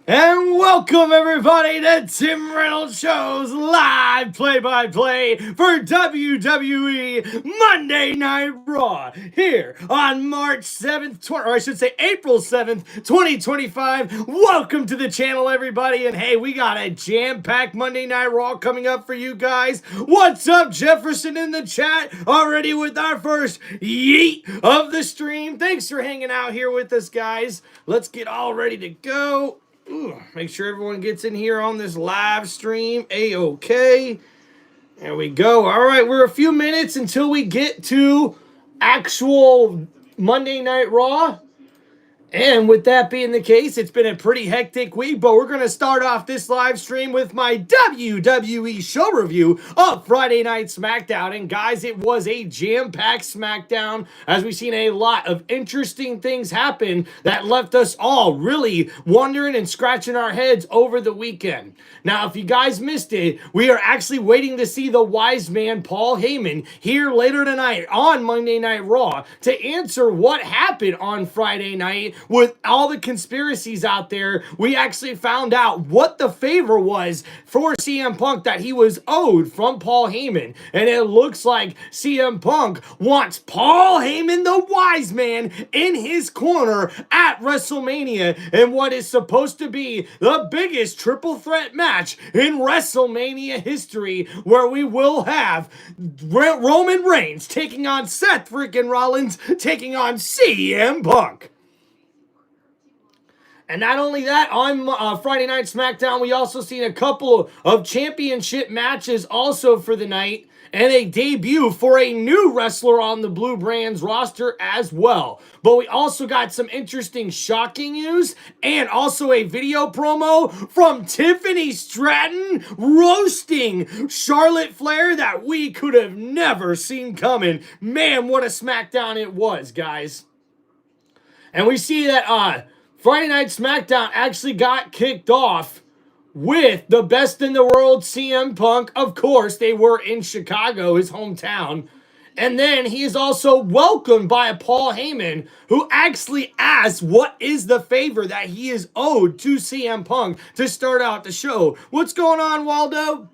And welcome everybody to Tim Reynolds Show's live play-by-play for WWE Monday Night Raw here on March 7th, or I should say April 7th, 2025. Welcome to the channel, everybody. And hey, we got a jam-packed Monday Night Raw coming up for you guys. What's up, Jefferson in the chat? Already with our first yeet of the stream. Thanks for hanging out here with us, guys. Let's get all ready to go. Make sure everyone gets in here on this live stream. A-OK. There we go. All right, we're a few minutes until we get to actual Monday Night Raw. And with that being the case, it's been a pretty hectic week, but we're going to start off this live stream with my WWE show review of Friday Night Smackdown. And guys, it was a jam-packed Smackdown as we've seen a lot of interesting things happen that left us all really wondering and scratching our heads over the weekend. Now, if you guys missed it, we are actually waiting to see the wise man Paul Heyman here later tonight on Monday Night Raw to answer what happened on Friday night. With all the conspiracies out there, we actually found out what the favor was for CM Punk that he was owed from Paul Heyman. And it looks like CM Punk wants Paul Heyman, the wise man, in his corner at WrestleMania in what is supposed to be the biggest triple threat match in WrestleMania history, where we will have Roman Reigns taking on Seth freaking Rollins, taking on CM Punk. And not only that, on Friday Night SmackDown, we also seen a couple of championship matches also for the night, and a debut for a new wrestler on the Blue Brands roster as well. But we also got some interesting shocking news and also a video promo from Tiffany Stratton roasting Charlotte Flair that we could have never seen coming. Man, what a SmackDown it was, guys. And we see that Friday Night SmackDown actually got kicked off with the best in the world, CM Punk. Of course, they were in Chicago, his hometown. And then he is also welcomed by a Paul Heyman, who actually asked what is the favor that he is owed to CM Punk to start out the show. What's going on, Waldo?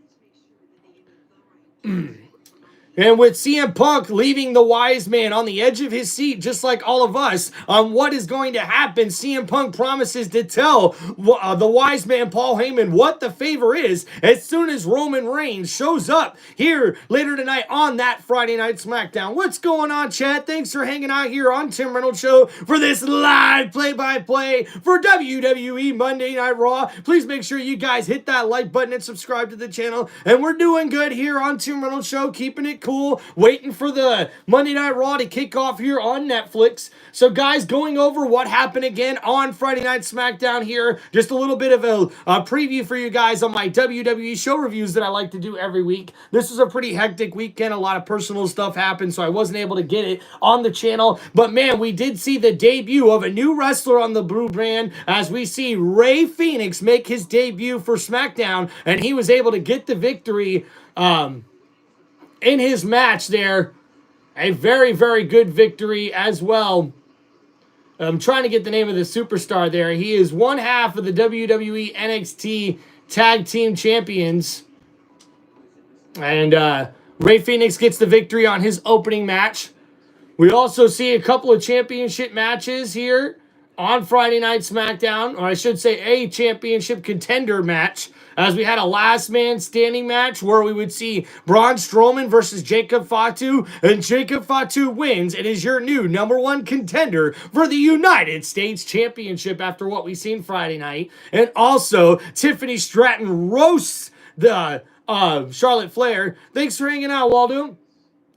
And with CM Punk leaving the wise man on the edge of his seat, just like all of us, on what is going to happen, CM Punk promises to tell the wise man Paul Heyman what the favor is as soon as Roman Reigns shows up here later tonight on that Friday Night SmackDown. What's going on, chat? Thanks for hanging out here on Tim Reynolds Show for this live play-by-play for WWE Monday Night Raw. Please make sure you guys hit that like button and subscribe to the channel. And we're doing good here on Tim Reynolds Show, keeping it cool, waiting for the Monday Night Raw to kick off here on Netflix. So guys, going over what happened again on Friday Night SmackDown here, just a little bit of a preview for you guys on my WWE show reviews that I like to do every week. This was a pretty hectic weekend, a lot of personal stuff happened, so I wasn't able to get it on the channel. But man, we did see the debut of a new wrestler on the Blue Brand as we see Rey Fenix make his debut for SmackDown, and he was able to get the victory in his match there. A very, very good victory as well. I'm trying to get the name of the superstar there. He is one half of the WWE NXT Tag Team Champions. And Rey Fenix gets the victory on his opening match. We also see a couple of championship matches here on Friday Night SmackDown, or I should say a championship contender match, as we had a last man standing match where we would see Braun Strowman versus Jacob Fatu, and Jacob Fatu wins and is your new #1 contender for the United States Championship after what we seen Friday night. And also, Tiffany Stratton roasts the Charlotte Flair. Thanks for hanging out, Waldo.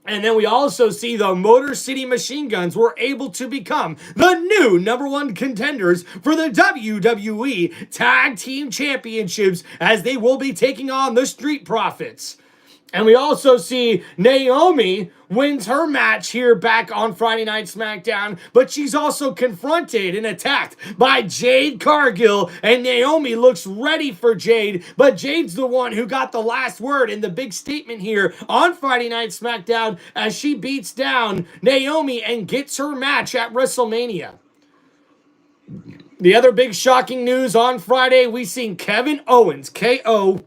And then we also see the Motor City Machine Guns were able to become the new #1 contenders for the WWE Tag Team Championships, as they will be taking on the Street Profits. And we also see Naomi wins her match here back on Friday Night SmackDown, but she's also confronted and attacked by Jade Cargill, and Naomi looks ready for Jade, but Jade's the one who got the last word in the big statement here on Friday Night SmackDown as she beats down Naomi and gets her match at WrestleMania. The other big shocking news on Friday, we seen Kevin Owens, KO,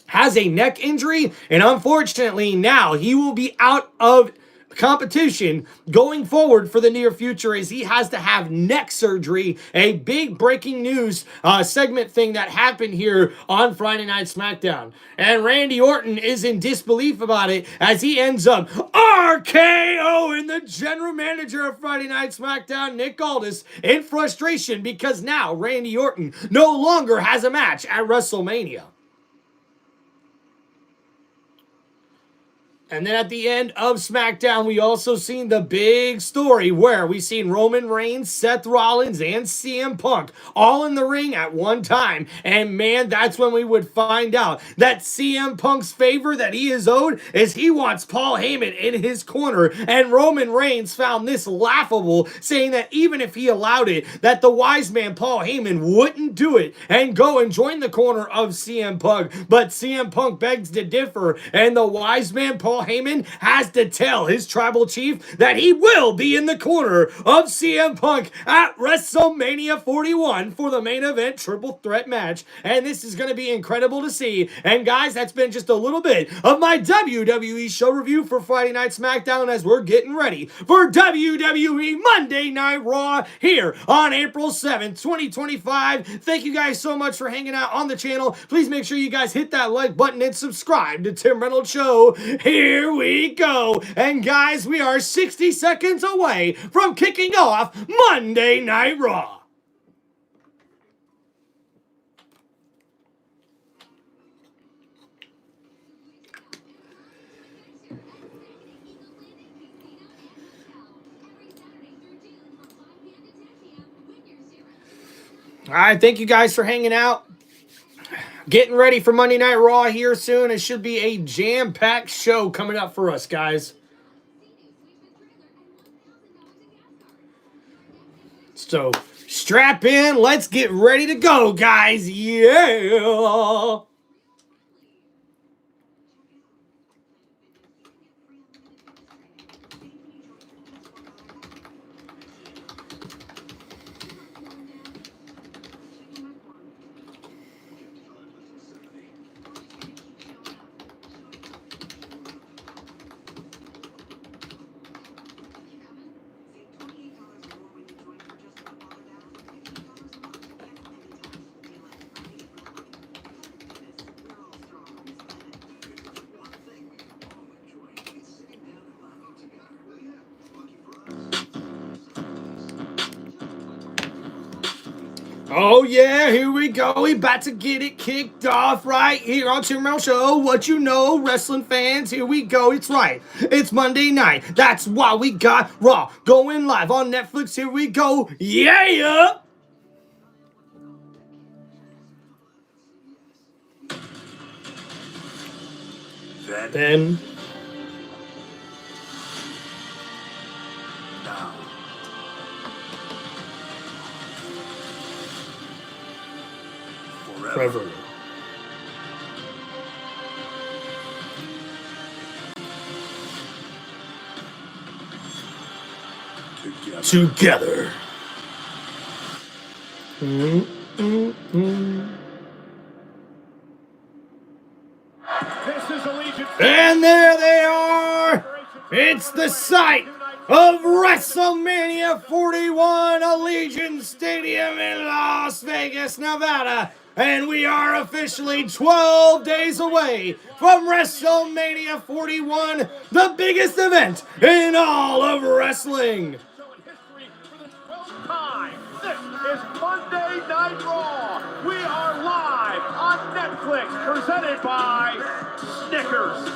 has a neck injury, and unfortunately now he will be out of competition going forward for the near future as he has to have neck surgery. A big breaking news segment thing that happened here on Friday Night SmackDown. And Randy Orton is in disbelief about it as he ends up RKO in the general manager of Friday Night SmackDown, Nick Aldis, in frustration because now Randy Orton no longer has a match at WrestleMania. And then at the end of SmackDown, we also seen the big story where we seen Roman Reigns, Seth Rollins, and CM Punk all in the ring at one time. And man, that's when we would find out that CM Punk's favor that he is owed is he wants Paul Heyman in his corner. And Roman Reigns found this laughable, saying that even if he allowed it, that the wise man Paul Heyman wouldn't do it and go and join the corner of CM Punk. But CM Punk begs to differ, and the wise man Paul Heyman has to tell his tribal chief that he will be in the corner of CM Punk at WrestleMania 41 for the main event triple threat match. And this is going to be incredible to see. And guys, that's been just a little bit of my WWE show review for Friday Night SmackDown as we're getting ready for WWE Monday Night Raw here on April 7th, 2025. Thank you guys so much for hanging out on the channel. Please make sure you guys hit that like button and subscribe to Tim Reynolds Show. Here we go. And guys, we are 60 seconds away from kicking off Monday Night Raw. All right, thank you guys for hanging out. Getting ready for Monday Night Raw here soon. It should be a jam-packed show coming up for us, guys. So, strap in. Let's get ready to go, guys. Yeah! Oh yeah, here we go. We about to get it kicked off right here on Tim Reynolds Show. What you know, wrestling fans, here we go. It's right. It's Monday night. That's why we got Raw going live on Netflix. Here we go. Yeah! Then forever. Together. And there they are. It's the site of WrestleMania 41, Allegiant Stadium in Las Vegas, Nevada. And we are officially 12 days away from WrestleMania 41, the biggest event in all of wrestling. This is Monday Night Raw. We are live on Netflix, presented by Snickers.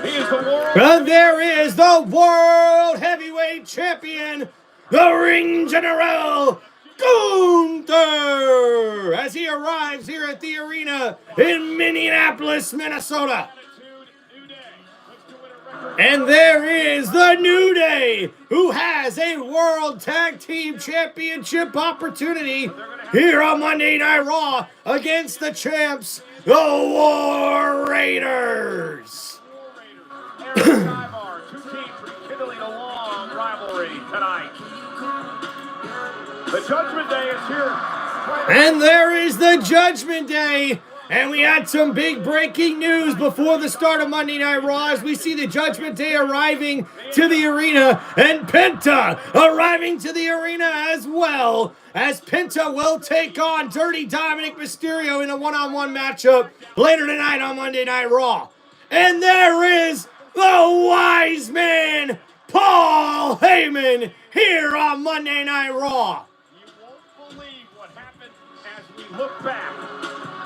He is the world. And there is the World Heavyweight Champion, the Ring General, Gunther, as he arrives here at the arena in Minneapolis, Minnesota. And there is the New Day, who has a World Tag Team Championship opportunity here on Monday Night Raw against the champs, the War Raiders. Two teams rekindling a long rivalry. tonight. The Judgment Day is here. And there is the Judgment Day. And we had some big breaking news before the start of Monday Night Raw as we see the Judgment Day arriving to the arena and Penta arriving to the arena as well, as Penta will take on Dirty Dominik Mysterio in a one-on-one matchup later tonight on Monday Night Raw. And there is the wise man, Paul Heyman, here on Monday Night Raw. You won't believe what happened as we look back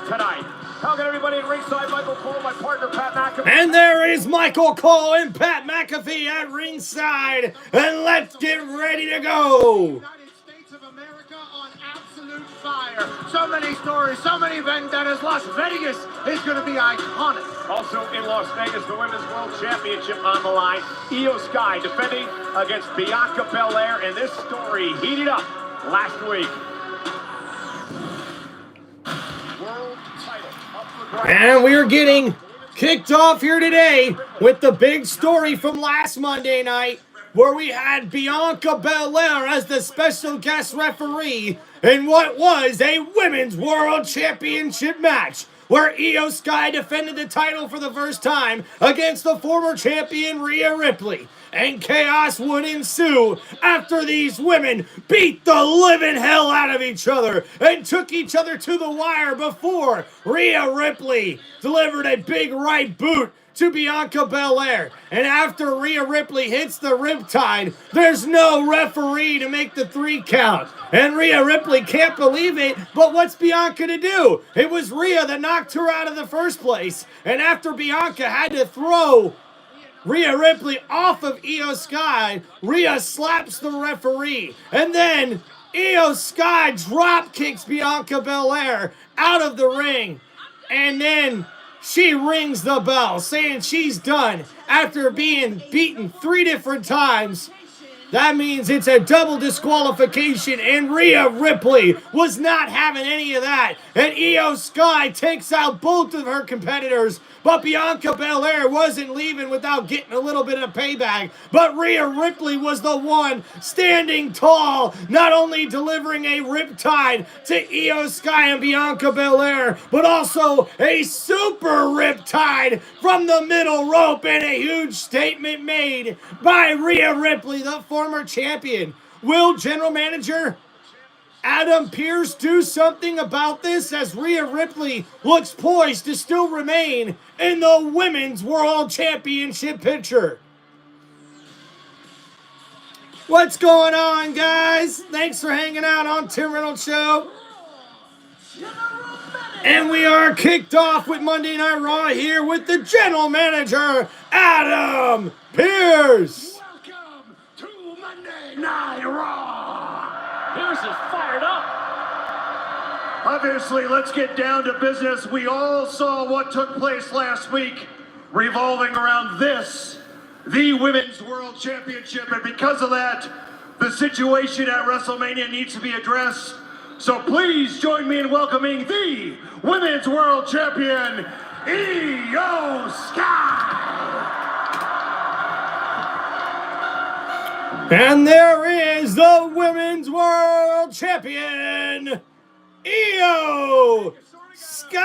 tonight. How can everybody at ringside? Michael Cole, my partner Pat McAfee. And there is Michael Cole and Pat McAfee at ringside. And let's get ready to go. United States of America on absolute fire. So many stories, so many vendettas. Las Vegas is going to be iconic. Also in Las Vegas, the Women's World Championship on the line. Io Sky defending against Bianca Belair. And this story heated up last week. World title up for grabs. And we're getting kicked off here today with the big story from last Monday night, where we had Bianca Belair as the special guest referee in what was a Women's World Championship match, where Io Sky defended the title for the first time against the former champion Rhea Ripley. And chaos would ensue after these women beat the living hell out of each other and took each other to the wire before Rhea Ripley delivered a big right boot to Bianca Belair. And after Rhea Ripley hits the riptide, there's no referee to make the 3 count. And Rhea Ripley can't believe it, but what's Bianca to do? It was Rhea that knocked her out of the first place. And after Bianca had to throw Rhea Ripley off of Io Sky, Rhea slaps the referee. And then Io Sky drop kicks Bianca Belair out of the ring. And then she rings the bell, saying she's done after being beaten 3 different times. That means it's a double disqualification, and Rhea Ripley was not having any of that. And Io Sky takes out both of her competitors, but Bianca Belair wasn't leaving without getting a little bit of payback. But Rhea Ripley was the one standing tall, not only delivering a riptide to Io Sky and Bianca Belair, but also a super riptide from the middle rope, and a huge statement made by Rhea Ripley, the former champion. Will General Manager Adam Pearce do something about this, as Rhea Ripley looks poised to still remain in the Women's World Championship picture? What's going on, guys? Thanks for hanging out on Tim Reynolds Show. And we are kicked off with Monday Night Raw here with the General Manager, Adam Pearce. Welcome to Monday Night Raw. Pierce is fired up. Obviously, let's get down to business. We all saw what took place last week, revolving around this, the Women's World Championship. And because of that, the situation at WrestleMania needs to be addressed. So please join me in welcoming the Women's World Champion, Io Sky. And there is the Women's World Champion, Io Sky.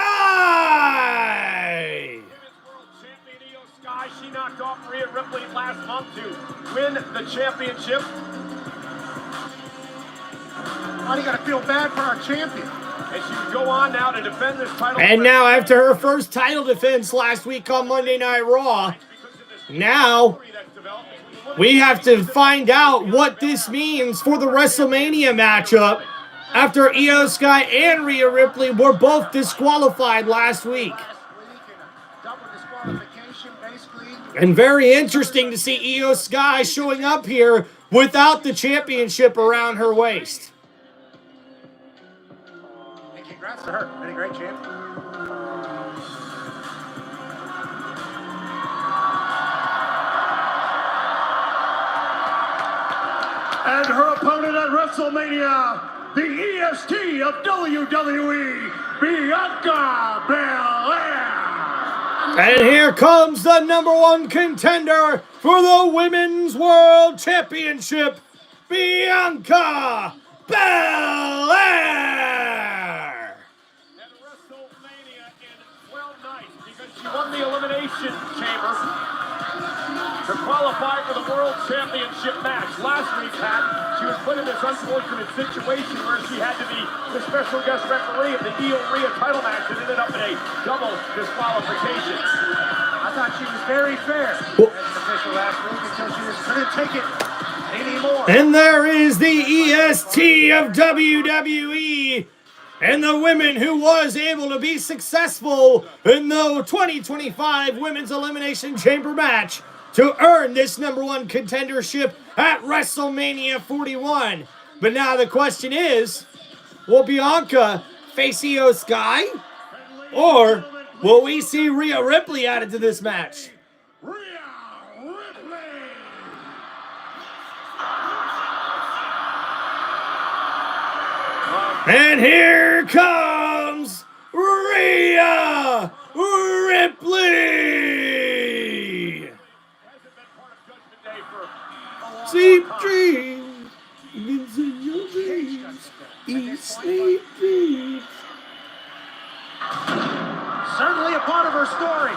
Women's World Champion Io Sky. She knocked off Rhea Ripley last month to win the championship. Why do you got to feel bad for our champion? And she would go on now to defend this title. And now, after her first title defense last week on Monday Night Raw, now we have to find out what this means for the WrestleMania matchup, after Io Sky and Rhea Ripley were both disqualified last week. And very interesting to see Io Sky showing up here without the championship around her waist. Hey, congrats to her. Been a great champ. And her opponent at WrestleMania, the EST of WWE, Bianca Belair. And here comes the #1 contender for the Women's World Championship, Bianca Belair. At WrestleMania in 12 nights because she won the Elimination Chamber to qualify for the World Championship match. Last week, Pat, she was put in this unfortunate situation where she had to be the special guest referee of the Io Rhea title match and ended up in a double disqualification. I thought she was very fair as an official last week until she just couldn't take it anymore. And there is the EST of WWE. And the women who was able to be successful in the 2025 Women's Elimination Chamber match to earn this #1 contendership at WrestleMania 41. But now the question is, will Bianca face Io Sky? Or will we see Rhea Ripley added to this match? Rhea Ripley! And here comes Rhea Ripley! Sleep dreams, dreams in your dreams, eat sleep dreams. Certainly a part of her story.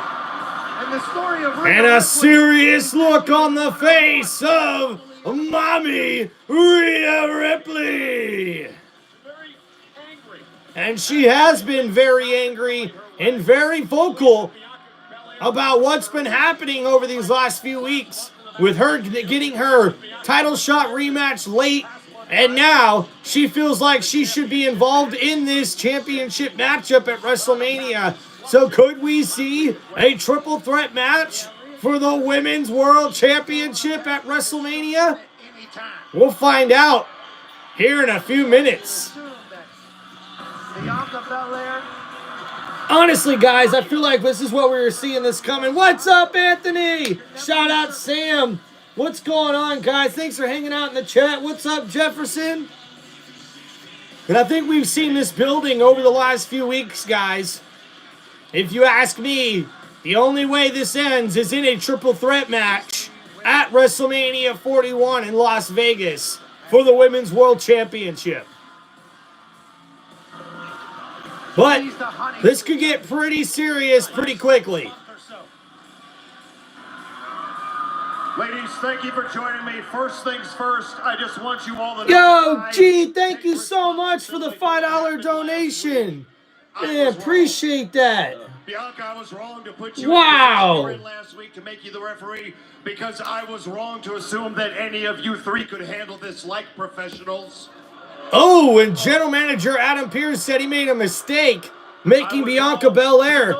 And the story of Rhea And a Ripley. serious look on the face of Mommy Rhea Ripley. And she has been very angry and very vocal about what's been happening over these last few weeks with her getting her title shot rematch late. And now she feels like she should be involved in this championship matchup at WrestleMania. So could we see a triple threat match for the Women's World Championship at WrestleMania? We'll find out here in a few minutes. Bianca Belair. Honestly, guys, I feel like this is what we were seeing this coming. What's up, Anthony? Shout out, Sam. What's going on, guys? Thanks for hanging out in the chat. What's up, Jefferson? And I think we've seen this building over the last few weeks, guys. If you ask me, the only way this ends is in a triple threat match at WrestleMania 41 in Las Vegas for the Women's World Championship. But this could get pretty serious pretty quickly. Ladies, thank you for joining me. First things first, I just want you all to Yo, G, thank you so much for the $5 donation. Man, appreciate that. Bianca, I was wrong to put you Wow. in last week to make you the referee because I was wrong to assume that any of you three could handle this like professionals. Oh, and General Manager Adam Pearce said he made a mistake making Bianca Belair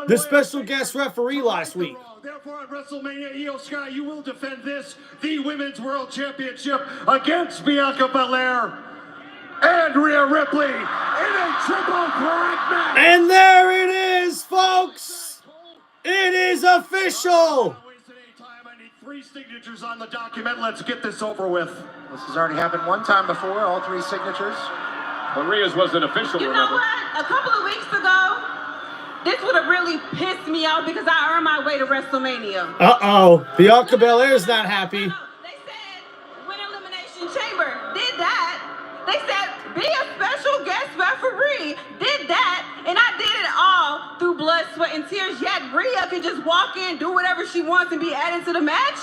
the special guest referee last week. Therefore, at WrestleMania, Io Sky, you will defend this, the Women's World Championship, against Bianca Belair and Rhea Ripley in a triple threat match. And there it is, folks. It is official. I need 3 signatures on the document. Let's get this over with. This has already happened one time before, all 3 signatures. But Rhea's wasn't official, You know remember? what? A couple of weeks ago, this would have really pissed me off because I earned my way to WrestleMania. Uh-oh. Bianca Belair's not happy. They said, win Elimination Chamber. Did that. They said, be a special guest referee. Did that. And I did it all through blood, sweat, and tears. Yet Rhea can just walk in, do whatever she wants, and be added to the match.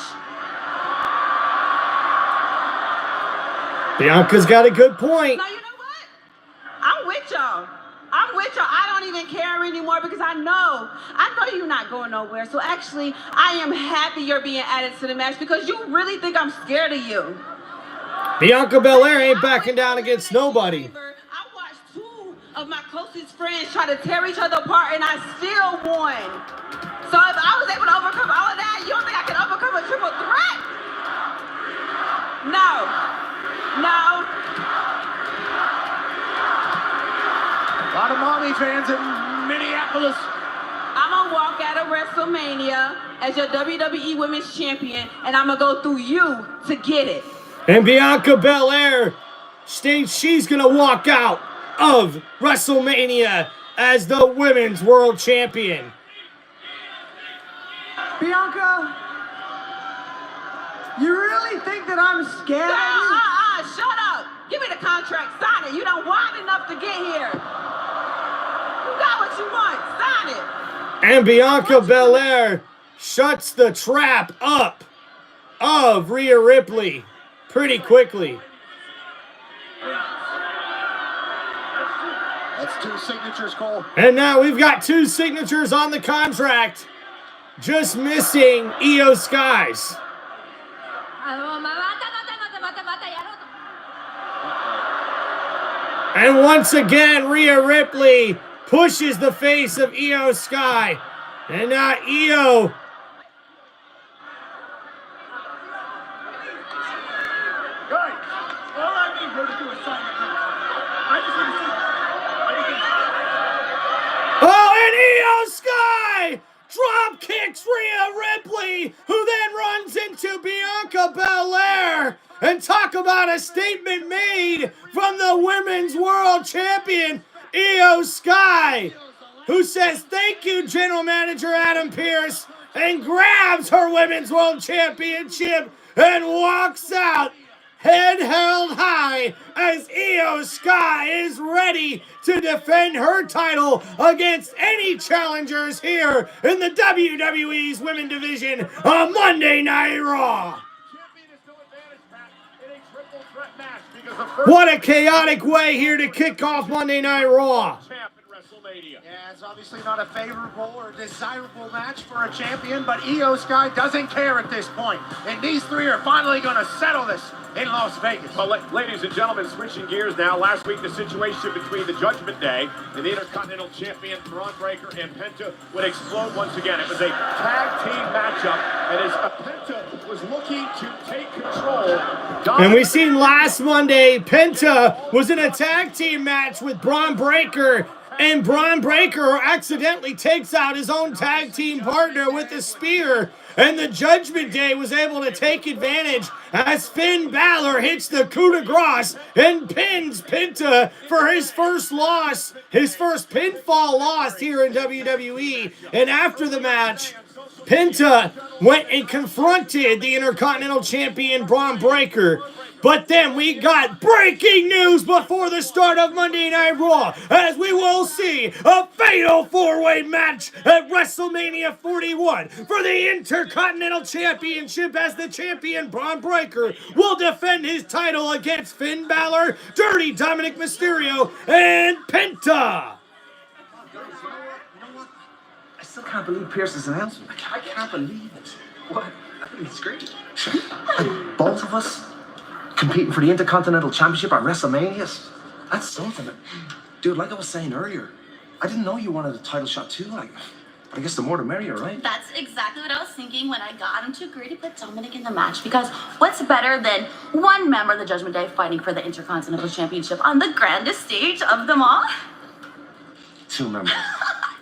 Bianca's got a good point. Now, you know what? I'm with y'all. I'm with y'all. I don't even care anymore because I know you're not going nowhere. So actually, I am happy you're being added to the match because you really think I'm scared of you. Bianca Belair ain't backing down against nobody. I watched 2 of my closest friends try to tear each other apart and I still won. So if I was able to overcome all of that, you don't think I can overcome a triple threat? No. No. A lot of mommy fans in Minneapolis. I'm going to walk out of WrestleMania as your WWE Women's Champion, and I'm going to go through you to get it. And Bianca Belair states she's going to walk out of WrestleMania as the Women's World Champion. Bianca, you really think that I'm scared of you? shut up. Give me the contract. Sign it. You done wide enough to get here. You got what you want. Sign it. And Bianca Belair shuts the trap up of Rhea Ripley pretty quickly. That's 2 signatures, Cole. And now we've got 2 signatures on the contract. Just missing Io Sky's. And once again, Rhea Ripley pushes the face of Io Sky. And now Io Guys, all I need her to do is sign the contract. I just need to see. Oh, and Io Sky drop kicks Rhea Ripley, who then runs into Bianca Belair. And talk about a statement made from the Women's World Champion, Io Sky, who says, "Thank you, General Manager Adam Pearce," and grabs her Women's World Championship and walks out, head held high, as Io Sky is ready to defend her title against any challengers here in the WWE's Women's Division on Monday Night Raw. What a chaotic way here to kick off Monday Night Raw. Yeah, it's obviously not a favorable or desirable match for a champion, but Io Sky doesn't care at this point. And these 3 are finally going to settle this in Las Vegas. Well, ladies and gentlemen, switching gears now. Last week, the situation between the Judgment Day and the Intercontinental Champion, Braun Breaker, and Penta would explode once again. It was a tag team matchup, and as Penta was looking to take control... And we seen last Monday, Penta was in a tag team match with Braun Breaker, and Braun Breaker accidentally takes out his own tag team partner with a spear. And the Judgment Day was able to take advantage as Finn Balor hits the coup de grace and pins Penta for his first loss, his first pinfall loss here in WWE. And after the match, Penta went and confronted the Intercontinental Champion Braun Breaker. But then we got breaking news before the start of Monday Night Raw, as we will see a fatal 4-way match at WrestleMania 41 for the Intercontinental Championship, as the champion Braun Breaker will defend his title against Finn Balor, Dirty Dominik Mysterio, and Penta. I still can't believe Pierce's announcement. I can't believe it. What? I think it's great. Both of us competing for the Intercontinental Championship at WrestleMania. That's something. Dude, like I was saying earlier, I didn't know you wanted a title shot too. But I guess the more the merrier, right? That's exactly what I was thinking when I got him to agree to put Dominik in the match. Because what's better than one member of the Judgment Day fighting for the Intercontinental Championship on the grandest stage of them all? 2 members.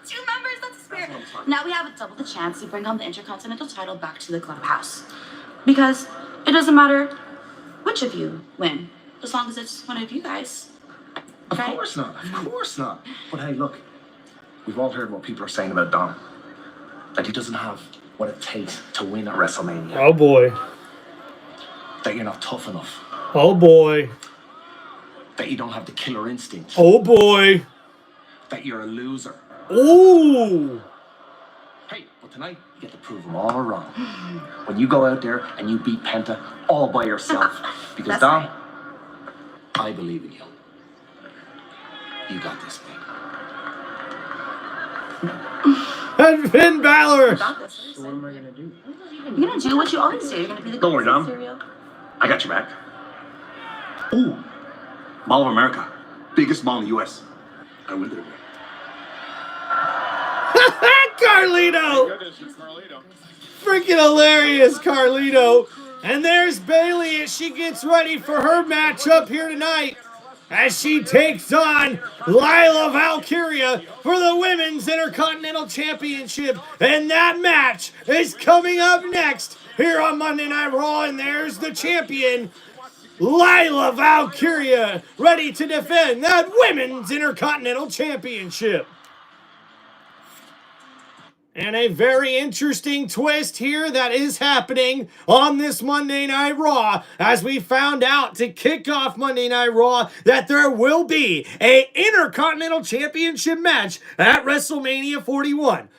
2 members, that's the spirit. Now we have double the chance to bring home the Intercontinental title back to the clubhouse. Because it doesn't matter which of you win, as long as it's one of you guys. Of course not. Of course not. But hey, look, we've all heard what people are saying about Dom. That he doesn't have what it takes to win at WrestleMania. Oh boy. That you're not tough enough. Oh boy. That you don't have the killer instinct. Oh boy. That you're a loser. Ooh. Hey, but tonight, you get to prove them all wrong. When you go out there and you beat Penta all by yourself. Because That's Dom, right. I believe in you. You got this, baby. And Finn Balor. So what am I gonna do? You're gonna do what you always do. You're gonna be the Don't worry, Dom. Mysterio. I got your back. Ooh, Mall of America. Biggest mall in the U.S. I went there. Carlito. Freaking hilarious, Carlito. And there's Bayley as she gets ready for her matchup here tonight, as she takes on Lila Valkyria for the Women's Intercontinental Championship. And that match is coming up next here on Monday Night Raw. And there's the champion, Lila Valkyria, ready to defend that Women's Intercontinental Championship. And a very interesting twist here that is happening on this Monday Night Raw, as we found out to kick off Monday Night Raw that there will be an Intercontinental Championship match at WrestleMania 41.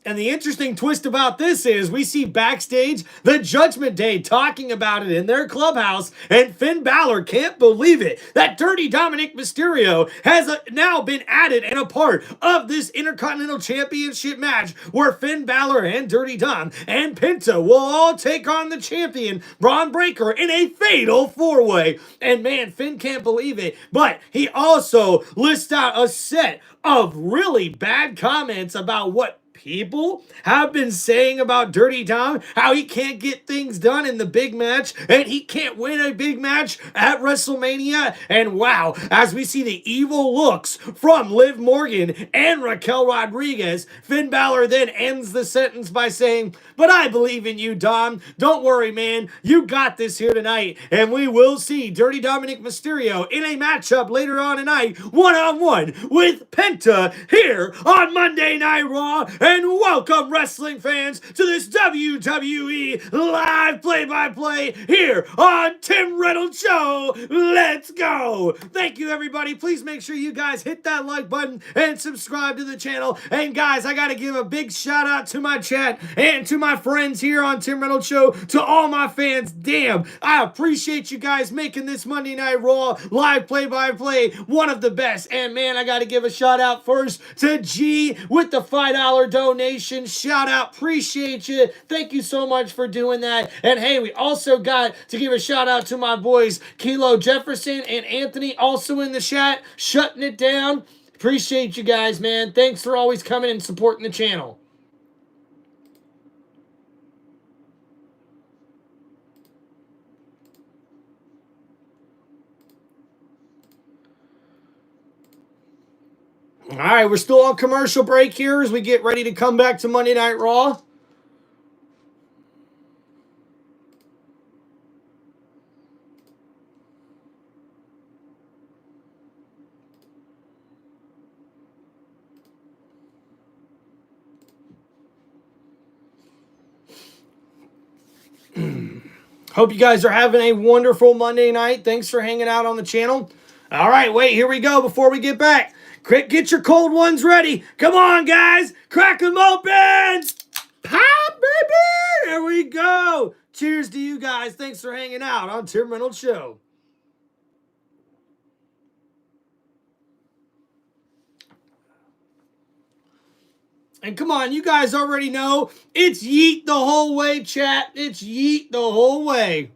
And the interesting twist about this is we see Backstage, the Judgment Day, talking about it in their clubhouse, and Finn Balor can't believe it that Dirty Dominik Mysterio has now been added and a part of this Intercontinental Championship match where Finn Balor and Dirty Dom and Penta will all take on the champion, Braun Breaker, in a fatal four-way. And man, Finn can't believe it, but he also lists out a set of really bad comments about what people have been saying about Dirty Dom, how he can't get things done in the big match, and he can't win a big match at WrestleMania. And wow, as we see the evil looks from Liv Morgan and Raquel Rodriguez, Finn Balor then ends the sentence by saying, "But I believe in you, Dom. Don't worry, man. You got this here tonight." And we will see Dirty Dominik Mysterio in a matchup later on tonight, one-on-one with Penta here on Monday Night Raw. And welcome, wrestling fans, to this WWE live play-by-play here on Tim Reynolds Show. Let's go. Thank you, everybody. Please make sure you guys hit that like button and subscribe to the channel. And guys, I got to give a big shout out to my chat and to my friends here on Tim Reynolds Show, to all my fans. Damn, I appreciate you guys making this Monday Night Raw live play-by-play one of the best. And man, I got to give a shout out first to G with the $5 donation. Shout out, appreciate you. Thank you so much for doing that. And hey, we also got to give a shout out to my boys Kilo Jefferson and Anthony, also in the chat, shutting it down. Appreciate you guys, man. Thanks for always coming and supporting the channel. All right, we're still on commercial break here as we get ready to come back to Monday Night Raw. Hope you guys are having a wonderful Monday night. Thanks for hanging out on the channel. All right, wait, here we go before we get back. Get your cold ones ready. Come on, guys. Crack them open. Pop, baby. There we go. Cheers to you guys. Thanks for hanging out on Tim Reynolds Show. And come on, you guys already know it's yeet the whole way, chat. It's yeet the whole way.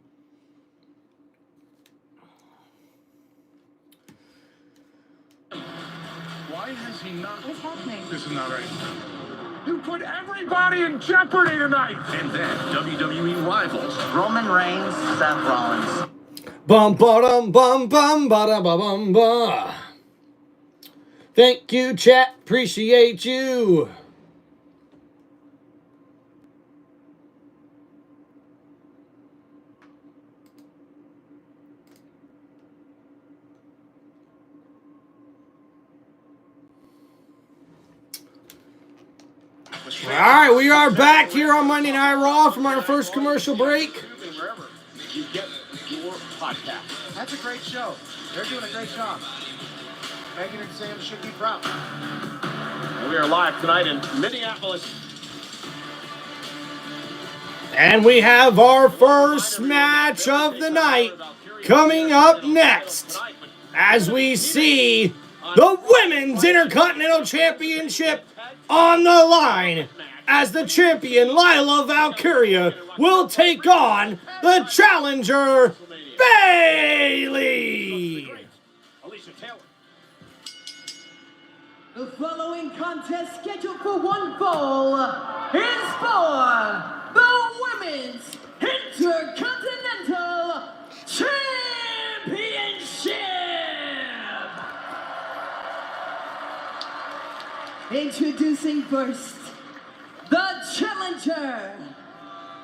Why has he not? What's happening? This is not right. You put everybody in jeopardy tonight. And then WWE rivals Roman Reigns, Seth Rollins. Bum ba dum bum bum ba da ba bum ba. Thank you, chat. Appreciate you. All right, we are back here on Monday Night Raw from our first commercial break. wherever you get your podcast. That's a great show. They're doing a great job. Megan and Sam should be proud. And we are live tonight in Minneapolis. And we have our first match of the night coming up next, as we see the Women's Intercontinental Championship on the line, as the champion Lila Valkyria will take on the challenger Bayley. The following contest scheduled for one fall is for the Women's Intercontinental Championship. Introducing first, the challenger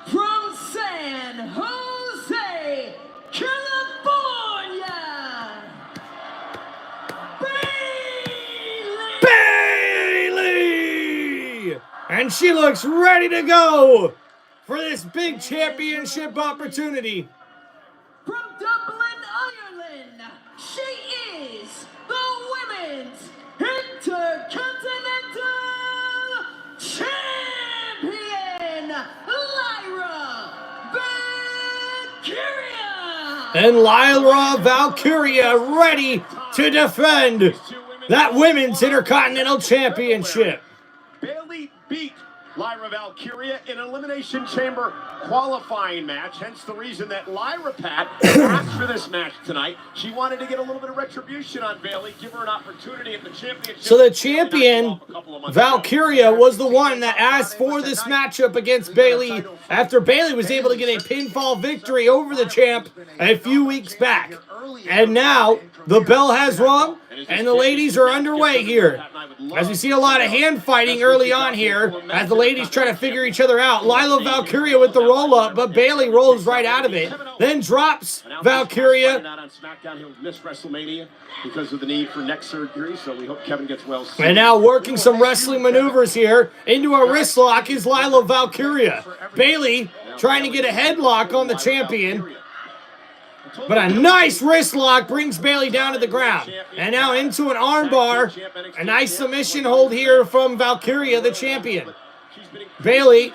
from San Jose, California, Bayley! And she looks ready to go for this big championship opportunity. From Dublin, Ireland, she is the Women's Intercontinental Champion, Lyra Valkyria! And Lyra Valkyria ready to defend that Women's Intercontinental Championship. Bayley beat Lyra Valkyria in an Elimination Chamber qualifying match, hence the reason that Lyra, Pat, asked for this match tonight. She wanted to get a little bit of retribution on Bayley, give her an opportunity at the championship. So the champion, Valkyria, was the one that asked for this matchup against Bayley after Bayley was able to get a pinfall victory over the champ a few weeks back. And now the bell has rung and the ladies are underway here. As we see a lot of hand fighting early on here as the ladies try to figure each other out. Lyra Valkyria with the roll-up, but Bayley rolls right out of it. Then drops Valkyria. Not on Smackdown, he'll miss WrestleMania because of the need for neck surgery, so we hope Kevin gets well soon. And now working some wrestling maneuvers here into a wrist lock is Lyra Valkyria. Bayley trying to get a headlock on the champion. But a nice wrist lock brings Bayley down to the ground. And now into an armbar. A nice submission hold here from Valkyria, the champion. Bayley.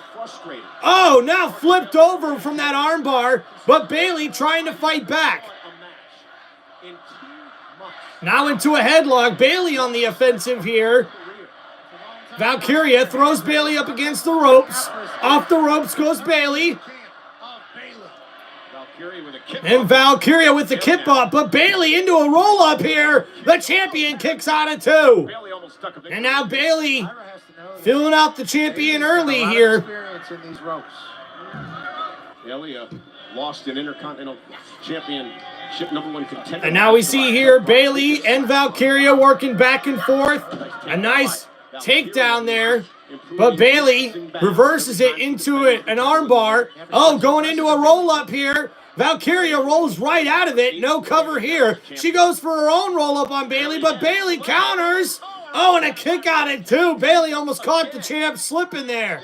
Oh, now flipped over from that armbar. But Bayley trying to fight back. Now into a headlock. Bayley on the offensive here. Valkyria throws Bayley up against the ropes. Off the ropes goes Bayley. And Valkyria with the kip up, but Bayley into a roll-up here. The champion kicks out of two. And now Bayley filling out the champion early here. Bayley lost an Intercontinental Championship #1 contender. And now we see here Bayley and Valkyria working back and forth. A nice takedown there. But Bayley reverses it into an armbar. Oh, going into a roll-up here. Valkyria rolls right out of it. No cover here. She goes for her own roll-up on Bayley, but Bayley counters. Oh, and a kick out at two. Bayley almost caught the champ slipping there.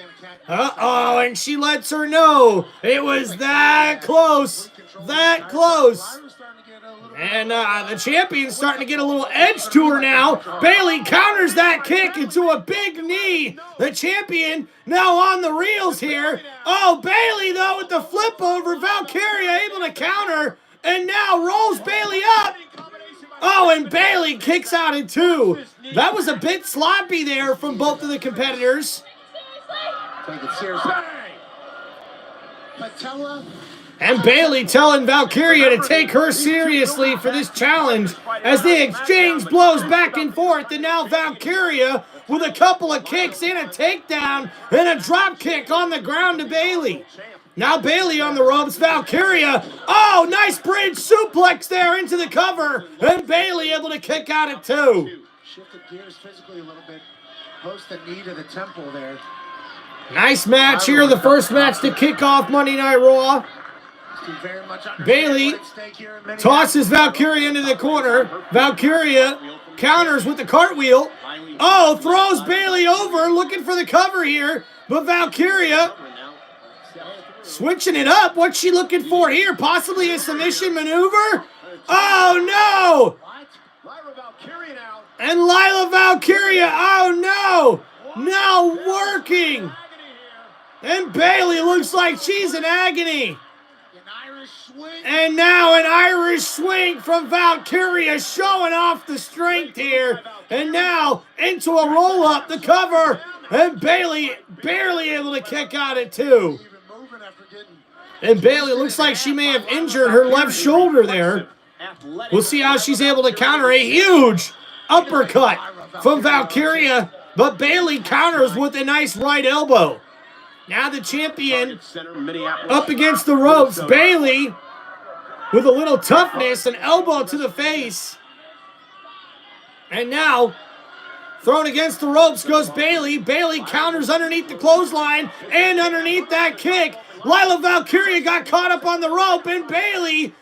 Uh-oh, and she lets her know. It was that close. That close. And the champion's starting to get a little edge to her now. Bayley counters that kick into a big knee. The champion now on the reels here. Oh, Bayley, though, with the flip over. Valkyria able to counter. And now rolls Bayley up. Oh, and Bayley kicks out at two. That was a bit sloppy there from both of the competitors. Take it seriously. Patella. And Bayley telling Valkyria to take her seriously for this challenge as they exchange blows back and forth. And now Valkyria with a couple of kicks and a takedown and a drop kick on the ground to Bayley. Now Bayley on the ropes. Valkyria. Oh, nice bridge suplex there into the cover. And Bayley able to kick out at two. Shifted gears physically a little bit. Post the knee to the temple there. Nice match here. The first match to kick off Monday Night Raw. Bayley tosses Valkyria into the corner. Valkyria counters with the cartwheel. Oh, throws Bayley over, looking for the cover here. But Valkyria switching it up. What's she looking for here? Possibly a submission maneuver? Oh, no! And Lyra Valkyria, oh, no! Now working. And Bayley looks like she's in agony. And now an Irish swing from Valkyria showing off the strength here. And now into a roll-up, the cover. And Bayley barely able to kick out at two. And Bayley looks like she may have injured her left shoulder there. We'll see how she's able to counter a huge uppercut from Valkyria. But Bayley counters with a nice right elbow. Now the champion up against the ropes. Bayley with a little toughness, an elbow to the face. And now, thrown against the ropes goes Bayley. Bayley counters underneath the clothesline and underneath that kick. Lyra Valkyria got caught up on the rope, and Bayley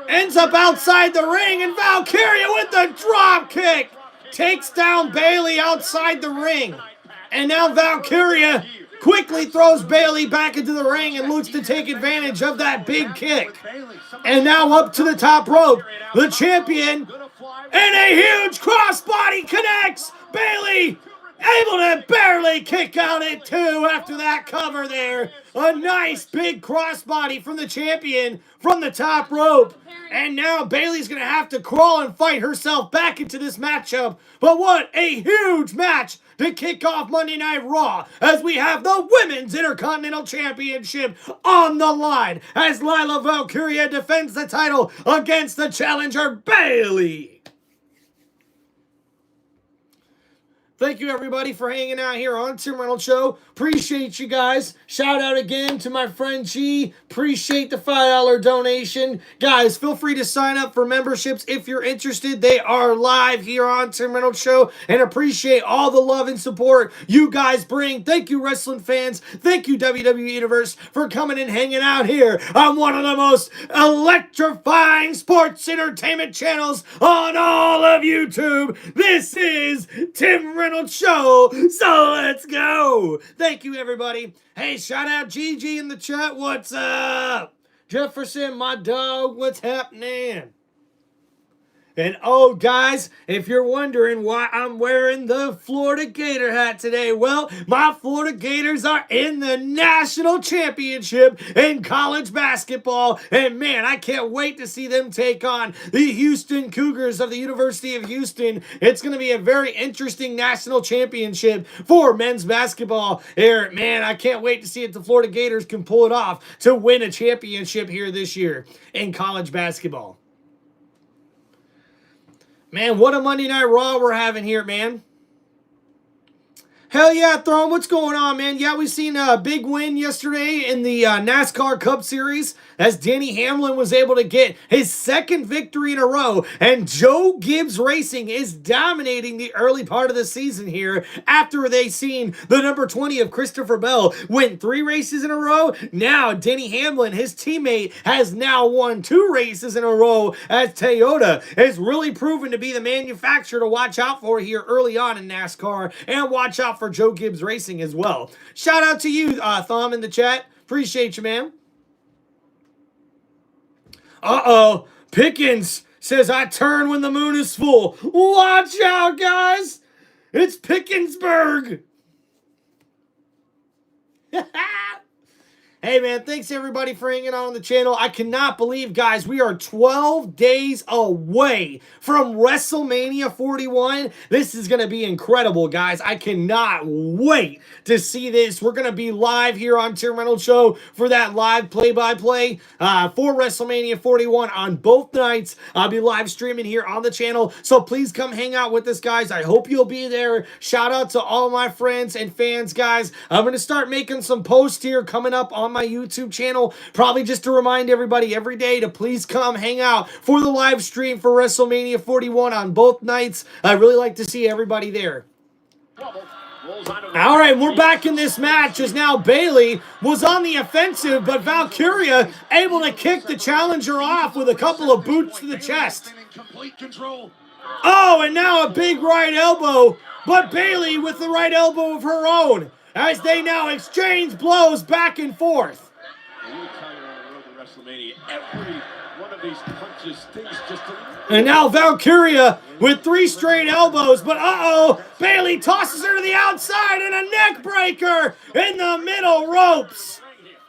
ends up outside the ring, and Valkyria with the drop kick takes down Bayley outside the ring. And now Valkyria quickly throws Bayley back into the ring and looks to take advantage of that big kick. And now up to the top rope, the champion, and a huge crossbody connects. Bayley able to barely kick out at 2 after that cover there. A nice big crossbody from the champion from the top rope. And now Bayley's going to have to crawl and fight herself back into this matchup. But what a huge match to kick off Monday Night Raw as we have the Women's Intercontinental Championship on the line as Lila Valkyria defends the title against the challenger Bayley. Thank you, everybody, for hanging out here on Tim Reynolds Show. Appreciate you guys. Shout out again to my friend G. Appreciate the $5 donation. Guys, feel free to sign up for memberships if you're interested. They are live here on Tim Reynolds Show. And appreciate all the love and support you guys bring. Thank you, wrestling fans. Thank you, WWE Universe, for coming and hanging out here on one of the most electrifying sports entertainment channels on all of YouTube. This is Tim Reynolds Show, so let's go. Thank you, everybody. Hey, shout out Gigi in the chat. What's up? Jefferson, my dog, what's happening? And oh, guys, if you're wondering why I'm wearing the Florida Gator hat today, well, my Florida Gators are in the national championship in college basketball. And man, I can't wait to see them take on the Houston Cougars of the University of Houston. It's going to be a very interesting national championship for men's basketball here. Man, I can't wait to see if the Florida Gators can pull it off to win a championship here this year in college basketball. Man, what a Monday Night Raw we're having here, man. Hell yeah, Throne, what's going on, man? Yeah, we seen a big win yesterday in the NASCAR Cup Series as Denny Hamlin was able to get his second victory in a row. And Joe Gibbs Racing is dominating the early part of the season here after they seen the number 20 of Christopher Bell win 3 races in a row. Now, Denny Hamlin, his teammate, has now won 2 races in a row as Toyota has really proven to be the manufacturer to watch out for here early on in NASCAR, and watch out for Joe Gibbs Racing as well. Shout out to you, Thumb, in the chat. Appreciate you, man. Uh-oh. Pickens says, I turn when the moon is full. Watch out, guys. It's Pickensburg. Hey, man, thanks, everybody, for hanging out on the channel. I cannot believe, guys, we are 12 days away from WrestleMania 41. This is going to be incredible, guys. I cannot wait to see this. We're going to be live here on Tim Reynolds Show for that live play-by-play for WrestleMania 41 on both nights. I'll be live streaming here on the channel, so please come hang out with us, guys. I hope you'll be there. Shout out to all my friends and fans, guys. I'm going to start making some posts here coming up on my YouTube channel, probably just to remind everybody every day to please come hang out for the live stream for WrestleMania 41 on both nights. I really like to see everybody there. All right, we're back in this match as now Bayley was on the offensive, but Valkyria able to kick the challenger off with a couple of boots to the chest. Oh, and now a big right elbow, but Bayley with the right elbow of her own, as they now exchange blows back and forth. And now Valkyria with 3 straight elbows, but uh-oh, Bayley tosses her to the outside and a neck breaker in the middle ropes.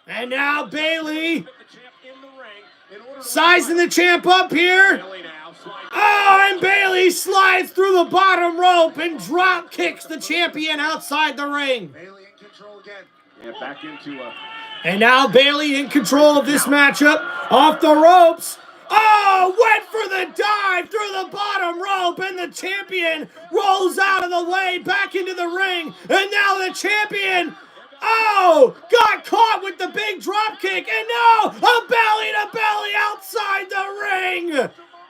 And now Bayley sizing the champ up here. Oh, and Bayley slides through the bottom rope and drop kicks the champion outside the ring. Bayley in control again. Yeah, back into And now Bayley in control of this matchup. Off the ropes. Oh, went for the dive through the bottom rope, and the champion rolls out of the way back into the ring. And now the champion, got caught with the big drop kick. And now a belly to belly outside the ring.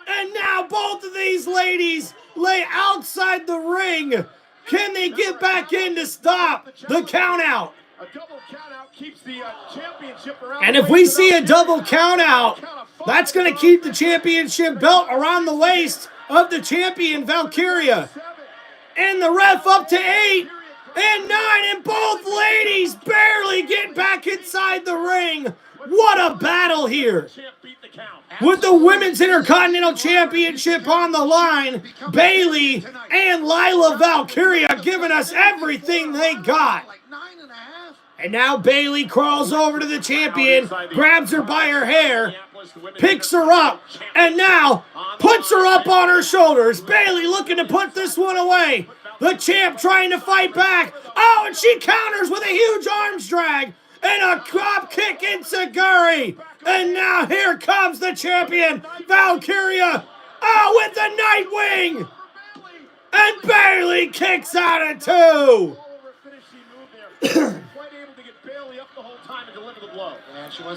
And now both of these ladies lay outside the ring. Can they get back in to stop the count out? a double count out keeps the championship around. And if we see a double count out, that's going to keep the championship belt around the waist of the champion, Valkyria. And the ref up to 8. and 9, and both ladies barely get back inside the ring. What a battle here. With the Women's Intercontinental Championship on the line, Bayley and Lila Valkyria giving us everything they got. And now Bayley crawls over to the champion, grabs her by her hair, picks her up, and now puts her up on her shoulders. Bayley looking to put this one away. The champ trying to fight back. Oh, and she counters with a huge arms drag and a drop kick enziguri. And now here comes the champion, Valkyria. Oh, with the Nightwing. And Bayley kicks out at 2.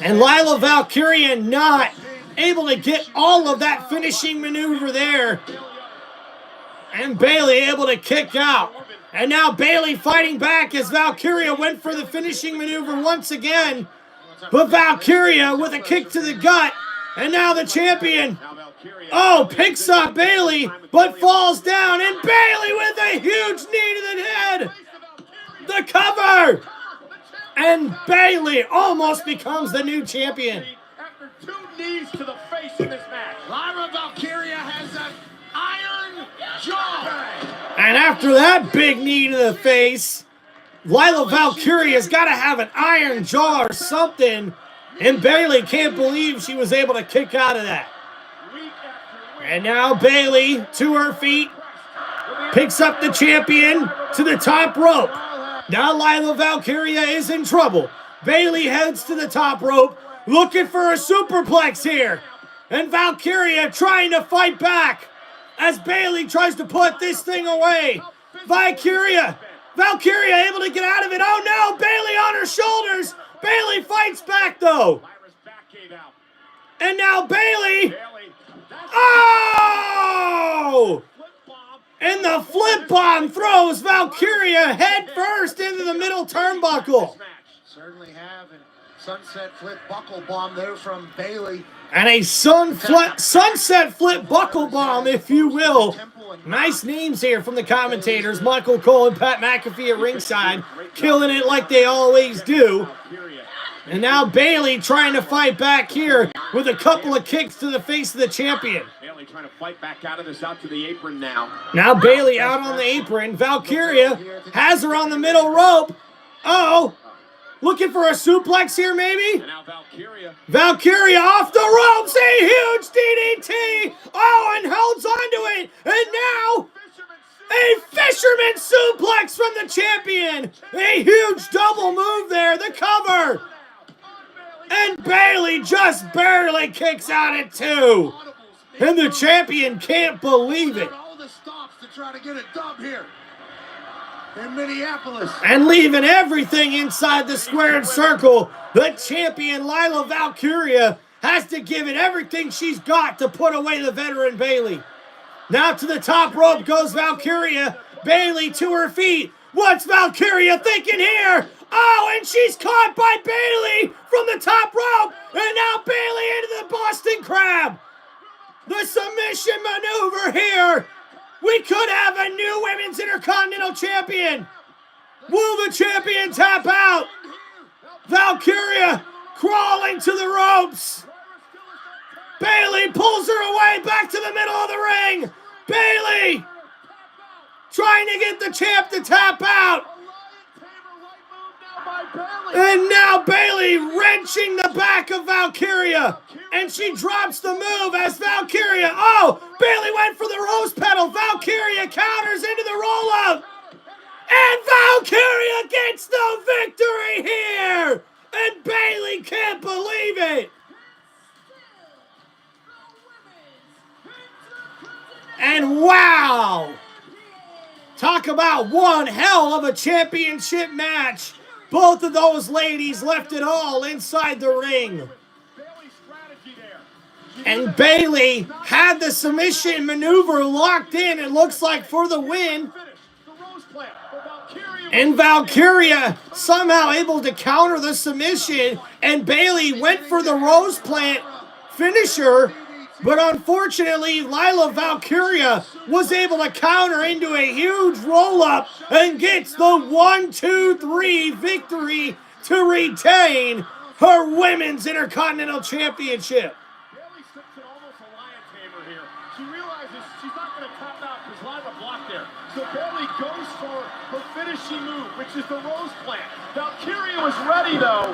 And Lila Valkyria not able to get all of that finishing maneuver there. And Bayley able to kick out. And now Bayley fighting back as Valkyria went for the finishing maneuver once again. But Valkyria with a kick to the gut. And now the champion, picks up Bayley, but falls down. And Bayley with a huge knee to the head. The cover. And Bayley almost becomes the new champion. After 2 knees to the face in this match, Lyra Valkyria has an iron jaw. And after that big knee to the face, Lila Valkyria's got to have an iron jaw or something. And Bayley can't believe she was able to kick out of that. And now Bayley to her feet, picks up the champion to the top rope. Now Lila Valkyria is in trouble. Bayley heads to the top rope, looking for a superplex here. And Valkyria trying to fight back as Bayley tries to put this thing away. Valkyria able to get out of it. Oh no, Bayley on her shoulders. Bayley fights back though. And now Bayley. Oh! And the flip bomb throws Valkyria head first into the middle turnbuckle. Certainly have. And sunset flip buckle bomb there from Bayley. And a sunset flip buckle bomb, if you will. Nice names here from the commentators. Michael Cole and Pat McAfee at ringside. Killing it like they always do. And now Bayley trying to fight back here with a couple of kicks to the face of the champion. Bayley trying to fight back out of this, out to the apron now. Now Bayley out on the apron. Valkyria has her on the middle rope. Uh-oh. Looking for a suplex here, maybe? And now Valkyria off the ropes. A huge DDT. Oh, and holds onto it. And now a fisherman suplex from the champion. A huge double move there. The cover. And Bayley just barely kicks out at 2. And the champion can't believe it. All the stops to try to get a dub here in Minneapolis. And leaving everything inside the squared circle, the champion Lila Valkyria has to give it everything she's got to put away the veteran Bayley. Now to the top rope goes Valkyria. Bayley to her feet. What's Valkyria thinking here? Oh, and she's caught by Bayley from the top rope. And now Bayley into the Boston Crab. The submission maneuver here. We could have a new Women's Intercontinental Champion. Will the champion tap out? Valkyria crawling to the ropes. Bayley pulls her away back to the middle of the ring. Bayley trying to get the champ to tap out. And now Bayley wrenching the back of Valkyria. And she drops the move as Valkyria. Oh, Bayley went for the rose petal. Valkyria counters into the roll-up. And Valkyria gets the victory here. And Bayley can't believe it. And wow. Talk about one hell of a championship match. Both of those ladies left it all inside the ring. And Bayley had the submission maneuver locked in, it looks like, for the win. And Valkyria somehow able to counter the submission. And Bayley went for the Rose Plant finisher. But unfortunately, Lila Valkyria was able to counter into a huge roll-up and gets the 1-2-3 victory to retain her Women's Intercontinental Championship. Bayley slips in almost a lion tamer here. She realizes she's not going to tap out because Lila blocked there. So Bayley goes for her finishing move, which is the Rose Plant. Valkyria was ready, though.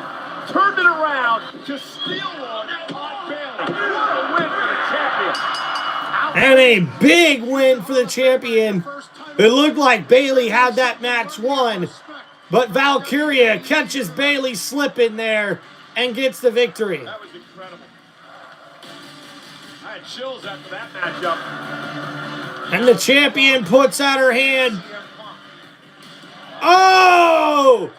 Turned it around to steal one on Bayley. What a win for the champion. And a big win for the champion. It looked like Bayley had that match won, but Valkyria catches Bayley slipping there and gets the victory. That was incredible. I had chills after that matchup. And the champion puts out her hand. Oh!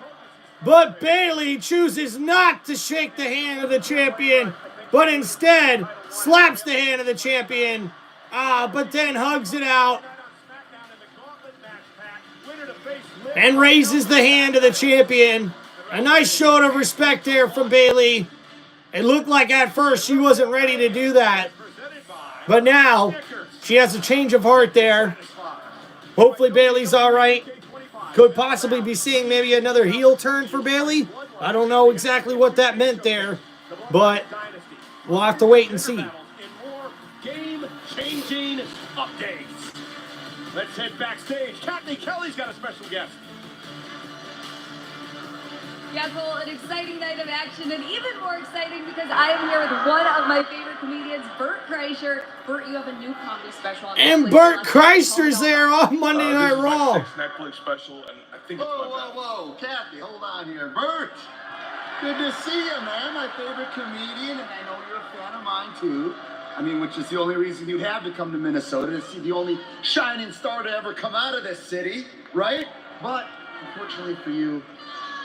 But Bayley chooses not to shake the hand of the champion, but instead slaps the hand of the champion, but then hugs it out and raises the hand of the champion. A nice show of respect there from Bayley. It looked like at first she wasn't ready to do that, but now she has a change of heart there. Hopefully Bayley's all right. Could possibly be seeing maybe another heel turn for Bayley. I don't know exactly what that meant there, but we'll have to wait and see. Game-changing updates. Let's head backstage. Kathy Kelly's got a special guest. Yeah, Cole, an exciting night of action, and even more exciting because I am here with one of my favorite comedians, Bert Kreischer. Bert, you have a new comedy special on Netflix. And Bert Kreischer's there on Monday Night Raw. Netflix special, and I think it's Whoa, Kathy, hold on here. Bert, good to see you, man. My favorite comedian, and I know you're a fan of mine, too. I mean, which is the only reason you have to come to Minnesota, to see the only shining star to ever come out of this city, right? But, unfortunately for you,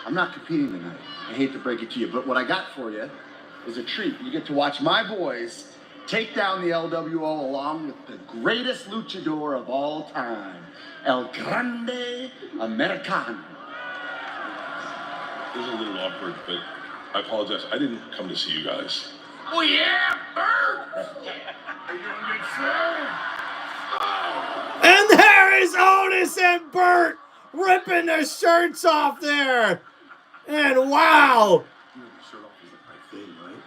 I'm not competing tonight. I hate to break it to you, but what I got for you is a treat. You get to watch my boys take down the LWO along with the greatest luchador of all time, El Grande Americano. It was a little awkward, but I apologize. I didn't come to see you guys. Oh, yeah, Bert! Are you doing good, sir? And there is Otis and Bert ripping their shirts off there. And wow. You know, the shirt off is my thing, right?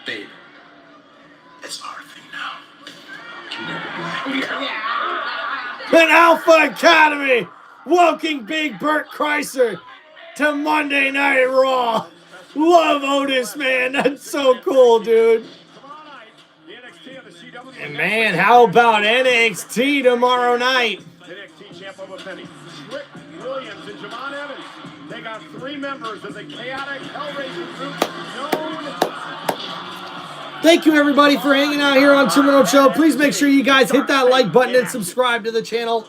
Babe, it's our thing now. Can never be. And Alpha Academy welcoming Big Bert Kreischer to Monday Night Raw. Love Otis, man. That's so cool, dude. And man, how about NXT tomorrow night? NXT champ over Penny. Rick Williams and Javon Evans. They got 3 members of the chaotic Hellraiser group known. Thank you, everybody, for hanging out here on TimReynoldsShow. Please make sure you guys hit that like button and subscribe to the channel.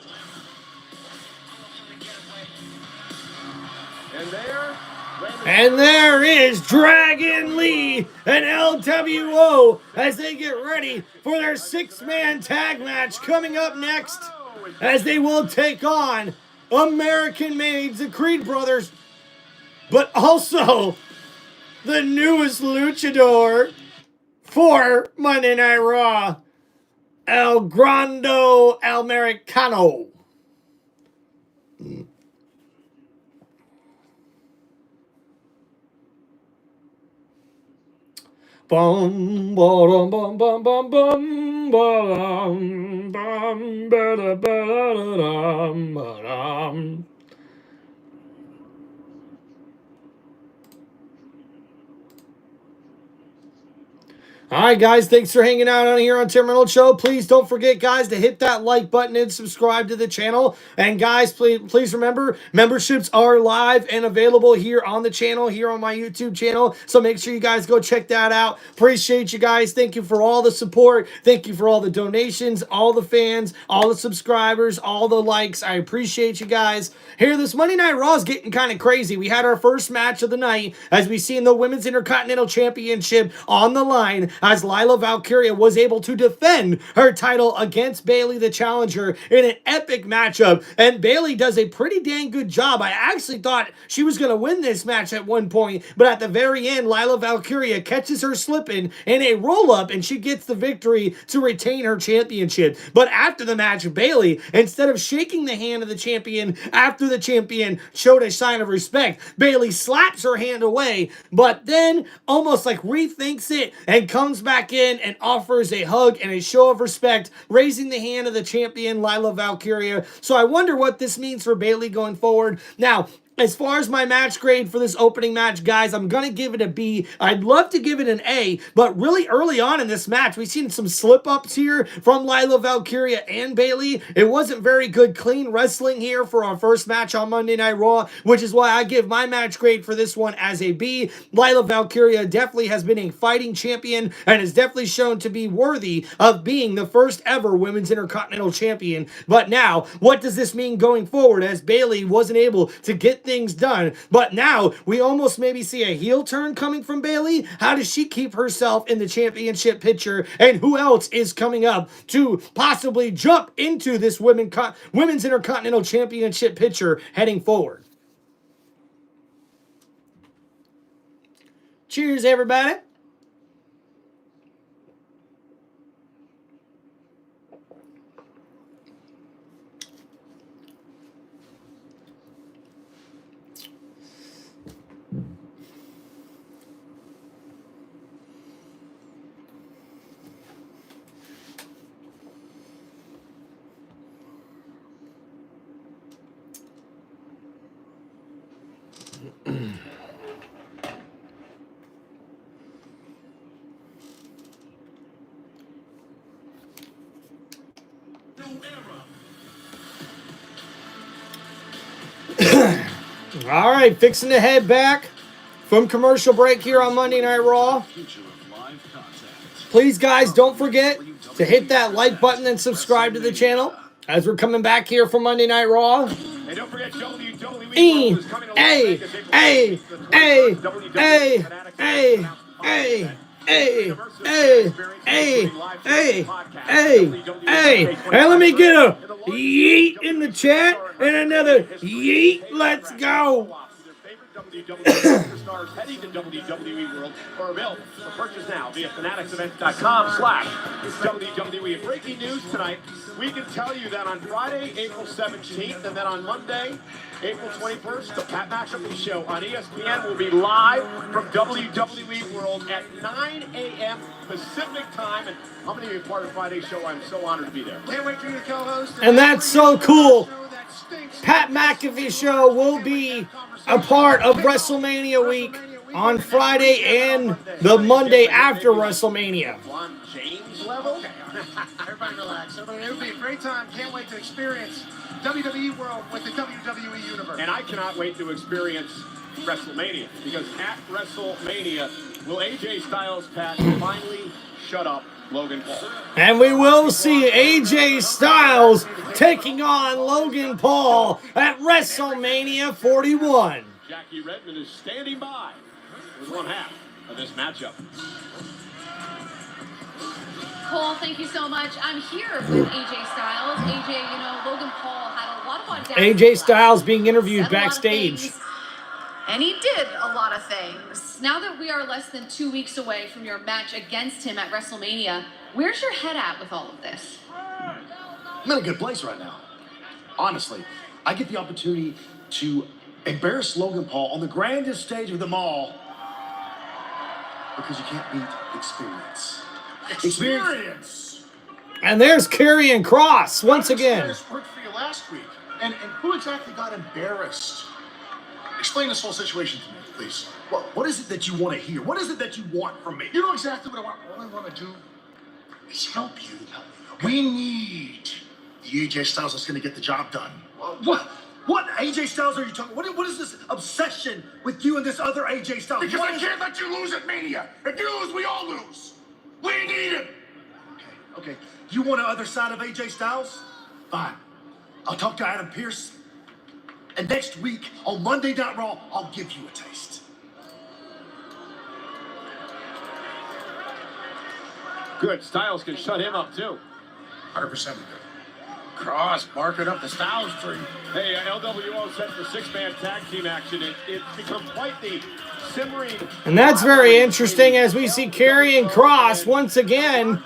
And there is Dragon Lee and LWO as they get ready for their 6-man tag match coming up next, as they will take on American Maids, the Creed brothers, but also the newest luchador for Monday Night Raw, El Grande Americano. Bum bum bum bum bum bum bum bum ba ba. All right, guys, thanks for hanging out on here on Tim Reynolds Show. Please don't forget, guys, to hit that like button and subscribe to the channel. And, guys, please remember, memberships are live and available here on the channel, here on my YouTube channel. So make sure you guys go check that out. Appreciate you guys. Thank you for all the support. Thank you for all the donations, all the fans, all the subscribers, all the likes. I appreciate you guys. Here, this Monday Night Raw is getting kind of crazy. We had our first match of the night as we seen the Women's Intercontinental Championship on the line as Lila Valkyria was able to defend her title against Bayley, the challenger, in an epic matchup. And Bayley does a pretty dang good job. I actually thought she was going to win this match at one point, but at the very end, Lila Valkyria catches her slipping in a roll-up, and she gets the victory to retain her championship. But after the match, Bayley, instead of shaking the hand of the champion after the champion showed a sign of respect, Bayley slaps her hand away, but then almost like rethinks it and comes back in and offers a hug and a show of respect, raising the hand of the champion, Lila Valkyria. So I wonder what this means for Bayley going forward. Now, as far as my match grade for this opening match, guys, I'm going to give it a B. I'd love to give it an A, but really early on in this match, we've seen some slip-ups here from Lila Valkyria and Bayley. It wasn't very good, clean wrestling here for our first match on Monday Night Raw, which is why I give my match grade for this one as a B. Lila Valkyria definitely has been a fighting champion and is definitely shown to be worthy of being the first ever Women's Intercontinental Champion. But now, what does this mean going forward, as Bayley wasn't able to get things done? But now we almost maybe see a heel turn coming from Bayley. How does she keep herself in the championship picture, and who else is coming up to possibly jump into this Women's Intercontinental Championship picture heading forward? Cheers, everybody. All right, fixing to head back from commercial break here on Monday Night Raw. Please, guys, don't forget to hit that like button and subscribe to the channel as we're coming back here from Monday Night Raw. And don't forget WWE is coming to Las Vegas and let me get a yeet in the chat and another yeet. Let's go. Superstars heading to WWE World are available for purchase now via fanaticsevents.com/WWE. Breaking news tonight, we can tell you that on Friday, April 17th, and then on Monday, April 21st, the Pat McAfee Show on ESPN will be live from WWE World at 9 a.m. Pacific time. And how many of you are part of Friday's show? I'm so honored to be there. Can't wait for you to co-host. And that's so cool. Pat McAfee Show will be a part of WrestleMania week on Friday and the Monday after WrestleMania. James level? Everybody relax. Everybody, it'll be a great time. Can't wait to experience WWE World with the WWE Universe. And I cannot wait to experience WrestleMania, because at WrestleMania, will AJ Styles, Pat, finally shut up Logan Paul? And we will see AJ Styles taking on Logan Paul at WrestleMania 41. Jackie Redmond is standing by with one half of this matchup. Cole, thank you so much. I'm here with AJ Styles. AJ, you know, Logan Paul had a lot of audacity. AJ Styles being interviewed backstage. And he did a lot of things. Now that we are less than 2 weeks away from your match against him at WrestleMania, where's your head at with all of this? I'm in a good place right now. Honestly, I get the opportunity to embarrass Logan Paul on the grandest stage of them all, because you can't beat experience. Experience! And there's Karrion Kross once again. This worked for you last week. And who exactly got embarrassed? Explain this whole situation to me, please. What is it that you want to hear? What is it that you want from me? You know exactly what I want. All I want to do is help you. Okay? We need the AJ Styles that's going to get the job done. What AJ Styles are you talking? What is this obsession with you and this other AJ Styles? Because I can't let you lose at Mania. If you lose, we all lose. We need him. Okay. You want the other side of AJ Styles? Fine. I'll talk to Adam Pearce. And next week, on Monday Night Raw, I'll give you a taste. Good. Styles can shut him up, too. 100% good. Cross barking up the Styles tree. Hey, LWO set for 6-man tag team action. It's become quite the simmering. And that's very interesting as we see Karrion Kross once again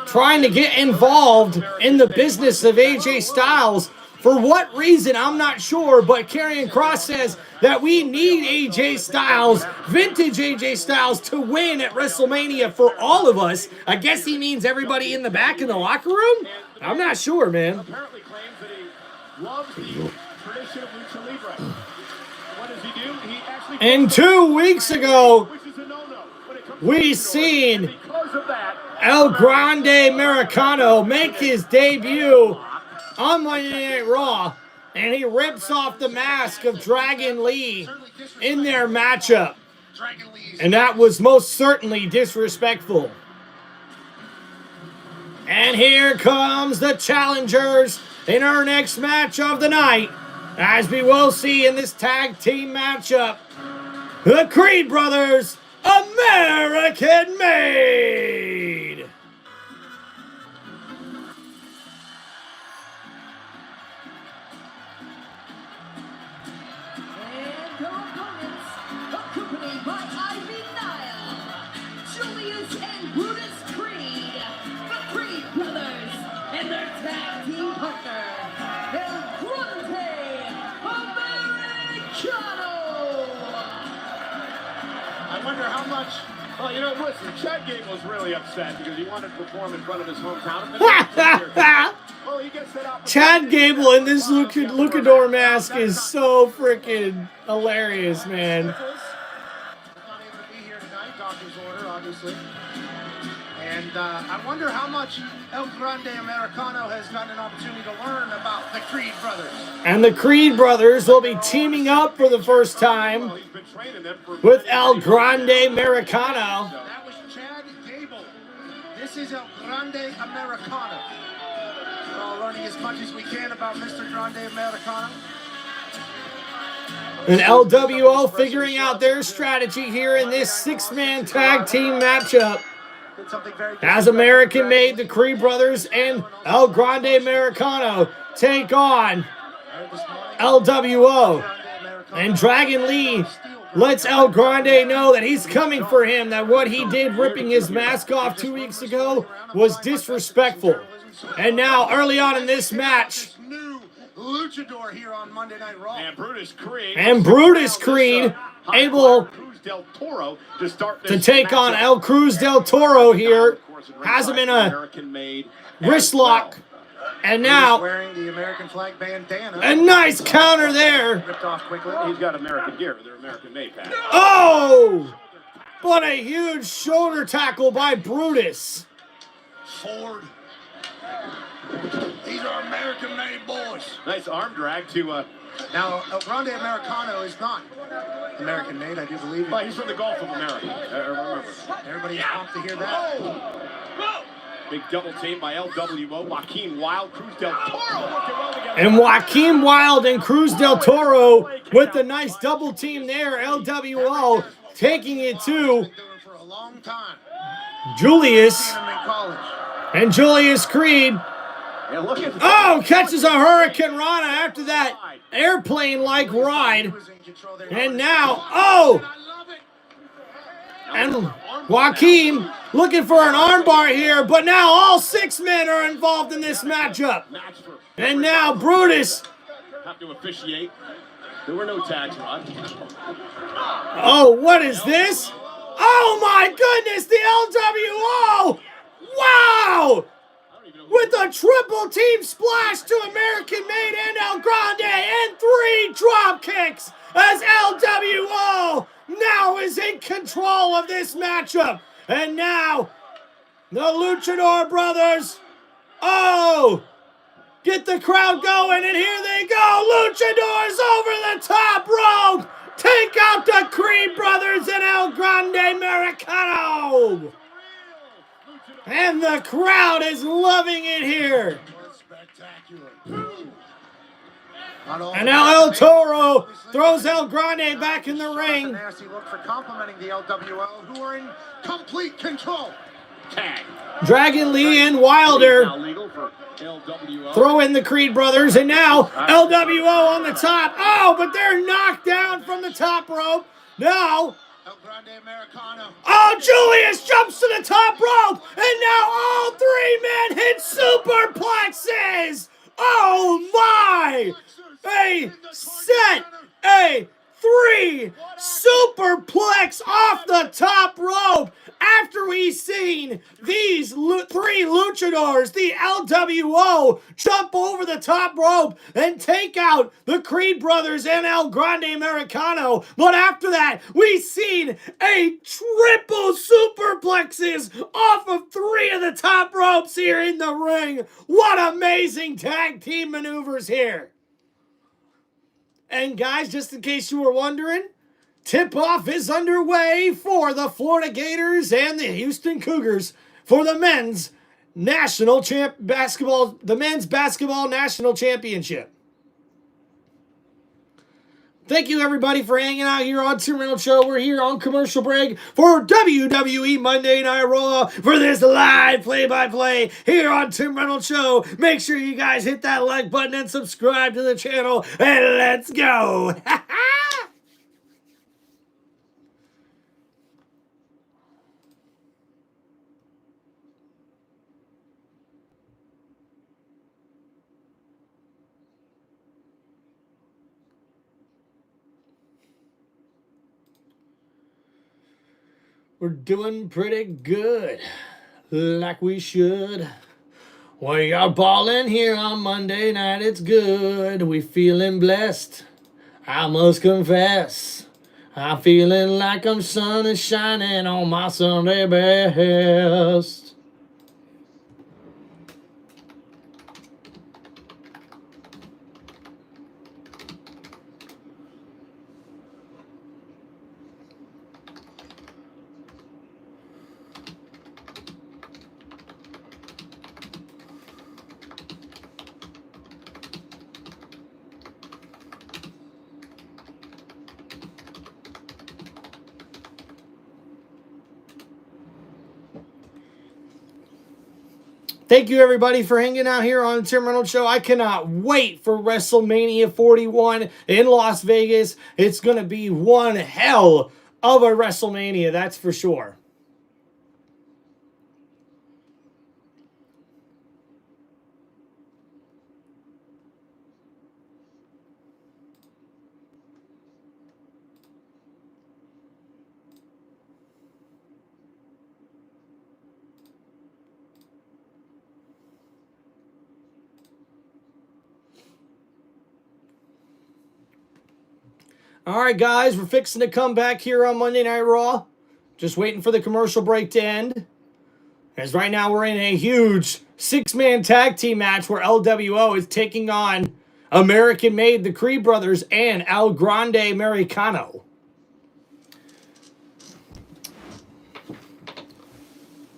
trying to get involved in the business of AJ Styles. For what reason, I'm not sure, but Karrion Kross says that we need AJ Styles, vintage AJ Styles, to win at WrestleMania for all of us. I guess he means everybody in the back in the locker room? I'm not sure, man. Apparently claims that he loves the tradition of Lucha Libre. What does he do? He actually... And 2 weeks ago, which is a no-no when it comes to we seen because of that, El Grande Americano make his debut on Monday Night Raw, and he rips off the mask of Dragon Lee in their matchup. And that was most certainly disrespectful. And here comes the challengers in our next match of the night, as we will see in this tag team matchup, the Creed Brothers, American Made. And their opponents, accompanied by Ivy Nile, Julius and Brutus Creed, the Creed Brothers, and their tag team partner, El Grande Americano. I wonder how much... Well, you know, listen, Chad Gable's really upset because he wanted to perform in front of his hometown. Well, he gets that opportunity. Chad Gable in this Luchador mask is so freaking hilarious, man. Not able to be here tonight, doctor's order, obviously. And I wonder how much El Grande Americano has gotten an opportunity to learn about the Creed Brothers. And the Creed Brothers will be teaming up for the first time Well, he's been training them for... with El Grande Americano. That was Chad Gable. This is El Grande Americano. We're all learning as much as we can about Mr. Grande Americano. And LWO figuring out their strategy here in this 6-man tag team matchup. Did something very As American Made, the Creed Brothers and El Grande Americano take on LWO. And Dragon Lee lets El Grande know that he's coming for him, that what he did ripping his mask off 2 weeks ago was disrespectful. And now, early on in this match, new luchador here on Monday Night Raw. And Brutus Creed able Cruz del Toro to start to this take on matchup. El Cruz del Toro here. Has him in a American-made wrist as lock. And He's now, wearing the American flag bandana. a nice counter there. Ripped off quickly. He's got American gear. They're American-made, Pat. Oh! What a huge shoulder tackle by Brutus. Ford. These are American-made boys. Nice arm drag to... Now, El Grande Americano is not American-made, I do believe. But he's from the Gulf of America. Remember. Everybody's pumped to hear that. Big double team by LWO. Joaquin Wild, Cruz del Toro working well together. And Joaquin Wild and Cruz del Toro with the nice double team there. LWO taking it to Been doing for a long time. Julius Seen him in college. and Julius Creed. Yeah, look at Oh, catches a Hurricane Rana after that airplane-like ride. He was in control there. And now, oh! I love it. And Joaquin looking for an armbar here, but now all 6 men are involved in this matchup. And now Brutus. Have to officiate. There were no tags, Rod. Oh, what is this? Oh my goodness, the LWO! Wow! With a triple team splash to American Made and El Grande and 3 drop kicks as LWO now is in control of this matchup. And now the Luchador Brothers, oh, get the crowd going, and here they go. Luchadors over the top rope. Take out the Creed Brothers and El Grande Americano. And the crowd is loving it here. Spectacular. And now El Toro throws El Grande back in the ring. Nasty look for complimenting the LWO, who are in complete control. tag. Dragon Lee and Wilder Now legal for LWO. throw in the Creed brothers, and now LWO on the top. Oh, but they're knocked down from the top rope. Now, El Grande Americano. oh, Julius jumps to the top rope, and now all three men hit superplexes. Oh my! A set, a 3 superplex off the top rope. After we've seen these 3 luchadors, the LWO, jump over the top rope and take out the Creed brothers and El Grande Americano. But after that, we've seen a triple superplexes off of 3 of the top ropes here in the ring. What amazing tag team maneuvers here. And guys, just in case you were wondering, tip-off is underway for the Florida Gators and the Houston Cougars for the men's basketball national championship. Thank you, everybody, for hanging out here on Tim Reynolds Show. We're here on commercial break for WWE Monday Night Raw for this live play-by-play here on Tim Reynolds Show. Make sure you guys hit that like button and subscribe to the channel, and let's go. We're doing pretty good, like we should. We are balling here on Monday night, it's good. We feeling blessed, I must confess. I'm feeling like I'm sun is shining on my Sunday best. Thank you, everybody, for hanging out here on the Tim Reynolds Show. I cannot wait for WrestleMania 41 in Las Vegas. It's going to be one hell of a WrestleMania, that's for sure. All right, guys, we're fixing to come back here on Monday Night Raw. Just waiting for the commercial break to end. As right now we're in a huge 6-man tag team match where LWO is taking on American-made the Creed brothers and El Grande Americano.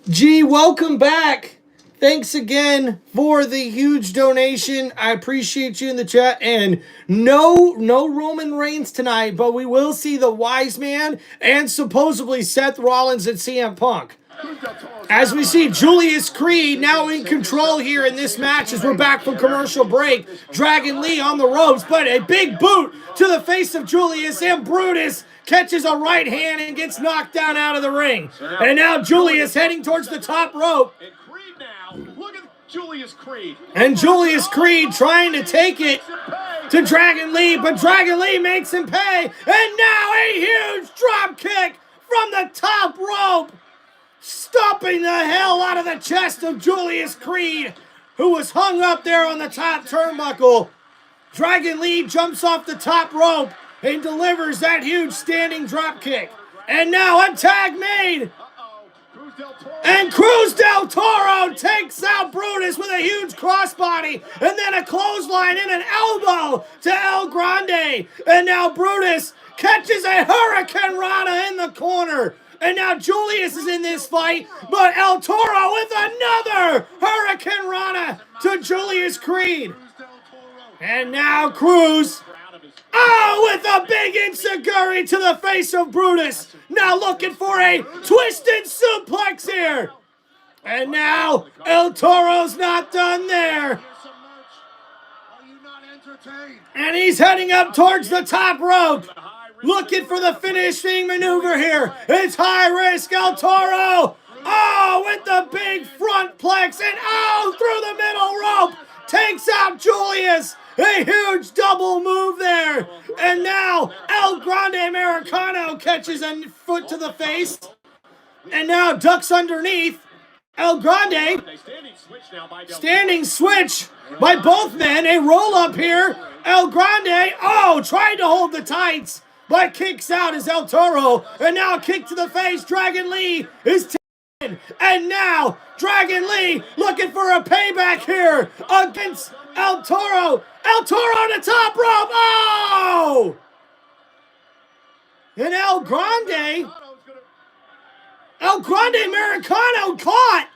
G, welcome back. Thanks again for the huge donation. I appreciate you in the chat. And no Roman Reigns tonight, but we will see the Wise Man and supposedly Seth Rollins and CM Punk. As we see Julius Creed now in control here in this match as we're back from commercial break. Dragon Lee on the ropes, but a big boot to the face of Julius, and Brutus catches a right hand and gets knocked down out of the ring. And now Julius heading towards the top rope. And Creed now, look at Julius Creed. And Julius Creed trying to take it to Dragon Lee, but Dragon Lee makes him pay. And now a huge drop kick from the top rope, stomping the hell out of the chest of Julius Creed, who was hung up there on the top turnbuckle. Dragon Lee jumps off the top rope and delivers that huge standing drop kick. And now a tag made. And Cruz del Toro takes out Brutus with a huge crossbody, and then a clothesline and an elbow to El Grande. And now Brutus catches a Hurricane Rana in the corner. And now Julius is in this fight, but El Toro with another Hurricane Rana to Julius Creed. And now Cruz, with a big enziguri to the face of Brutus. Now looking for a twisted suplex here. And now El Toro's not done there. And he's heading up towards the top rope. Looking for the finishing maneuver here. It's high risk, El Toro. Oh, with the big front plex. And oh, through the middle rope. Takes out Julius. A huge double move there. And now El Grande Americano catches a foot to the face. And now ducks underneath. El Grande. Standing switch by both men. A roll up here. El Grande. Oh, trying to hold the tights. But kicks out as El Toro. And now a kick to the face. Dragon Lee is taken. And now Dragon Lee looking for a payback here against El Toro. El Toro on the top rope. Oh! And El Grande Americano caught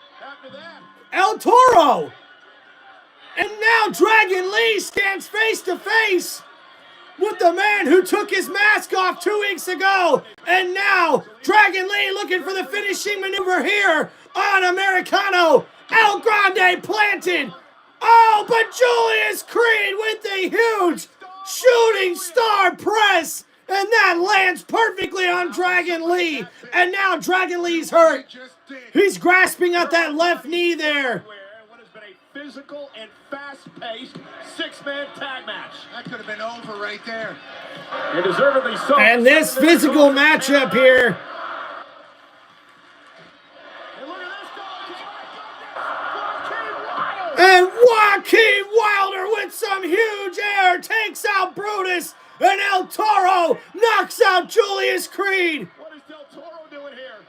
El Toro. And now Dragon Lee stands face to face with the man who took his mask off 2 weeks ago. And now Dragon Lee looking for the finishing maneuver here on Americano. El Grande planted. Oh, but Julius Creed with the huge shooting star press. And that lands perfectly on Dragon Lee. And now Dragon Lee's hurt. He's grasping at that left knee there. What has been a physical and fast-paced six-man tag match. That could have been over right there. And deservedly so. And this physical matchup here. And Joaquin Wilder with some huge air takes out Brutus. And El Toro knocks out Julius Creed. What is Del Toro doing here?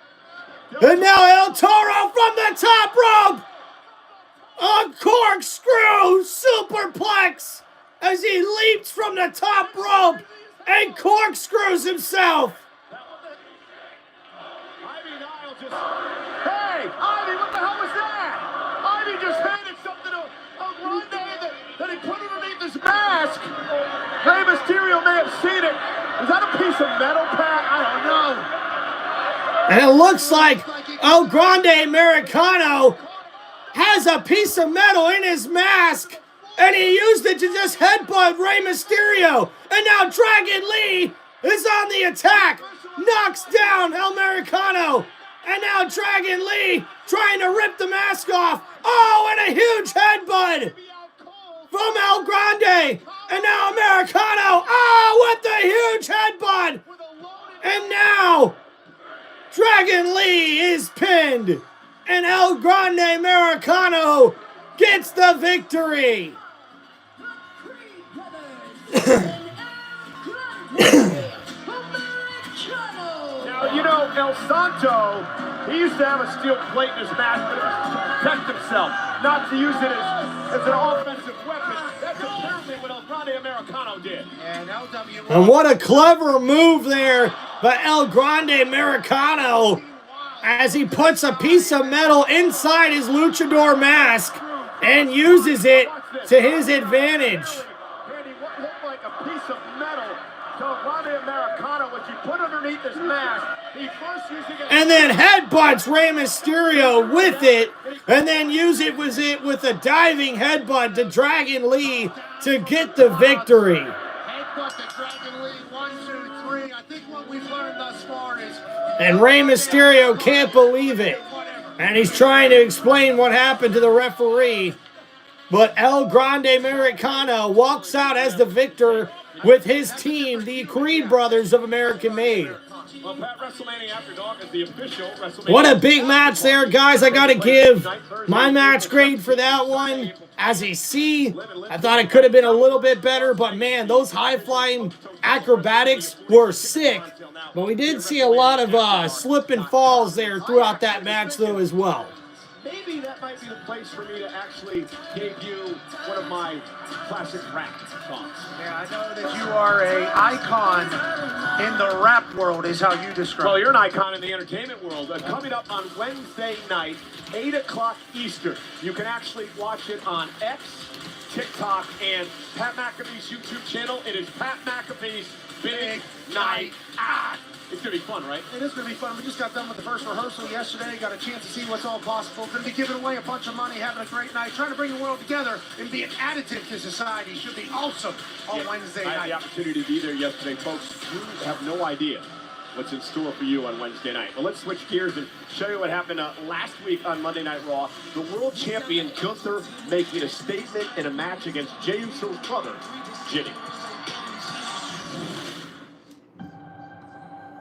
And now El Toro from the top rope. A corkscrew superplex as he leaps from the top rope and corkscrews himself. Hey, Ivy, what the hell was that? Ivy just handed something to Grande that he put underneath his mask. Rey Mysterio may have seen it. Is that a piece of metal, Pat? I don't know. And it looks like El Grande Americano has a piece of metal in his mask, and he used it to just headbutt Rey Mysterio. And now Dragon Lee is on the attack, knocks down El Americano. And now Dragon Lee trying to rip the mask off. Oh, and a huge headbutt from El Grande. And now Americano. Oh, with the huge headbutt. And now Dragon Lee is pinned. And El Grande Americano gets the victory. Now, you know, El Santo, he used to have a steel plate in his mask, but it was to protect himself, not to use it as an offensive weapon. That's apparently what El Grande Americano did. And what a clever move there by El Grande Americano as he puts a piece of metal inside his luchador mask and uses it to his advantage. Randy, what looked like a piece of metal to El Grande Americano, which he put underneath his mask. He first using it And then headbutts Rey Mysterio with it, and then use it with a diving headbutt to Dragon Lee to get the victory. Headbutt to Dragon Lee, 1, 2, 3. I think what we've learned thus far is... And Rey Mysterio can't believe it. And he's trying to explain what happened to the referee. But El Grande Americano walks out as the victor with his team, the Creed Brothers of American Made. Well, Pat, WrestleMania After Dark is the official WrestleMania. What a big match there, guys. I got to give my match grade for that one. As you see, I thought it could have been a little bit better, but man, those high-flying acrobatics were sick. But we did see a lot of slip and falls there throughout that match, though, as well. Maybe that might be the place for me to actually debut one of my classic rap songs. Yeah, I know that you are an icon in the rap world, is how you describe it. Well, you're an icon in the entertainment world. Coming up on Wednesday night, 8 o'clock Eastern. You can actually watch it on X, TikTok, and Pat McAfee's YouTube channel. It is Pat McAfee's Big Night Out. It's going to be fun, right? It is going to be fun. We just got done with the first rehearsal yesterday. Got a chance to see what's all possible. Going to be giving away a bunch of money, having a great night, trying to bring the world together and be an additive to society. Should be awesome on Wednesday I night. had the opportunity to be there yesterday, folks. You have no idea what's in store for you on Wednesday night. Well, let's switch gears and show you what happened last week on Monday Night Raw. The world champion Gunther making a statement in a match against Jey Uso's brother, Jimmy.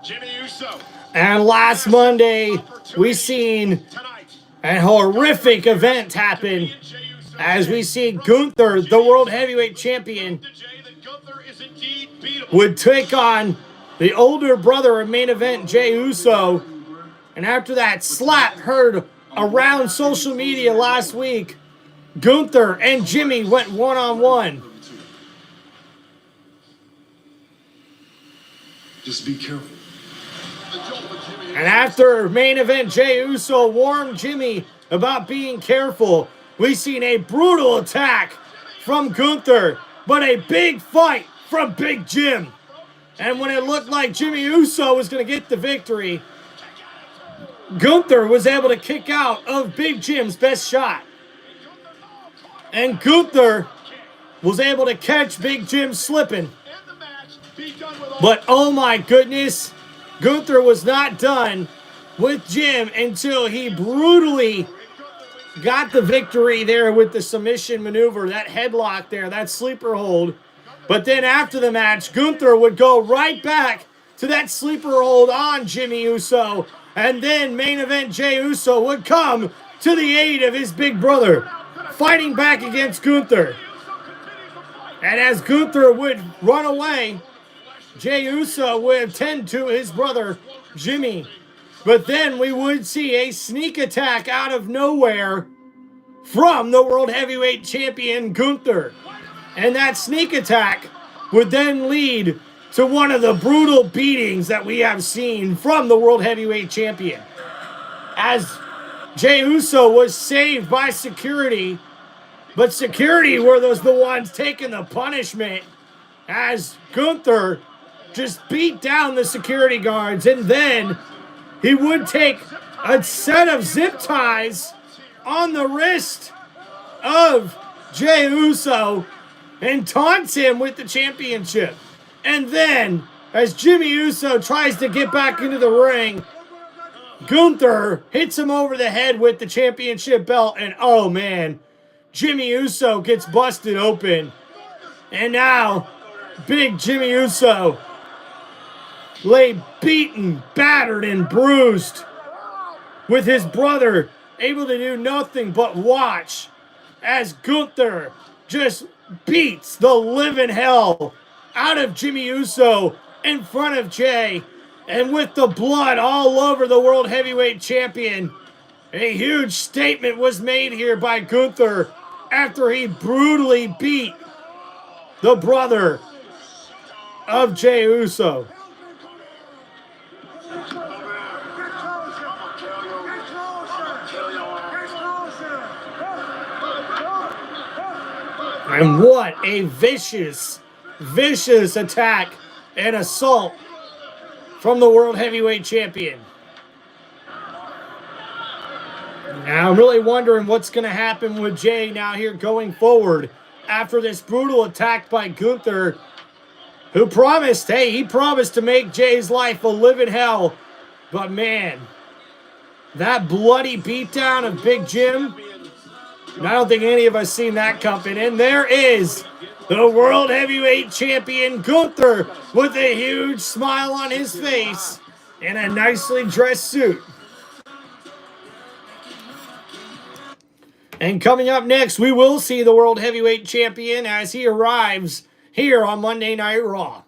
Jimmy Uso. And last Monday, we seen a horrific event happen as we see Gunther, the World Heavyweight Champion, would take on the older brother of main event, Jey Uso. And after that slap heard around social media last week, Gunther and Jimmy went one-on-one. Just be careful. And after main event, Jey Uso warned Jimmy about being careful. We seen a brutal attack from Gunther, but a big fight from Big Jim. And when it looked like Jimmy Uso was going to get the victory, Gunther was able to kick out of Big Jim's best shot. And Gunther was able to catch Big Jim slipping. But oh my goodness, Gunther was not done with Jim until he brutally got the victory there with the submission maneuver, that headlock there, that sleeper hold. But then after the match, Gunther would go right back to that sleeper hold on Jimmy Uso. And then main event Jey Uso would come to the aid of his big brother, fighting back against Gunther. And as Gunther would run away, Jey Uso would attend to his brother, Jimmy. But then we would see a sneak attack out of nowhere from the World Heavyweight Champion, Gunther. And that sneak attack would then lead to one of the brutal beatings that we have seen from the World Heavyweight Champion. As Jey Uso was saved by security, but security were the ones taking the punishment as Gunther just beat down the security guards, and then he would take a set of zip ties on the wrist of Jey Uso and taunts him with the championship. And then, as Jimmy Uso tries to get back into the ring, Gunther hits him over the head with the championship belt, and oh man, Jimmy Uso gets busted open. And now, big Jimmy Uso lay beaten, battered, and bruised, with his brother able to do nothing but watch as Gunther just beats the living hell out of Jimmy Uso in front of Jey. And with the blood all over the World Heavyweight Champion, a huge statement was made here by Gunther after he brutally beat the brother of Jey Uso. And what a vicious, vicious attack and assault from the World Heavyweight Champion. Now I'm really wondering what's going to happen with Jey now here going forward after this brutal attack by Gunther, who promised, hey, he promised to make Jey's life a living hell. But man, that bloody beatdown of Big Jim, I don't think any of us seen that coming. And there is the World Heavyweight Champion Gunther with a huge smile on his face in a nicely dressed suit. And coming up next, we will see the World Heavyweight Champion as he arrives here on Monday Night Raw.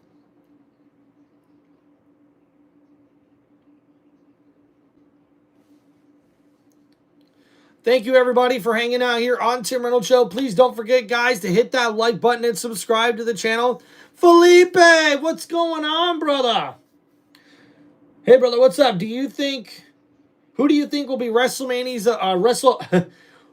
Thank you, everybody, for hanging out here on Tim Reynolds Show. Please don't forget, guys, to hit that like button and subscribe to the channel. Felipe, what's going on, brother? Hey, brother, what's up? Who do you think will be WrestleMania's,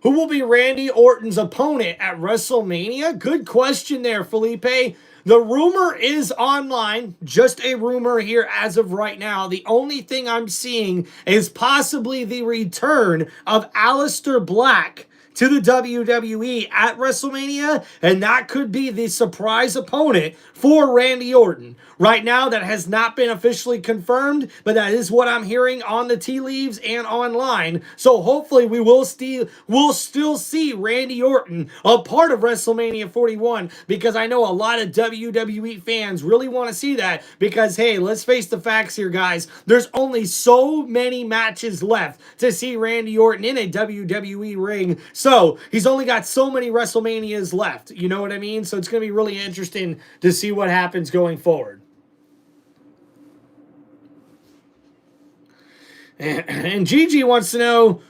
who will be Randy Orton's opponent at WrestleMania? Good question there, Felipe. The rumor is online, just a rumor here as of right now. The only thing I'm seeing is possibly the return of Aleister Black to the WWE at WrestleMania, and that could be the surprise opponent for Randy Orton. Right now, that has not been officially confirmed, but that is what I'm hearing on the tea leaves and online. So hopefully we will still see Randy Orton a part of WrestleMania 41, because I know a lot of WWE fans really want to see that, because hey, let's face the facts here, guys. There's only so many matches left to see Randy Orton in a WWE ring. So he's only got so many WrestleManias left. You know what I mean? So it's going to be really interesting to see what happens going forward. And Gigi wants to know,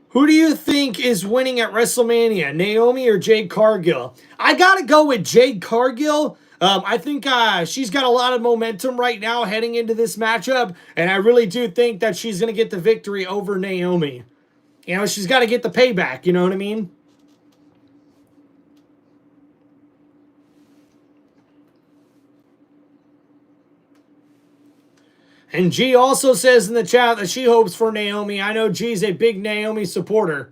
who do you think is winning at WrestleMania, Naomi or Jade Cargill? I got to go with Jade Cargill. I think she's got a lot of momentum right now heading into this matchup, and I really do think that she's going to get the victory over Naomi. You know, she's got to get the payback, you know what I mean? And G also says in the chat that she hopes for Naomi. I know G's a big Naomi supporter.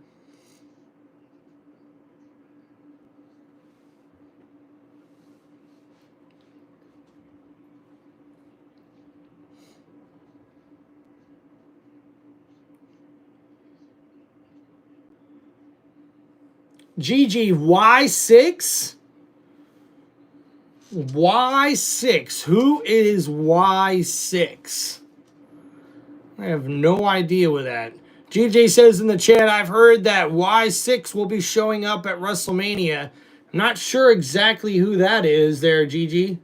GG, Y6? Y6. Who is Y6? I have no idea with that. GJ says in the chat, I've heard that Y6 will be showing up at WrestleMania. I'm not sure exactly who that is there, GG.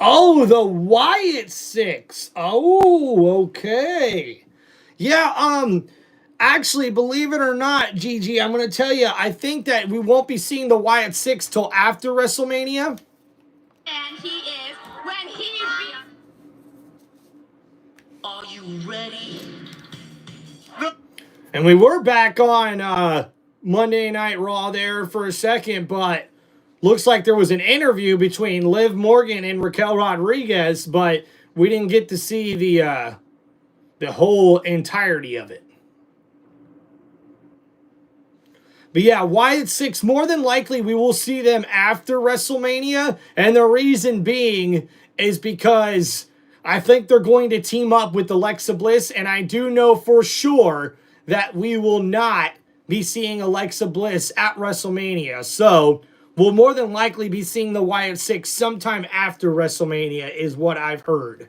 Oh, the Wyatt Six. Oh, okay. Yeah, actually, believe it or not, Gigi, I'm going to tell you, I think that we won't be seeing the Wyatt Six till after WrestleMania. And he is, when he Are you ready? And we were back on Monday Night Raw there for a second, but looks like there was an interview between Liv Morgan and Raquel Rodriguez, but we didn't get to see the whole entirety of it. But yeah, Wyatt Six, more than likely we will see them after WrestleMania, and the reason being is because I think they're going to team up with Alexa Bliss, and I do know for sure that we will not be seeing Alexa Bliss at WrestleMania. So we'll more than likely be seeing the Wyatt Six sometime after WrestleMania is what I've heard.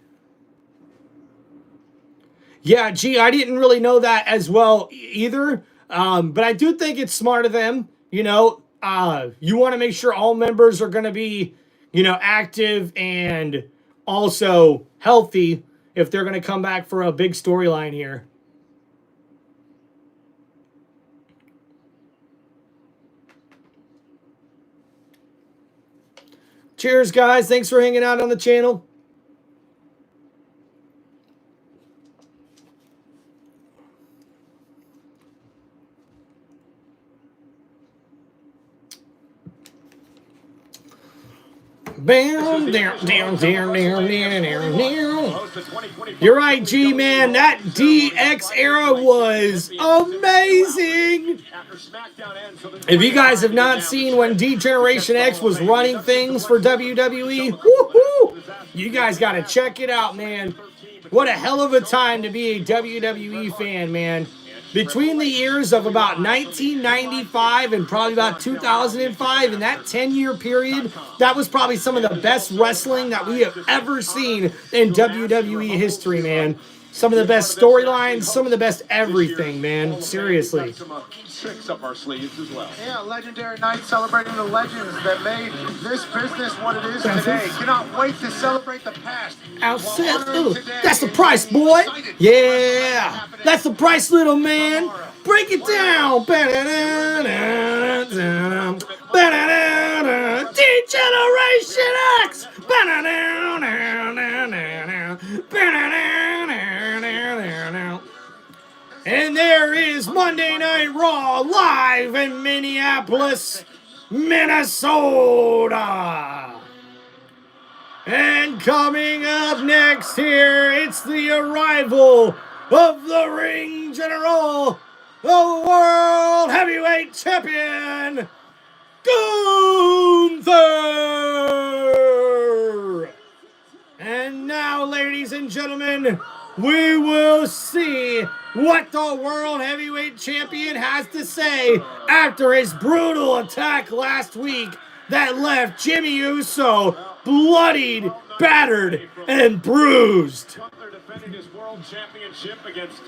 Yeah, gee, I didn't really know that as well either. But I do think it's smart of them. You know, you want to make sure all members are going to be, you know, active and also healthy if they're going to come back for a big storyline here. Cheers, guys. Thanks for hanging out on the channel. Bam, down. You're right, G-Man. That DX era was amazing. If you guys have not seen when D-Generation X was running things for WWE, woo-hoo, you guys got to check it out, man. What a hell of a time to be a WWE fan, man. Between the years of about 1995 and probably about 2005, in that 10-year period, that was probably some of the best wrestling that we have ever seen in WWE history, man. Some of the best storylines, some of the best everything, man. Seriously. Tricks up our sleeves as well. Yeah, legendary night celebrating the legends that made this business what it is today. Cannot wait to celebrate the past. That's the price, boy. Yeah, that's the price, little man. Break it down. Degeneration X. And there is Monday Night Raw live in Minneapolis, Minnesota. And coming up next here, it's the arrival of the ring general, the World Heavyweight Champion, Gunther! And now, ladies and gentlemen, we will see what the World Heavyweight Champion has to say after his brutal attack last week that left Jimmy Uso bloodied, battered, and bruised. Gunther defending his world championship against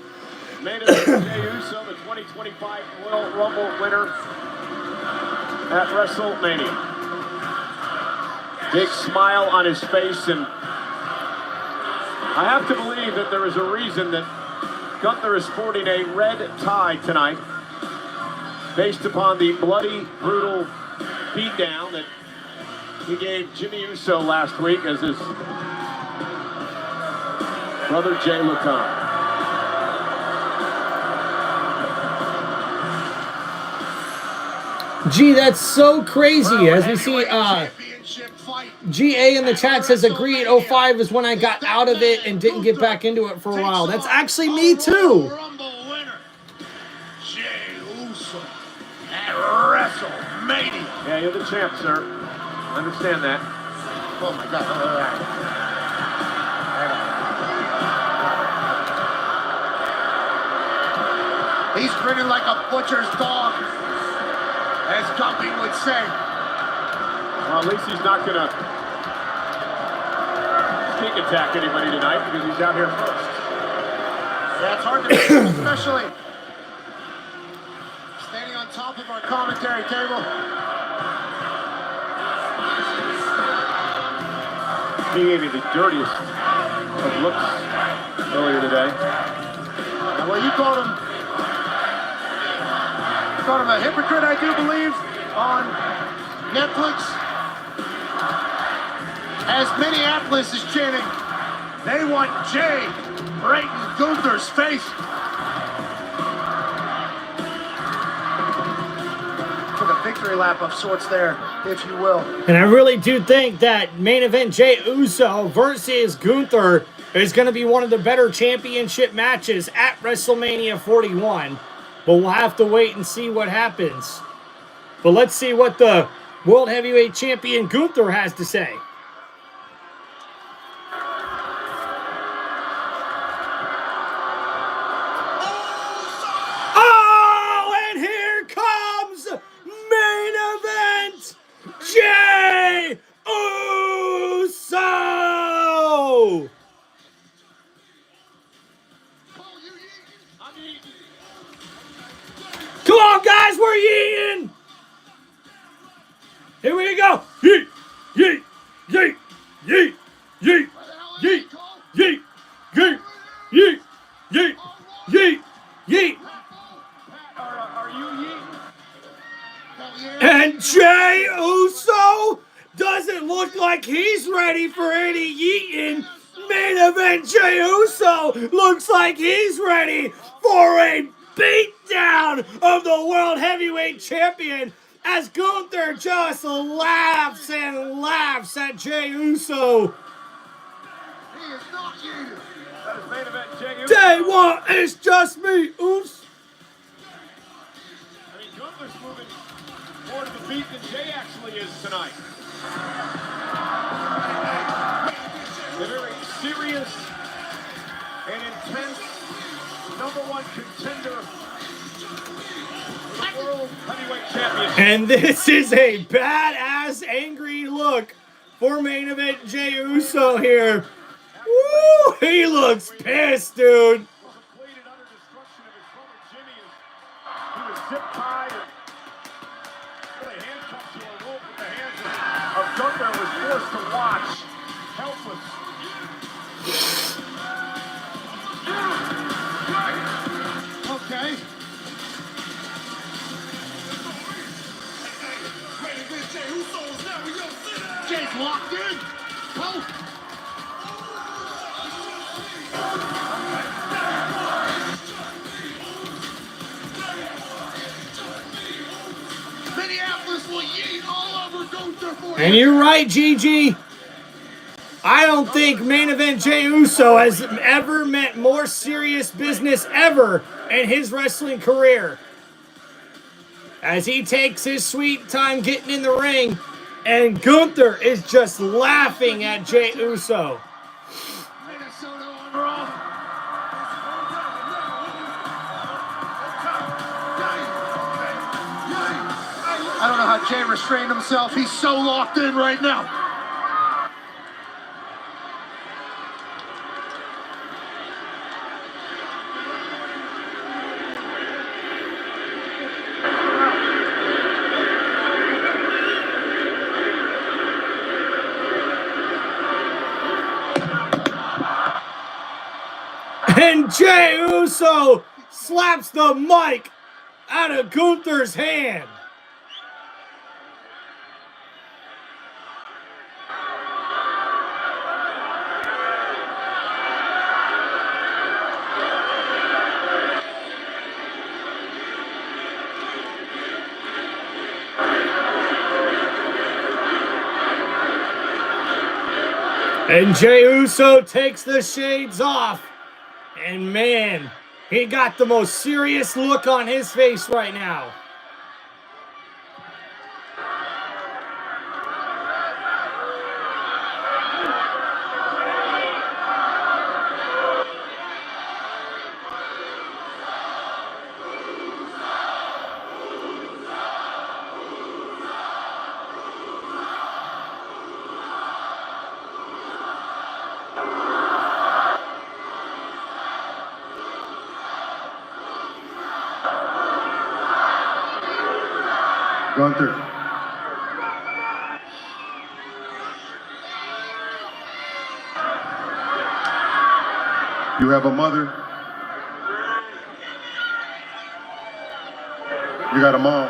main event Jey Uso, the 2025 Royal Rumble winner at WrestleMania. Big smile on his face, and I have to believe that there is a reason that Gunther is sporting a red tie tonight, based upon the bloody, brutal beatdown that he gave Jimmy Uso last week as his brother Jay Lutton. Gee, that's so crazy. As we see, GA in the chat says agreed. 05 is when I got out of it and didn't get back into it for a while. That's actually me too. Jey Uso at WrestleMania. Yeah, you're the champ, sir. Understand that. Oh my God. He's grinning like a butcher's dog, as Gumpy would say. Well, at least he's not going to sneak attack anybody tonight because he's out here first. Yeah, it's hard to believe, especially standing on top of our commentary table. He gave me the dirtiest of looks earlier today. Well, you called him a hypocrite, I do believe, on Netflix. As Minneapolis is chanting, they want Jay right in Gunther's face. Took a victory lap of sorts there, if you will. And I really do think that main event Jey Uso versus Gunther is going to be one of the better championship matches at WrestleMania 41. But we'll have to wait and see what happens. But let's see what the World Heavyweight Champion Gunther has to say. Oh, and here comes main event Jey Uso! Come on, guys, we're yeeting! Here we go! Yeet! Yeet! Yeet! Yeet! Yeet! Yeet! Yeet! Yeet! Yeet! Yeet! Yeet! Yeet! Are you yeet? And Jey Uso doesn't look like he's ready for any yeeting. Main event Jey Uso looks like he's ready for a beatdown of the World Heavyweight Champion as Gunther just laughs and laughs at Jey Uso. He is not you. That is main event Jey Uso. Day one, it's just me, Uso. I mean, Gunther's moving more to the beat than Jey actually is tonight. A very serious and intense #1 contender for the World Heavyweight Championship. And this is a badass angry look for main event Jey Uso here. Woo, he looks pissed, dude. Completed utter destruction of his brother Jimmy as he was zip-tied and really handcuffed to a rope with the hands of Gunther was forced to watch, helpless. Okay. locked in. Oh. Minneapolis will yeet all over Gunther for And you're right, Gigi. I don't think main event Jey Uso has ever meant more serious business ever in his wrestling career. As he takes his sweet time getting in the ring, and Gunther is just laughing at Jey Uso. Minnesota overall. I don't know how Jey restrained himself. He's so locked in right now. And Jey Uso slaps the mic out of Gunther's hand. And Jey Uso takes the shades off. And man, he got the most serious look on his face right now. Gunther. You have a mother. You got a mom.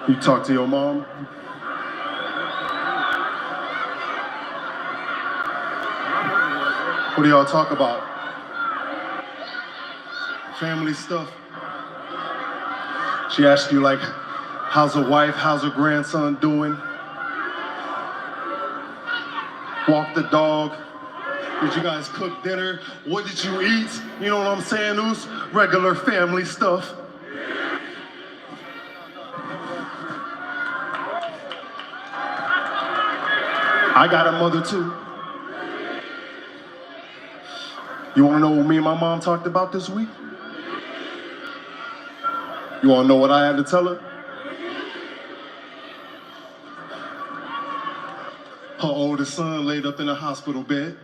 You talk to your mom. What do y'all talk about? Family stuff. She asked you like, how's the wife, how's her grandson doing? Walk the dog. Did you guys cook dinner? What did you eat? You know what I'm saying, Oos? Regular family stuff. I got a mother too. You wanna know what me and my mom talked about this week? You wanna know what I had to tell her? Her oldest son laid up in a hospital bed.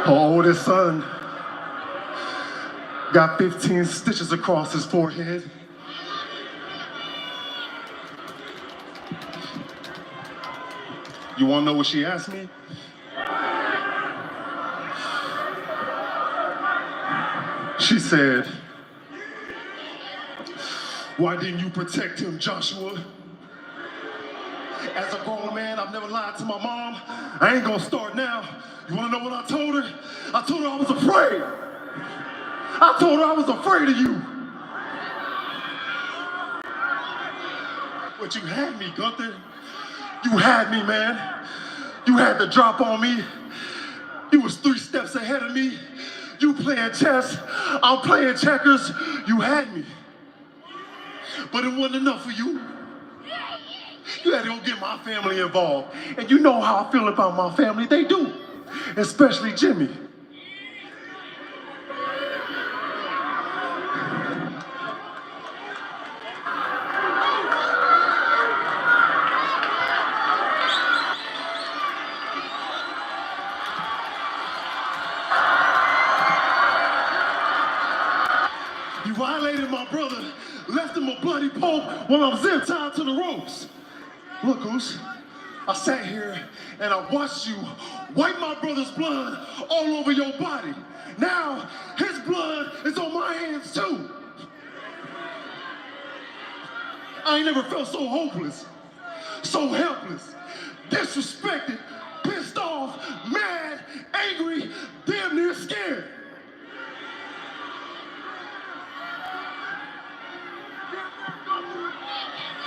Her oldest son got 15 stitches across his forehead. You wanna know what she asked me? She said, why didn't you protect him, Joshua? As a grown man, I've never lied to my mom. I ain't gonna start now. You wanna know what I told her? I told her I was afraid. I told her I was afraid of you. But you had me, Gunther. You had me, man. You had the drop on me. You was 3 steps ahead of me. You playing chess, I'm playing checkers. You had me. But it wasn't enough for you. You had to go get my family involved. And you know how I feel about my family. They do. Especially Jimmy. You violated my brother, left him a bloody pulp while I'm zip tied to the ropes. Look, Goose, I sat here and I watched you wipe my brother's blood all over your body. Now, his blood is on my hands too. I ain't never felt so hopeless, so helpless, disrespected, pissed off, mad, angry, damn near scared.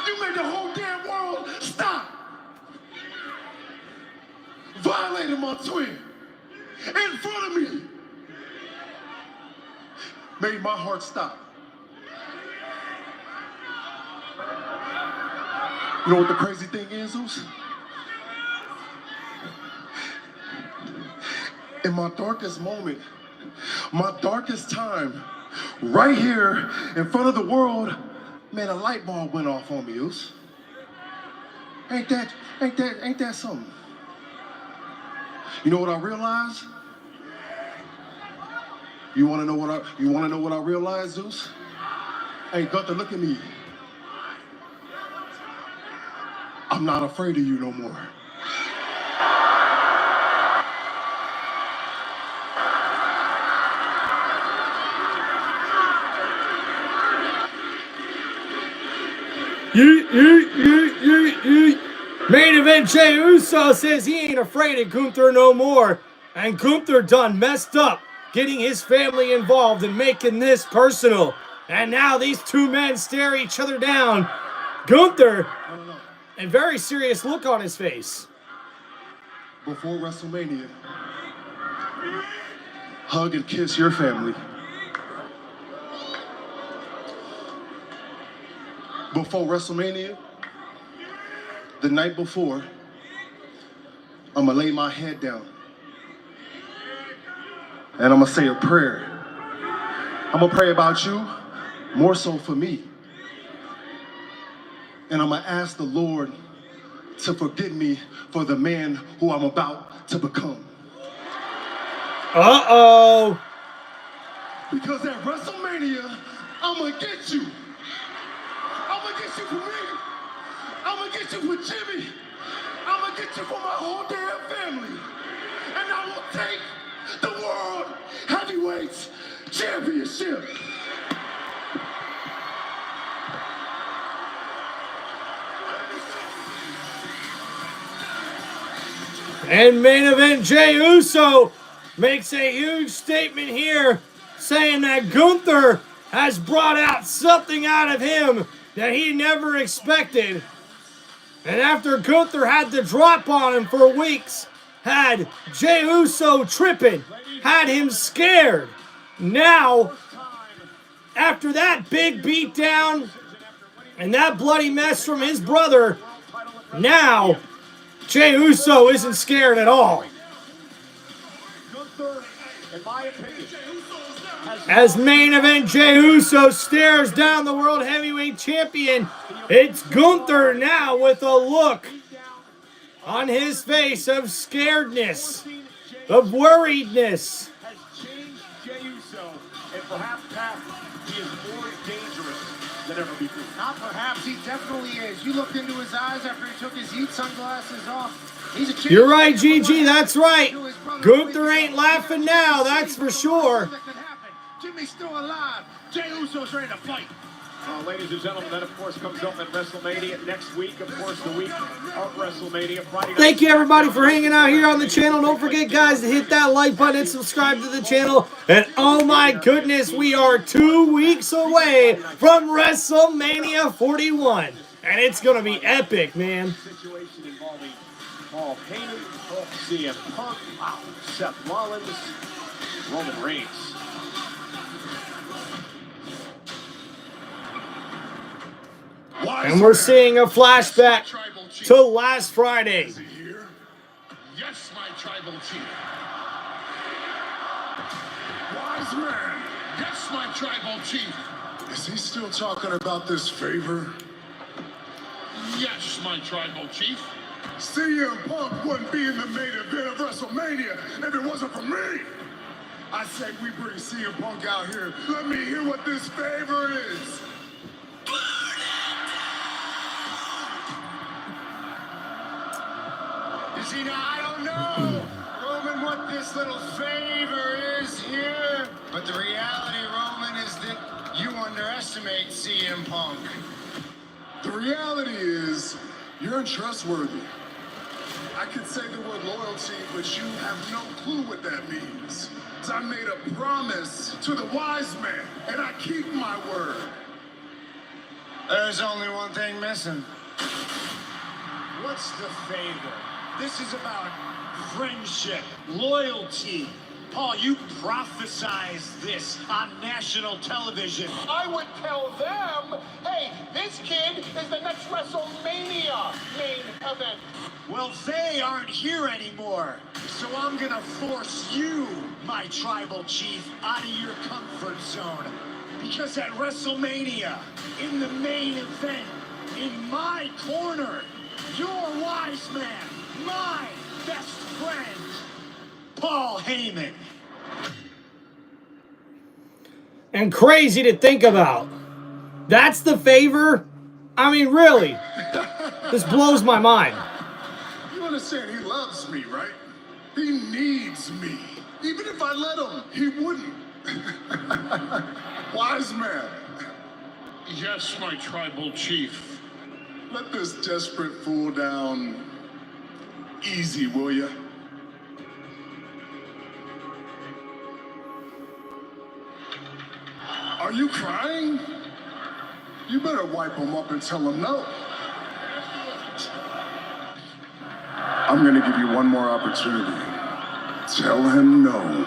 You made the whole damn world stop. Violated my twin in front of me. Made my heart stop. You know what the crazy thing is, Zeus? In my darkest moment, my darkest time, right here in front of the world, man, a light bulb went off on me, Zeus. Ain't that something? You know what I realized? You wanna know what I realized, Zeus? Hey, Gunther, look at me. I'm not afraid of you no more. Main event, Jey Uso says he ain't afraid of Gunther no more. And Gunther done messed up, getting his family involved and making this personal. And now these two men stare each other down. Gunther, a very serious look on his face. Before WrestleMania, hug and kiss your family. Before WrestleMania, the night before, I'm gonna lay my head down and I'm gonna say a prayer. I'm gonna pray about you, more so for me. And I'm gonna ask the Lord to forgive me for the man who I'm about to become. Uh-oh. Because at WrestleMania, I'm gonna get you. I'm gonna get you for me. I'm gonna get you for Jimmy. I'm gonna get you for my whole damn family. And I will take the World Heavyweight Championship. And main event, Jey Uso makes a huge statement here, saying that Gunther has brought out something out of him that he never expected. And after Gunther had the drop on him for weeks, had Jey Uso tripping, had him scared. Now, after that big beatdown and that bloody mess from his brother, now Jey Uso isn't scared at all. As main event, Jey Uso stares down the World Heavyweight Champion. It's Gunther now with a look on his face of scaredness, of worriedness. Has changed Jey Uso, and perhaps he is more dangerous than ever before. Not perhaps, he definitely is. You looked into his eyes after he took his heat sunglasses off. He's a change. You're right, Gigi, that's right. Gunther ain't laughing now, that's for sure. Jimmy's still alive. Jey Uso's ready to fight. Ladies and gentlemen, that of course comes up at WrestleMania next week. Of course, the week of WrestleMania. Friday night. Thank you everybody for hanging out here on the channel. Don't forget, guys, to hit that like button and subscribe to the channel. And oh my goodness, we are 2 weeks away from WrestleMania 41. And it's going to be epic, man. Situation involving Paul Heyman, CM Punk, Seth Rollins, Roman Reigns. And we're seeing a flashback to last Friday. Is he here? Yes, my tribal chief. Wise man. Yes, my tribal chief. Is he still talking about this favor? Yes, my tribal chief. CM Punk wouldn't be in the main event of WrestleMania if it wasn't for me. I say we bring CM Punk out here. Let me hear what this favor is. You see, now I don't know, Roman, what this little favor is here. But the reality, Roman, is that you underestimate CM Punk. The reality is, you're untrustworthy. I could say the word loyalty, but you have no clue what that means. I made a promise to the wise man, and I keep my word. There's only one thing missing. What's the favor? This is about friendship, loyalty. Paul, you prophesized this on national television. I would tell them, hey, this kid is the next WrestleMania main event. Well, they aren't here anymore. So I'm gonna force you, my tribal chief, out of your comfort zone. Because at WrestleMania, in the main event, in my corner, your wise man, my best friend, Paul Heyman. And crazy to think about. That's the favor? I mean, really. This blows my mind. You understand, he loves me, right? He needs me. Even if I let him, he wouldn't. Wise man. Yes, my tribal chief. Let this desperate fool down easy, will ya? Are you crying? You better wipe him up and tell him no. I'm gonna give you one more opportunity. Tell him no.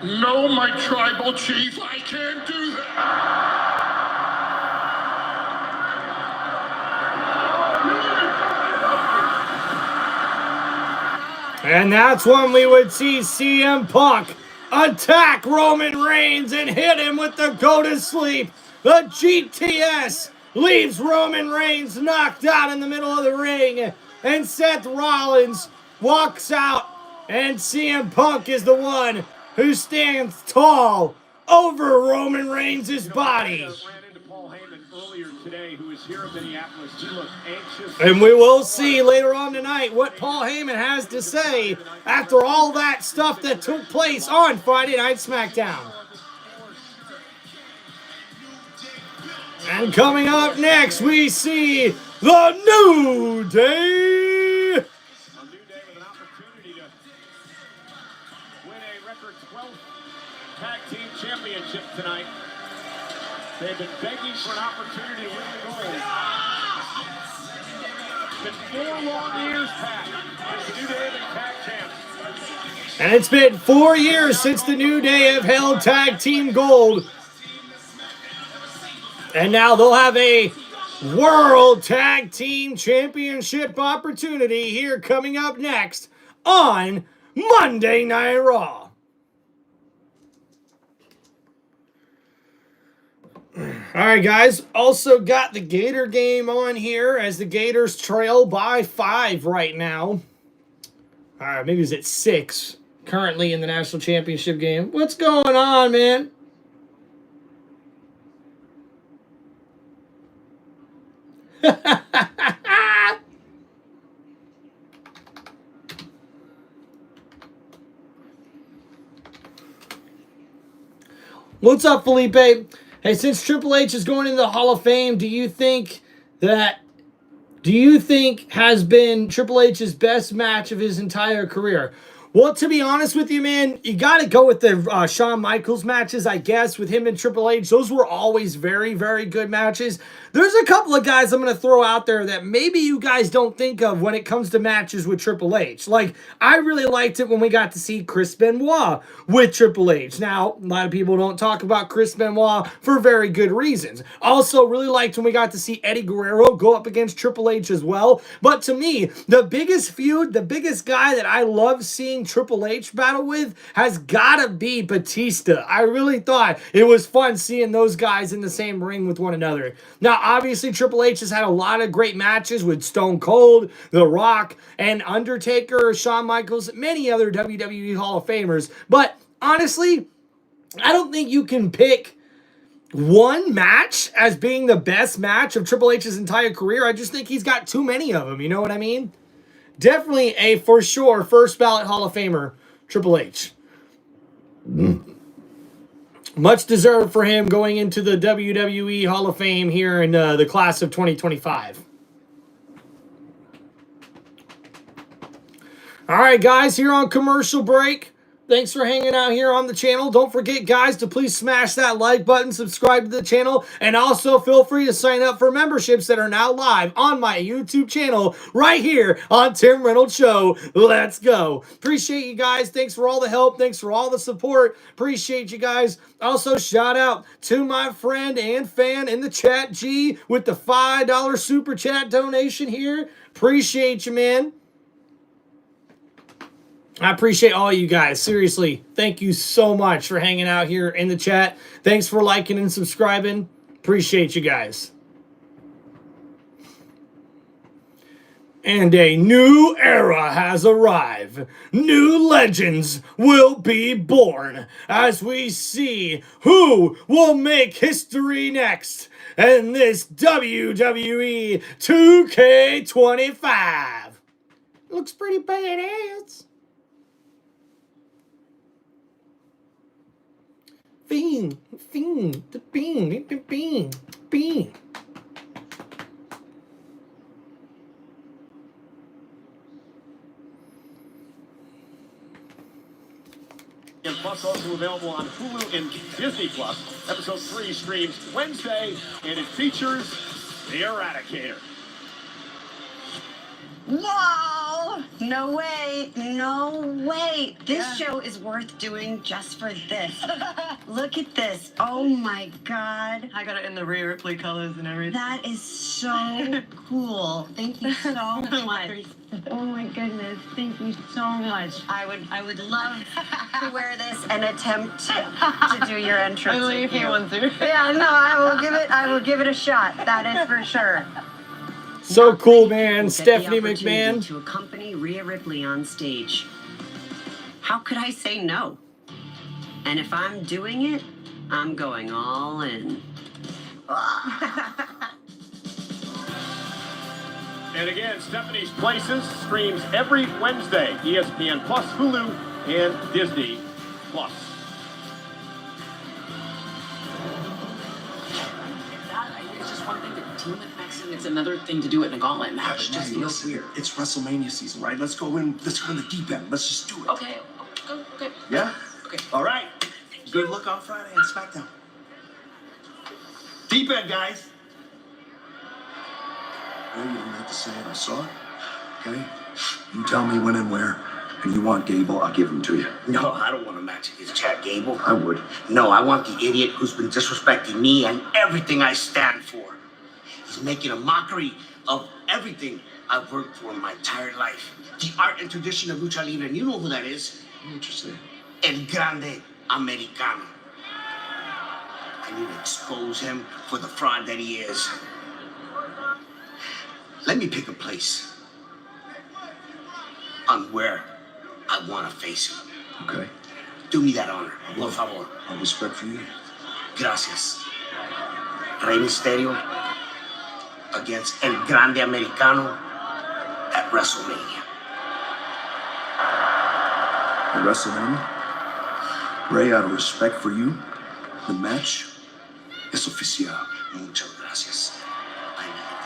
No, my tribal chief, I can't do that. And that's when we would see CM Punk attack Roman Reigns and hit him with the go to sleep. The GTS leaves Roman Reigns knocked out in the middle of the ring. And Seth Rollins walks out. And CM Punk is the one who stands tall over Roman Reigns' body. Ran into Paul Heyman earlier today, who is here in Minneapolis. He looked anxious. And we will see later on tonight what Paul Heyman has to say after all that stuff that took place on Friday Night Smackdown. And coming up next, we see the New Day. A New Day with an opportunity to win a record 12th tag team championship tonight. They've been begging for an opportunity to win the gold. It's been 4 long years, Pat, since the New Day have been tag champs. And it's been 4 years since the New Day have held tag team gold. And now they'll have a World Tag Team Championship opportunity here coming up next on Monday Night Raw. Alright guys, also got the Gator game on here as the Gators trail by 5 right now. Alright, maybe it's at 6 currently in the National Championship game. What's going on, man? What's up, Felipe? Hey, since Triple H is going into the Hall of Fame, do you think has been Triple H's best match of his entire career? Well, to be honest with you, man, you got to go with the Shawn Michaels matches, I guess, with him and Triple H. Those were always very, very good matches. There's a couple of guys I'm going to throw out there that maybe you guys don't think of when it comes to matches with Triple H. Like, I really liked it when we got to see Chris Benoit with Triple H. Now, a lot of people don't talk about Chris Benoit for very good reasons. Also, really liked when we got to see Eddie Guerrero go up against Triple H as well. But to me, the biggest feud, the biggest guy that I love seeing Triple H battle with has got to be Batista. I really thought it was fun seeing those guys in the same ring with one another. Now, obviously, Triple H has had a lot of great matches with Stone Cold, The Rock, and Undertaker, Shawn Michaels, many other WWE Hall of Famers. But honestly, I don't think you can pick one match as being the best match of Triple H's entire career. I just think he's got too many of them. You know what I mean? Definitely a, for sure, first ballot Hall of Famer, Triple H. Much deserved for him going into the WWE Hall of Fame here in the class of 2025. All right, guys, here on commercial break. Thanks for hanging out here on the channel. Don't forget, guys, to please smash that like button, subscribe to the channel, and also feel free to sign up for memberships that are now live on my YouTube channel right here on Tim Reynolds Show. Let's go. Appreciate you guys. Thanks for all the help. Thanks for all the support. Appreciate you guys. Also, shout out to my friend and fan in the chat, G, with the $5 super chat donation here. Appreciate you, man. I appreciate all you guys. Seriously, thank you so much for hanging out here in the chat. Thanks for liking and subscribing. Appreciate you guys. And a new era has arrived. New legends will be born as we see who will make history next in this WWE 2K25. Looks pretty badass. Bean. And Plus also available on Hulu and Disney Plus. Episode 3 streams Wednesday, and it features The Eradicator. Whoa! No way. No way. This show is worth doing just for this. Look at this. Oh my God. I got it in the Rhea Ripley colors and everything. That is so cool. Thank you so much. Oh my goodness. Thank you so much. I would love to wear this and attempt to do your entrance. Only if you want to. Yeah, no, I will give it a shot. That is for sure. So cool, man. Stephanie McMahon. To accompany Rhea Ripley on stage. How could I say no? And if I'm doing it, I'm going all in. And again, Stephanie's Places streams every Wednesday. ESPN Plus, Hulu, and Disney Plus. It's just one thing to team with Max, and it's another thing to do it in a gauntlet match. Just feels weird. It's WrestleMania season, right? Let's go in the deep end. Let's just do it. Okay. Yeah? Okay. All right. Good luck on Friday on Smackdown. Deep end, guys. Well, you don't have to say it. I saw it. Okay? You tell me when and where. And you want Gable, I'll give him to you. No, I don't want a match against Chad Gable. I would. No, I want the idiot who's been disrespecting me and everything I stand for. He's making a mockery of everything I've worked for in my entire life. The art and tradition of lucha libre, and you know who that is. Interesting. El Grande Americano. I need to expose him for the fraud that he is. Let me pick a place on where I want to face him. Okay. Do me that honor, por favor. All respect for you. Gracias. Rey Mysterio against El Grande Americano at WrestleMania. At WrestleMania? Ray, out of respect for you, the match is oficial. Muchas gracias.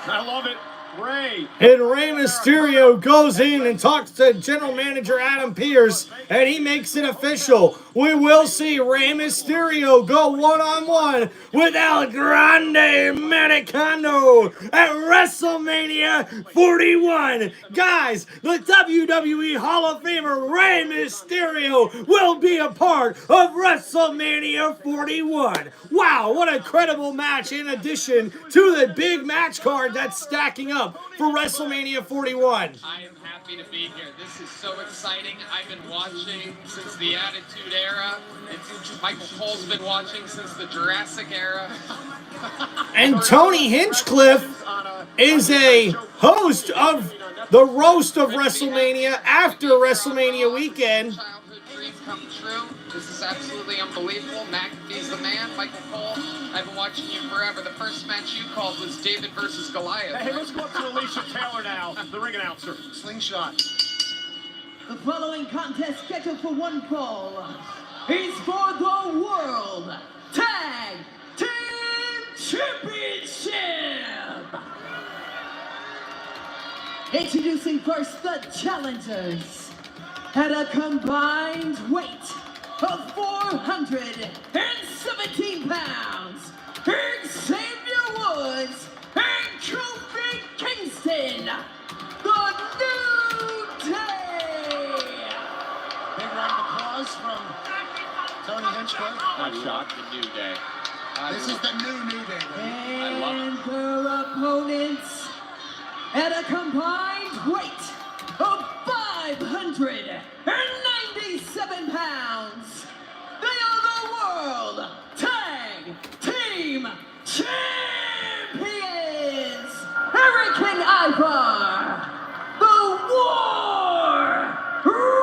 I love it. Ray. And Rey Mysterio goes in and talks to General Manager Adam Pearce, and he makes it official. We will see Rey Mysterio go one-on-one with El Grande Americano at WrestleMania 41. Guys, the WWE Hall of Famer Rey Mysterio will be a part of WrestleMania 41. Wow, what a incredible match in addition to the big match card that's stacking up for WrestleMania 41. I am happy to be here. This is so exciting. I've been watching since the Attitude Era. Michael Cole's been watching since the Jurassic Era. And Tony Hinchcliffe is a host of the Roast of WrestleMania after WrestleMania weekend. dream come true. This is absolutely unbelievable. McAfee's the man. Michael Cole, I've been watching you forever. The first match you called was David versus Goliath. Hey, let's go up to Alicia Taylor now, the ring announcer. Slingshot. The following contest scheduled for one fall is for the World Tag Team Championship. Introducing first the challengers at a combined weight of 417 pounds. Xavier Woods and Kofi Kingston, the New Day. Big round of applause from Tony Hinchcliffe. Nice shot. The New Day. This is the new Day. And their opponents at a combined weight of 597 pounds. They are the World Tag Team Champions, Eric and Ivar, the War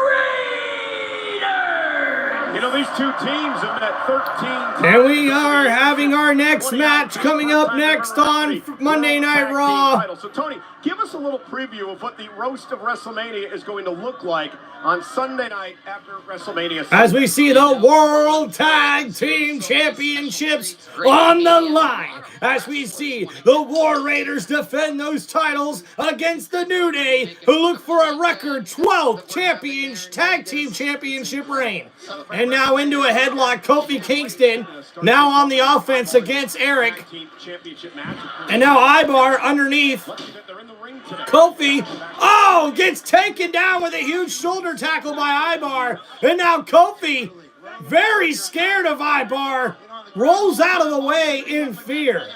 Raiders. You know, these two teams have met 13 times. And we are having our next match coming up next on Monday Night Raw. So, Tony, give us a little preview of what the roast of WrestleMania is going to look like on Sunday night after WrestleMania. As we see the World Tag Team Championships on the line. As we see the War Raiders defend those titles against the New Day, who look for a record 12th Tag Team Championship reign. And now into a headlock, Kofi Kingston, now on the offense against Eric. And now Ivar underneath. Kofi, gets taken down with a huge shoulder tackle by Ivar. And now Kofi, very scared of Ivar, rolls out of the way in fear.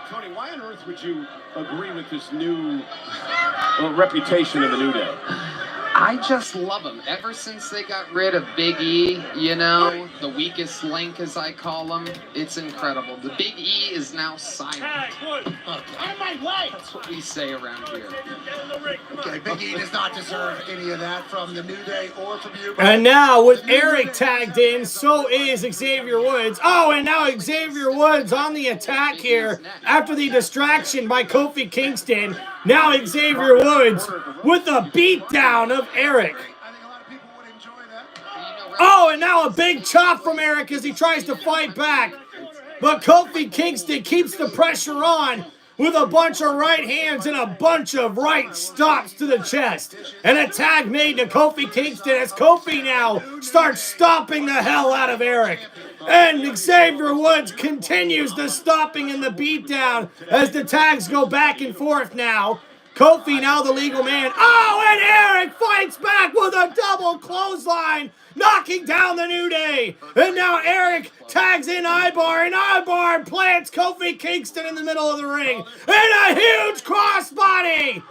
Tony, why on earth would you agree with this new reputation of the New Day? I just love them. Ever since they got rid of Big E, you know, the weakest link as I call him, it's incredible. The Big E is now silent. Out of my way! That's what we say around here. Okay, Big E does not deserve any of that from the New Day or from you. And now with Eric tagged in, so is Xavier Woods. Oh, and now Xavier Woods on the attack here after the distraction by Kofi Kingston. Now Xavier Woods with a beatdown of Eric. Oh, and now a big chop from Eric as he tries to fight back. But Kofi Kingston keeps the pressure on with a bunch of right hands and a bunch of right stops to the chest. And a tag made to Kofi Kingston as Kofi now starts stomping the hell out of Eric. And Xavier Woods continues the stopping and the beatdown as the tags go back and forth now. Kofi now the legal man. Oh, and Eric fights back with a double clothesline, knocking down the New Day. And now Eric tags in Ivar, and Ivar plants Kofi Kingston in the middle of the ring. And a huge crossbody.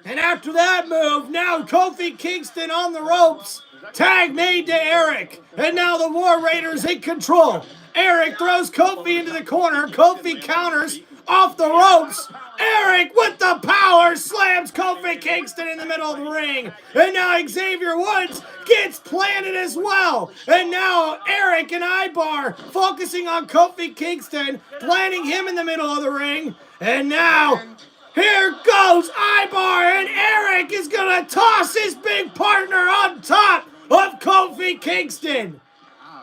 And after that move, now Kofi Kingston on the ropes. Tag made to Eric. And now the War Raiders in control. Eric throws Kofi into the corner. Kofi counters off the ropes. Eric with the power slams Kofi Kingston in the middle of the ring. And now Xavier Woods gets planted as well. And now Eric and Ivar focusing on Kofi Kingston, planting him in the middle of the ring. And now here goes Ivar, and Eric is going to toss his big partner on top of Kofi Kingston.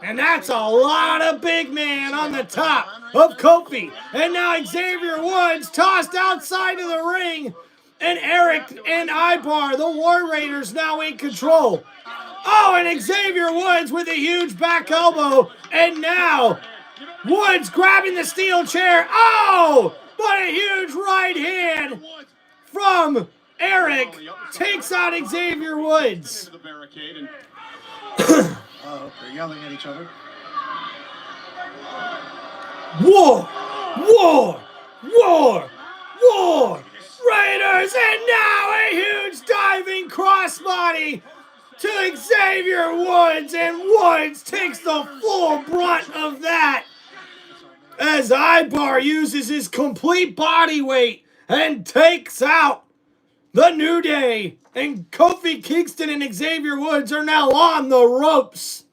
And that's a lot of big man on the top of Kofi. And now Xavier Woods tossed outside of the ring. And Eric and Ivar, the War Raiders, now in control. Oh, and Xavier Woods with a huge back elbow. And now Woods grabbing the steel chair. Oh, but a huge right hand from Eric takes out Xavier Woods. They're yelling at each other. War! War! War! War! Raiders! And now a huge diving crossbody to Xavier Woods, and Woods takes the full brunt of that as Ivar uses his complete body weight and takes out The New Day and Kofi Kingston and Xavier Woods are now on the ropes.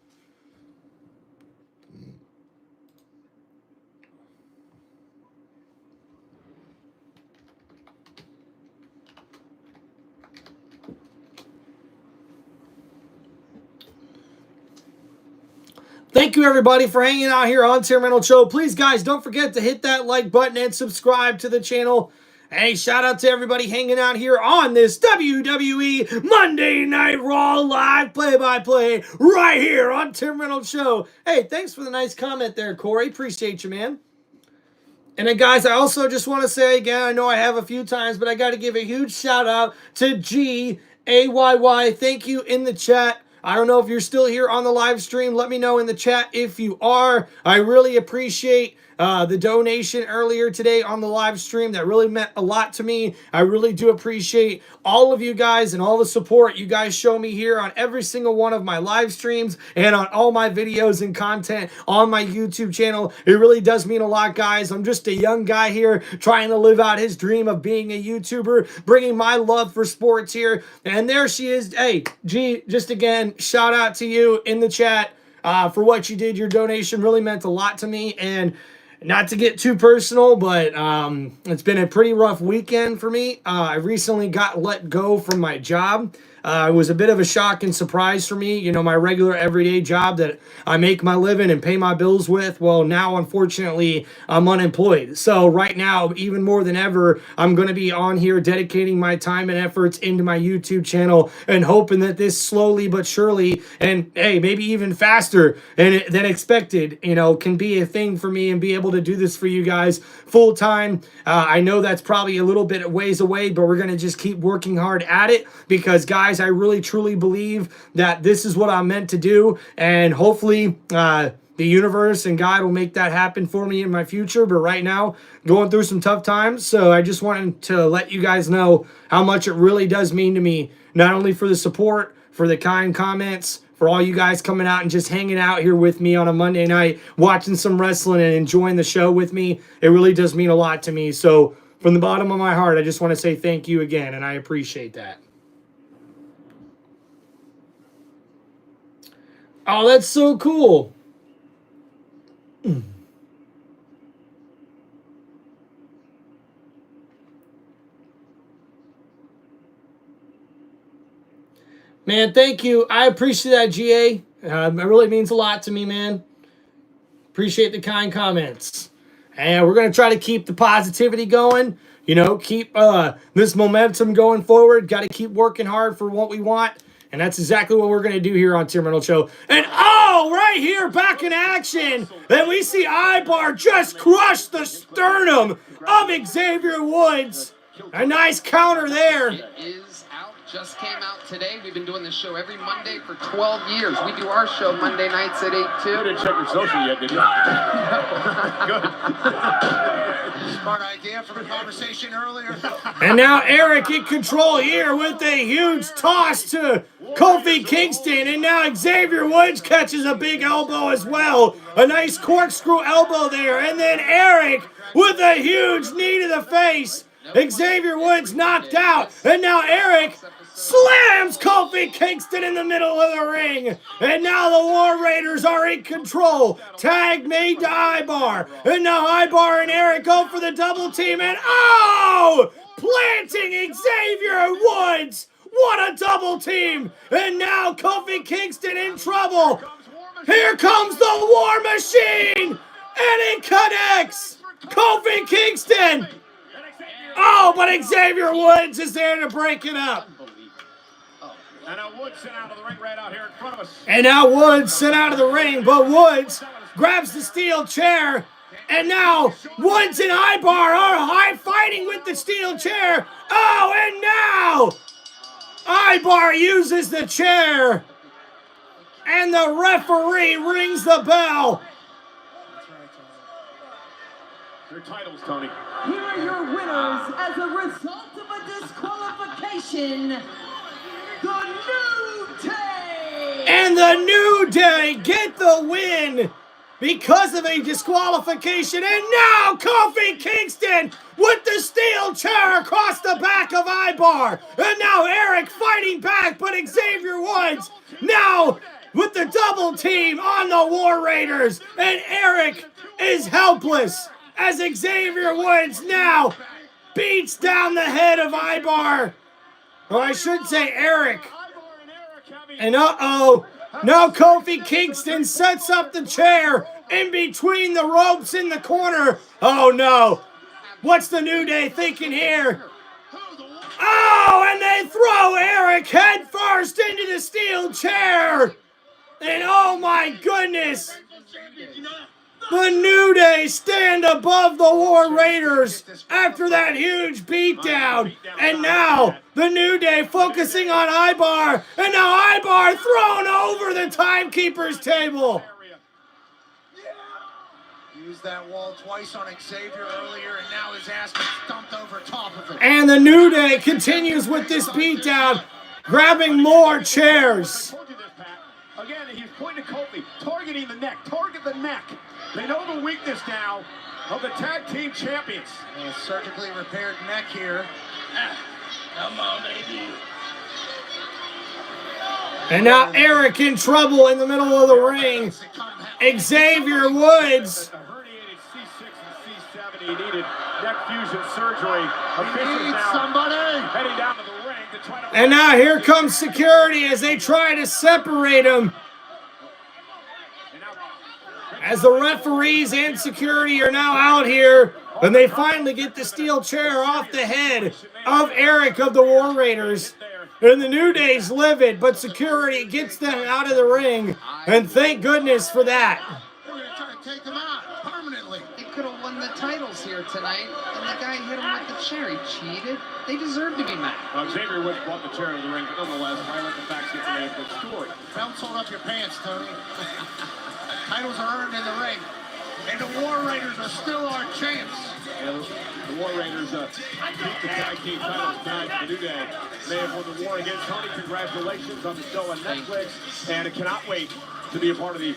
Thank you, everybody, for hanging out here on TimReynoldsShow. Please, guys, don't forget to hit that like button and subscribe to the channel. Hey, shout out to everybody hanging out here on this WWE Monday Night Raw live play-by-play right here on TimReynoldsShow. Hey, thanks for the nice comment there, Corey. Appreciate you, man. And then, guys, I also just want to say again, I know I have a few times, but I got to give a huge shout out to G-A-Y-Y. Thank you in the chat. I don't know if you're still here on the live stream. Let me know in the chat if you are. I really appreciate the donation earlier today on the live stream. That really meant a lot to me. I really do appreciate all of you guys and all the support you guys show me here on every single one of my live streams and on all my videos and content on my YouTube channel. It really does mean a lot, guys. I'm just a young guy here trying to live out his dream of being a YouTuber, bringing my love for sports here. And there she is. Hey, G, just again, shout out to you in the chat for what you did. Your donation really meant a lot to me. And not to get too personal, but it's been a pretty rough weekend for me. I recently got let go from my job. It was a bit of a shock and surprise for me. You know, my regular everyday job that I make my living and pay my bills with. Well, now, unfortunately, I'm unemployed. So right now, even more than ever, I'm going to be on here dedicating my time and efforts into my YouTube channel and hoping that this slowly but surely, and hey, maybe even faster than expected, you know, can be a thing for me and be able to do this for you guys full time. I know that's probably a little bit ways away, but we're going to just keep working hard at it because, guys, I really truly believe that this is what I'm meant to do, and hopefully the universe and God will make that happen for me in my future. But right now, going through some tough times, so I just wanted to let you guys know how much it really does mean to me, not only for the support, for the kind comments, for all you guys coming out and just hanging out here with me on a Monday night, watching some wrestling and enjoying the show with me. It really does mean a lot to me. So from the bottom of my heart, I just want to say thank you again, and I appreciate that. Oh, that's so cool. Man, thank you. I appreciate that, GA. It really means a lot to me, man. Appreciate the kind comments. And we're going to try to keep the positivity going. You know, keep this momentum going forward. Got to keep working hard for what we want. And that's exactly what we're going to do here on TimReynoldsShow. And oh, right here, back in action. And we see Ibar just crush the sternum of Xavier Woods. A nice counter there. It is out, just came out today. We've been doing this show every Monday for 12 years. We do our show Monday nights at 8, too. You didn't check your social yet, did you? Good. Smart idea from the conversation earlier. And now Eric in control here with a huge toss to Kofi Kingston. And now Xavier Woods catches a big elbow as well. A nice corkscrew elbow there. And then Eric with a huge knee to the face. Xavier Woods knocked out. And now Eric slams Kofi Kingston in the middle of the ring. And now the War Raiders are in control. Tag made to Ibar. And now Ibar and Eric go for the double team. And oh! Planting Xavier Woods. What a double team. And now Kofi Kingston in trouble. Here comes the War Machine. And it connects. Kofi Kingston. Oh, but Xavier Woods is there to break it up. And now Woods sent out of the ring right out here in front of us. And now Woods sent out of the ring, but Woods grabs the steel chair. And now Woods and Ibar are high fighting with the steel chair. Oh, and now Ibar uses the chair. And the referee rings the bell. Your titles, Tony. Here are your winners as a result of a disqualification. The New Day! And the New Day get the win because of a disqualification. And now Kofi Kingston with the steel chair across the back of Ibar. And now Eric fighting back, but Xavier Woods now with the double team on the War Raiders. And Eric is helpless as Xavier Woods now beats down the head of Ibar. Or I should say Eric. And uh-oh, now Kofi Kingston sets up the chair in between the ropes in the corner. Oh no, what's the New Day thinking here? Oh, and they throw Eric head first into the steel chair. And oh my goodness, the New Day stand above the War Raiders after that huge beatdown. And now the New Day focusing on Ibar. And now Ibar thrown over the timekeeper's table. Used that wall twice on Xavier earlier, and now his ass gets dumped over top of it. And the New Day continues with this beatdown, grabbing more chairs. Again, he's pointing to Kofi, targeting the neck, target the neck. They know the weakness now of the tag team champions. A surgically repaired neck here. Come on, baby. And now Eric in trouble in the middle of the ring. Xavier Woods. A herniated C6 and C7. He needed neck fusion surgery. Officials now somebody heading down to the ring to try to... And now here comes security as they try to separate him. As the referees and security are now out here, and they finally get the steel chair off the head of Eric of the War Raiders. And the New Day's livid, but security gets them out of the ring, and thank goodness for that. We're going to try to take them out permanently. They could have won the titles here tonight, and the guy hit him with the chair. He cheated. They deserve to be mad. Xavier Woods brought the chair to the ring, but nonetheless, I let the facts get to the good story. Belts hold up your pants, Tony. Titles are earned in the ring. And the War Raiders are still our champs. And the War Raiders beat the tag team titles tonight. The New Day may have won the war again. Tony, congratulations on the show on Netflix. And I cannot wait to be a part of the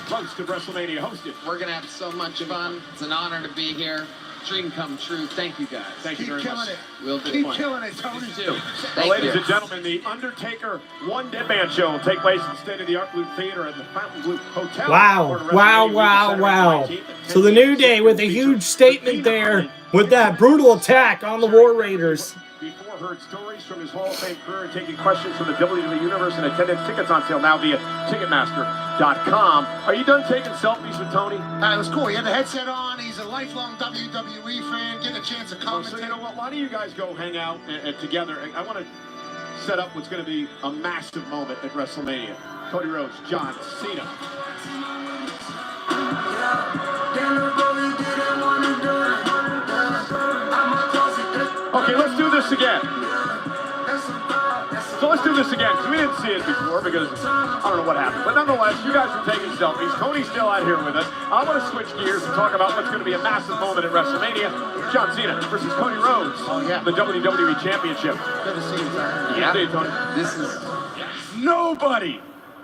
host of WrestleMania hosted. We're going to have so much fun. It's an honor to be here. Dream come true. Thank you, guys. Thank you very much. We'll do Keep fun. killing it, Tony. Too. Well, ladies and gentlemen, the Undertaker One Dead Man Show will take place in state-of-the-art Blue Theater at the Fountain Blue Hotel. Wow. So the New Day with a huge statement there with that brutal attack on the War Raiders. Before heard stories from his Hall of Fame career and taking questions from the WWE Universe and attendance. Tickets on sale now via Ticketmaster.com. Are you done taking selfies with Tony? It was cool. He had the headset on. He's a lifelong WWE fan. Get a chance to comment. So you know what? Why don't you guys go hang out together? I want to set up what's going to be a massive moment at WrestleMania. Cody Rhodes, John Cena. Okay, let's do this again. So let's do this again, because we didn't see it before, because I don't know what happened. But nonetheless, you guys are taking selfies. Tony's still out here with us. I want to switch gears and talk about what's going to be a massive moment at WrestleMania. John Cena versus Cody Rhodes. Oh, yeah. The WWE Championship. Good to see you, Tony. Good to see you, Tony. This is...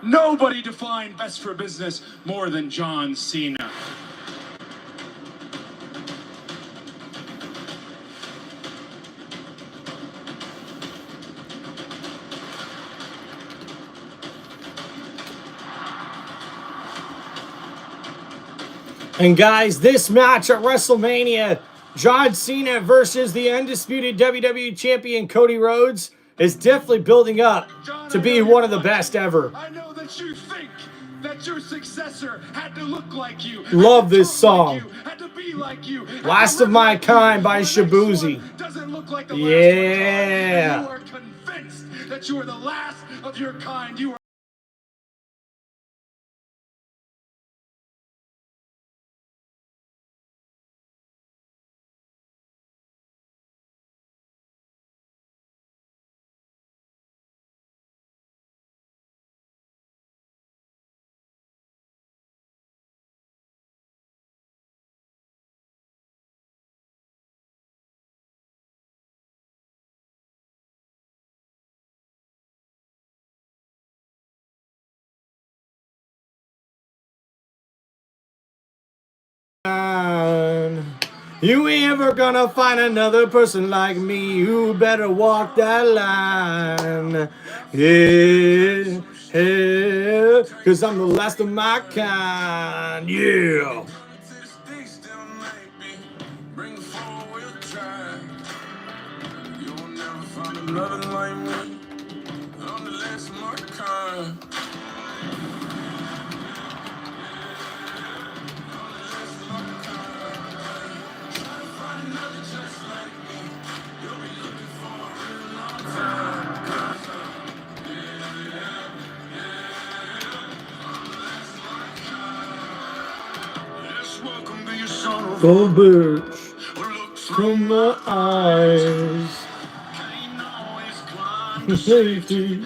Nobody defined best for business more than John Cena. And guys, this match at WrestleMania, John Cena versus the undisputed WWE Champion Cody Rhodes, is definitely building up to be one of the best ever. I know that you think that your successor had to look like you. Love this song. Had to be like you. Last of My Kind by Shabuzi. Doesn't look like the Yeah. last one. You are convinced that you are the last of your kind. You are You ain't ever gonna find another person like me. You better walk that line. Yeah, yeah, 'cause I'm the last of my kind. Yeah. Another like me, I'm the last of my kind. Gold birch from my eyes. Safety.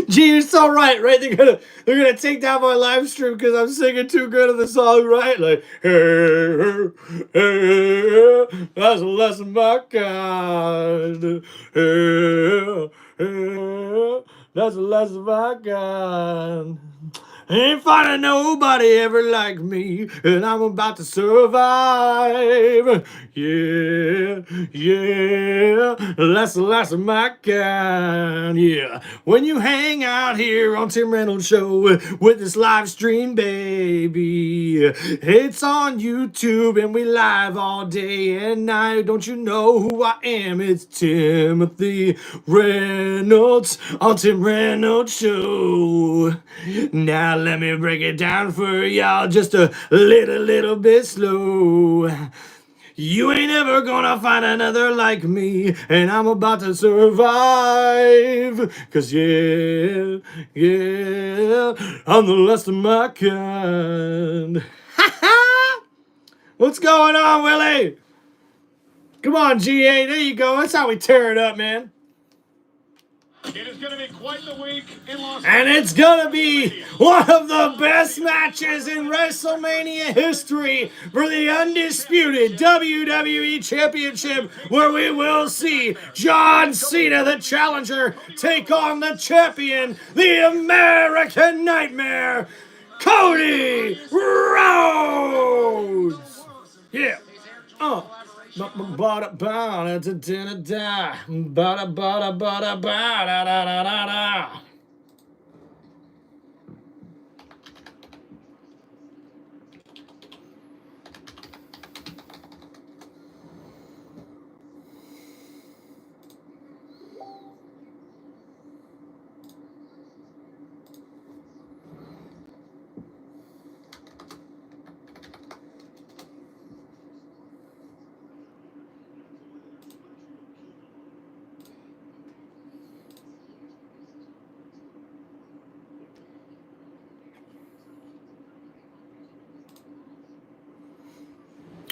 Gee, you're so right, right? They're gonna take down my live stream because I'm singing too good of the song, right? Like, hey, hey, that's a lesson my kind. Hey, hey, that's a lesson my kind. Ain't finding nobody ever like me, and I'm about to survive. Yeah, yeah, that's the last of my kind. Yeah, when you hang out here on Tim Reynolds Show with this live stream, baby, it's on YouTube and we live all day and night. Don't you know who I am? It's Timothy Reynolds on Tim Reynolds Show. Now let me break it down for y'all just a little bit slow. You ain't ever gonna find another like me, and I'm about to survive. 'Cause yeah, yeah, I'm the last of my kind. What's going on, Willie? Come on, GA, there you go. That's how we tear it up, man. It is going to be quite the week in Los Angeles. And it's gonna be one of the best matches in WrestleMania history for the undisputed WWE Championship, where we will see John Cena, the challenger, take on the champion, the American Nightmare, Cody Rhodes. Yeah.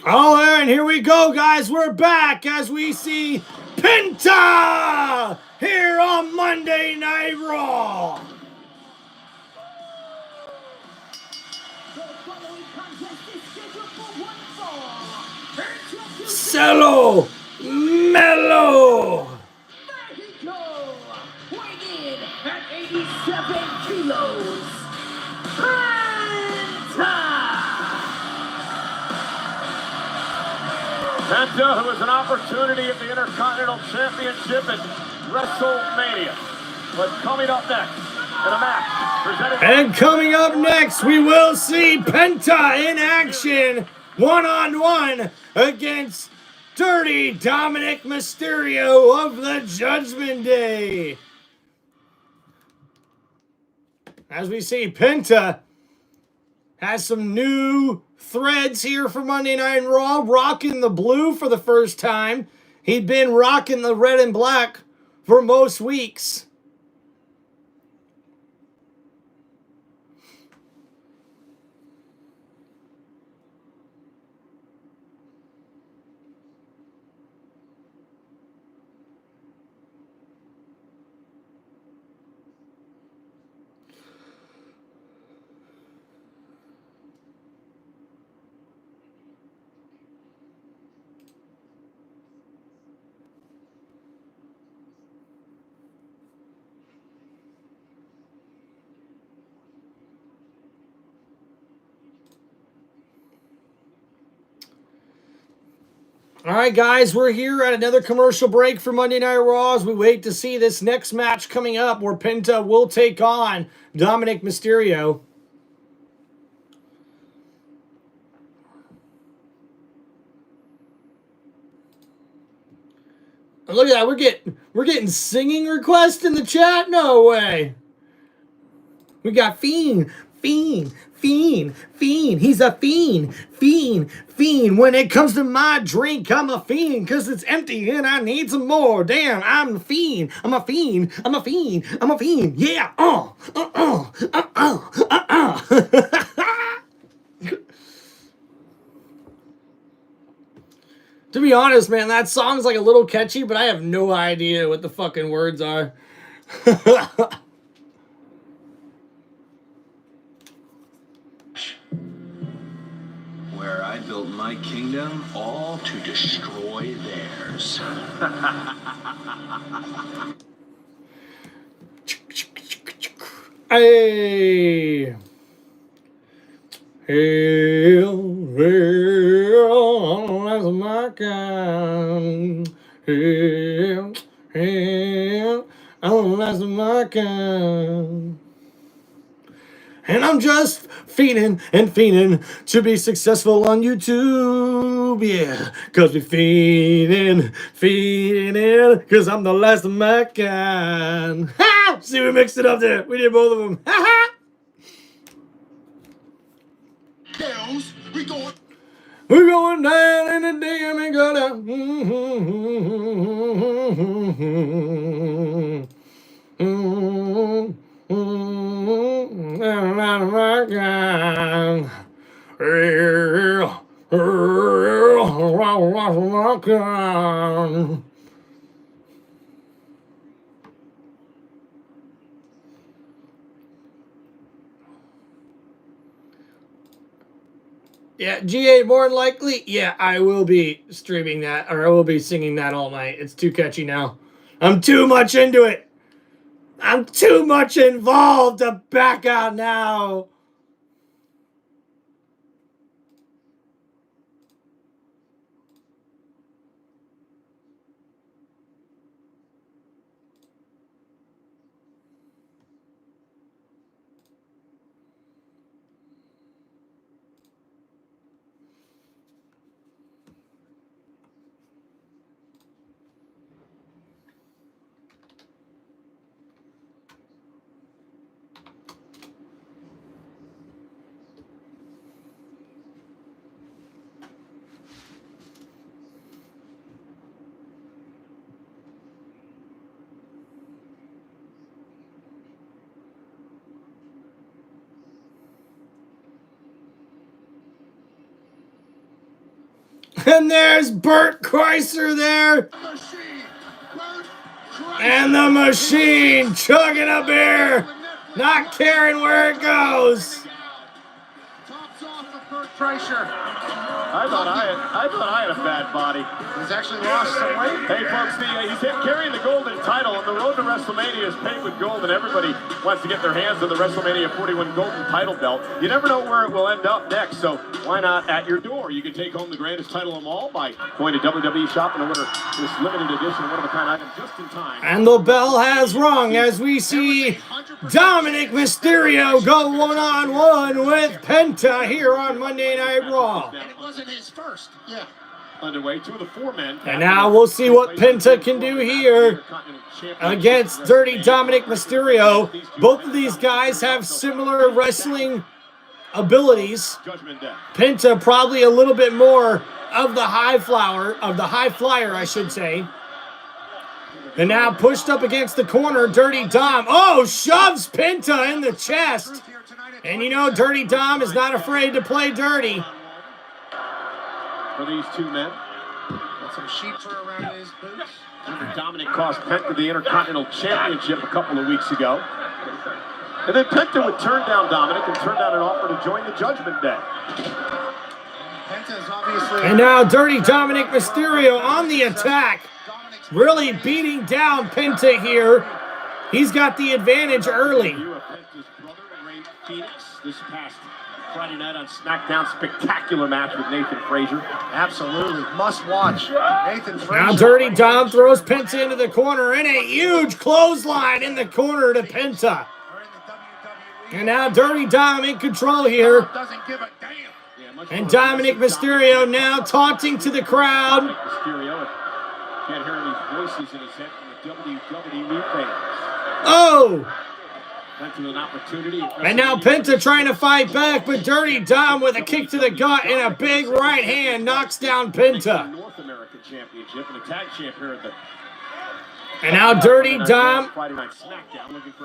All right, and here we go, guys. We're back as we see Penta here on Monday Night Raw. Cello Mello. Mexico, weighing in at 87 kilos, Penta, who has an opportunity at the Intercontinental Championship at WrestleMania. But coming up next in a match presented. And coming up next, we will see Penta in action, one-on-one against Dirty Dominik Mysterio of the Judgment Day. As we see, Penta has some new threads here for Monday Night Raw, rocking the blue for the first time. He'd been rocking the red and black for most weeks. All right, guys, we're here at another commercial break for Monday Night Raw as we wait to see this next match coming up where Penta will take on Dominik Mysterio. And look at that, we're getting singing requests in the chat. No way. We got Fiend. He's a fiend. When it comes to my drink, I'm a fiend because it's empty and I need some more. Damn, I'm a fiend. Yeah. To be honest, man, that song's like a little catchy, but I have no idea what the fucking words are. Where I built my kingdom, all to destroy theirs. Hey! Hail, that's my kind. Hail, that's my kind. And I'm just fiending to be successful on YouTube, yeah. Cause we fiending, cause I'm the last of my kind. Ha! See, we mixed it up there. We did both of them. Ha ha! We're going down in the damn and go down. Yeah, GA, more than likely, yeah, I will be streaming that, or I will be singing that all night. It's too catchy now. I'm too much into it. I'm too much involved to back out now. And there's Bert Kreischer there. And the machine chugging a beer, not caring where it goes. Tops off of Bert Kreischer. I thought I had a bad body. He's actually lost some weight. Hey folks, he's carrying the golden title, and the road to WrestleMania is paved with gold, and everybody wants to get their hands on the WrestleMania 41 golden title belt. You never know where it will end up next, so why not at your door? You can take home the grandest title of them all by going to WWE Shop and order this limited edition one-of-a-kind item just in time. And the bell has rung as we see Dominik Mysterio go one-on-one with Penta here on Monday Night Raw. And it wasn't his first. Yeah. Underway, 2 of the 4 men. And now we'll see what Penta can do here against Dirty Dominik Mysterio. Both of these guys have similar wrestling abilities. Penta probably a little bit more of the high flyer, I should say. And now pushed up against the corner, Dirty Dom. Oh, shoves Penta in the chest. And you know Dirty Dom is not afraid to play dirty. For these 2 men. Got some sheep fur around his boots. Dominik cost Penta the Intercontinental Championship a couple of weeks ago. And then Penta would turn down Dominik and turn down an offer to join the Judgment Day. Penta's obviously... And now Dirty Dominik Mysterio on the attack. Really beating down Penta here. He's got the advantage early. Penta's brother, Ray Phoenix, this past Friday night on Smackdown. Spectacular match with Nathan Frazier. Absolutely. Must watch. Nathan Frazier. Now Dirty Dom throws Penta into the corner and a huge clothesline in the corner to Penta. And now Dirty Dom in control here. Doesn't give a damn. And Dominik Mysterio now taunting to the crowd. Mysterio. Can't hear any voices in his head from the WWE fans. Oh! To an opportunity. And now Penta trying to fight back, but Dirty Dom with a kick to the gut and a big right hand knocks down Penta. North American Championship and a tag champ here at the. And now Dirty Dom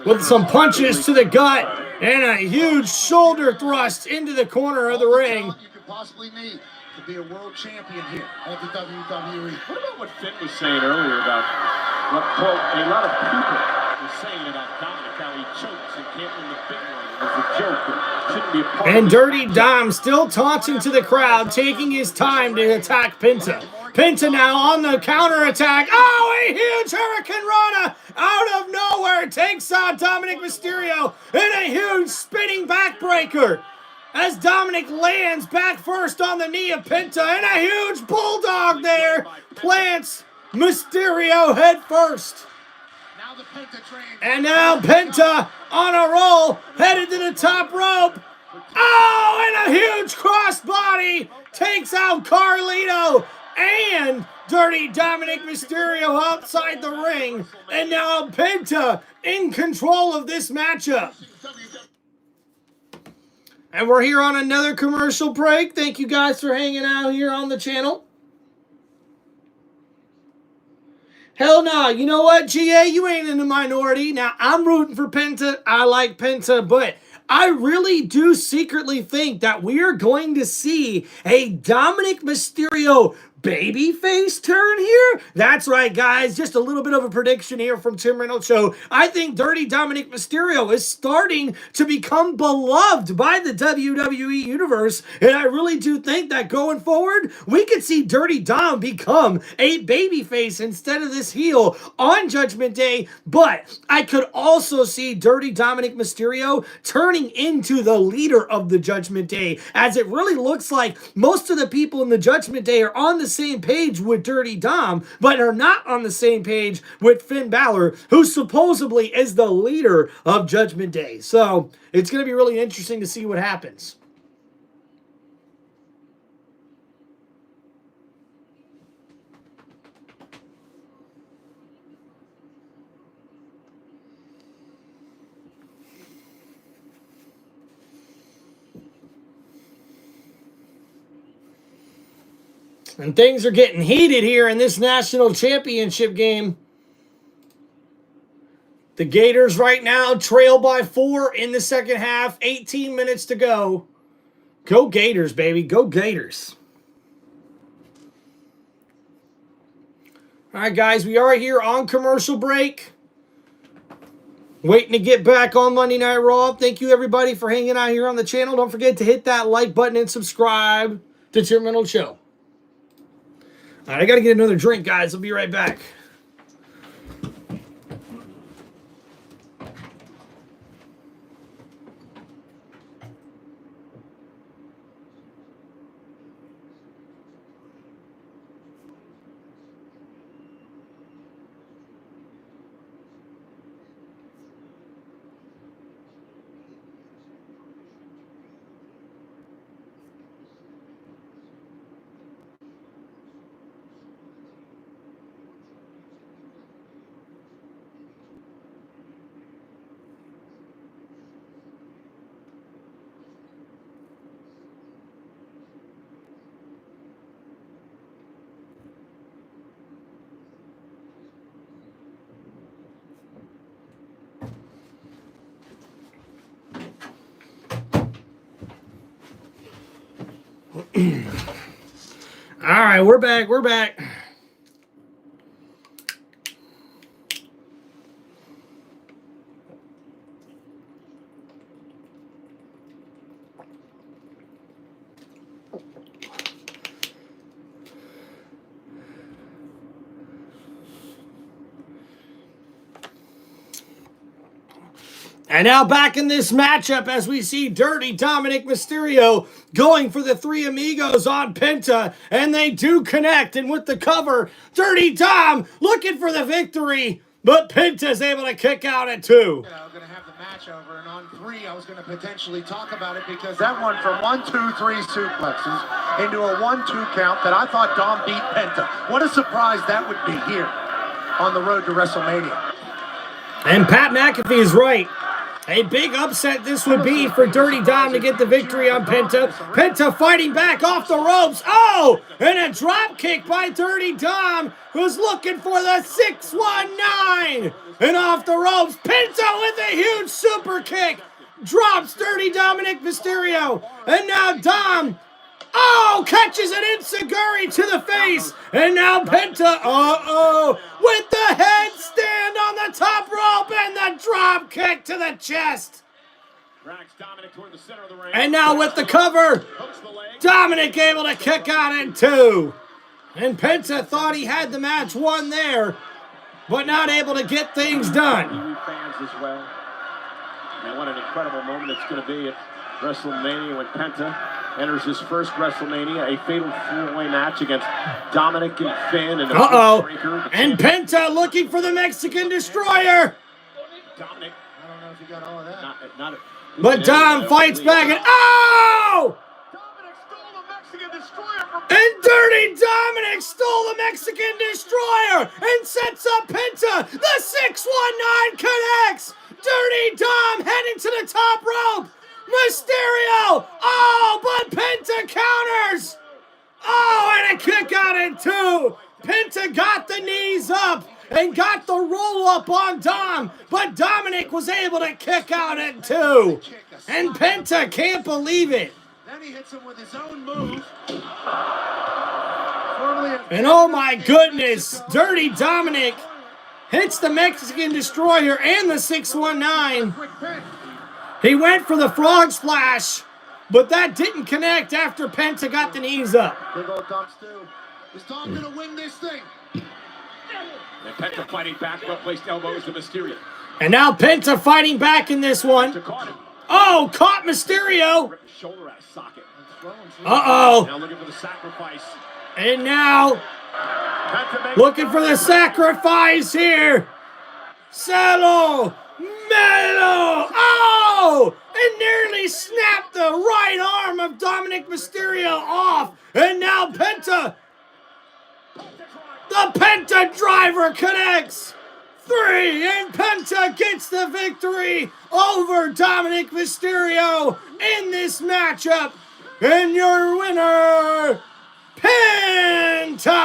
with some punches to the gut and a huge shoulder thrust into the corner of the ring. You could possibly need to be a world champion here at the WWE. What about what Finn was saying earlier about what, quote, a lot of people were saying about Dominik, how he chokes and can't win the big one. It was a joke. It shouldn't be a part And of Dirty Dom still taunting to the crowd, taking his time to attack Penta. Penta now on the counterattack. Oh, a huge Hurricane Rana out of nowhere takes on Dominik Mysterio in a huge spinning backbreaker. As Dominik lands back first on the knee of Penta and a huge bulldog there plants Mysterio head first. And now Penta on a roll, headed to the top rope. Oh, and a huge crossbody takes out Carlito and Dirty Dominik Mysterio outside the ring. And now Penta in control of this matchup. And we're here on another commercial break. Thank you guys for hanging out here on the channel. Hell no. You know what, GA? You ain't in the minority. Now, I'm rooting for Penta. I like Penta, but I really do secretly think that we are going to see a Dominik Mysterio babyface turn here. That's right, guys. Just a little bit of a prediction here from Tim Reynolds Show. I think Dirty Dominik Mysterio is starting to become beloved by the WWE Universe, and I really do think that going forward, we could see Dirty Dom become a babyface instead of this heel on Judgment Day, but I could also see Dirty Dominik Mysterio turning into the leader of the Judgment Day, as it really looks like most of the people in the Judgment Day are on the same page with Dirty Dom, but are not on the same page with Finn Balor, who supposedly is the leader of Judgment Day. So it's going to be really interesting to see what happens. And things are getting heated here in this national championship game. The Gators right now trail by 4 in the second half. 18 minutes to go. Go Gators, baby. Go Gators. All right, guys. We are here on commercial break. Waiting to get back on Monday Night Raw. Thank you, everybody, for hanging out here on the channel. Don't forget to hit that like button and subscribe to Tim Reynolds Show. All right, I got to get another drink, guys. I'll be right back. All right, we're back. We're back. And now back in this matchup as we see Dirty Dominik Mysterio going for the Three Amigos on Penta. And they do connect. And with the cover, Dirty Dom looking for the victory. But Penta's able to kick out at 2. I'm going to have the match over. And on 3, I was going to potentially talk about it because that went from 1, 2, 3 suplexes into a 1-2 count that I thought Dom beat Penta. What a surprise that would be here on the road to WrestleMania. And Pat McAfee is right. A big upset this would be for Dirty Dom to get the victory on Penta. Penta fighting back off the ropes. Oh, and a drop kick by Dirty Dom, who's looking for the 619. And off the ropes, Penta with a huge super kick. Drops Dirty Dominik Mysterio. And now Dom, catches an enziguri to the face. And now Penta, with the headstand on the top rope and the drop kick to the chest. And now with the cover, Dominik able to kick out in 2. And Penta thought he had the match won there, but not able to get things done. Fans as well. And what an incredible moment it's going to be at WrestleMania when Penta enters his first WrestleMania, a fatal 4-way match against Dominik and Finn. And and Penta looking for the Mexican Destroyer. Dominik, I don't know if you got all of that. But Dom fights back and and Dirty Dominik stole the Mexican Destroyer and sets up Penta. The 619 connects. Dirty Dom heading to the top rope. Mysterio! But Penta counters! And a kick out in 2! Penta got the knees up and got the roll up on Dom, but Dominik was able to kick out in 2. And Penta can't believe it. Then he hits him with his own move. And oh my goodness, Dirty Dominik hits the Mexican Destroyer and the 619. He went for the frog splash, but that didn't connect after Penta got the knees up. Big old Dom Stew. Is Dom going to win this thing? And Penta fighting back, well-placed elbows to Mysterio. And now Penta fighting back in this one. Caught Mysterio. Shoulder out of socket. Now looking for the sacrifice. And now looking for the sacrifice here. Salo. Melo! And nearly snapped the right arm of Dominik Mysterio off. And now Penta. The Penta driver connects. 3, and Penta gets the victory over Dominik Mysterio in this matchup. And your winner, Penta!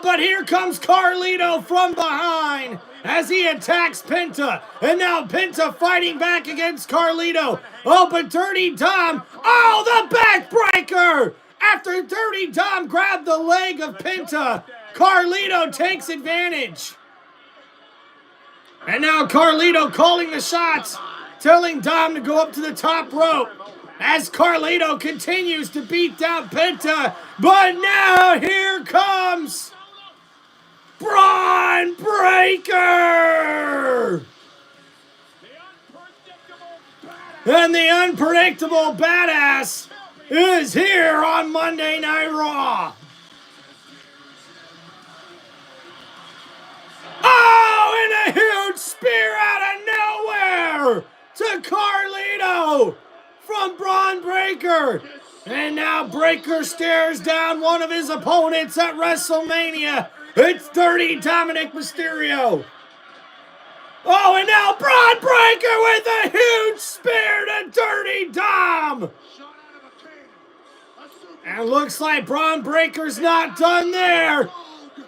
But here comes Carlito from behind as he attacks Penta. And now Penta fighting back against Carlito. But Dirty Dom, the backbreaker! After Dirty Dom grabbed the leg of Penta, Carlito takes advantage. And now Carlito calling the shots, telling Dom to go up to the top rope. As Carlito continues to beat down Penta, but now here comes Braun Breaker! And the unpredictable badass is here on Monday Night Raw. And a huge spear out of nowhere to Carlito from Braun Breaker. And now Breaker stares down one of his opponents at WrestleMania. It's Dirty Dominik Mysterio. And now Braun Breaker with a huge spear to Dirty Dom. And looks like Braun Breaker's not done there.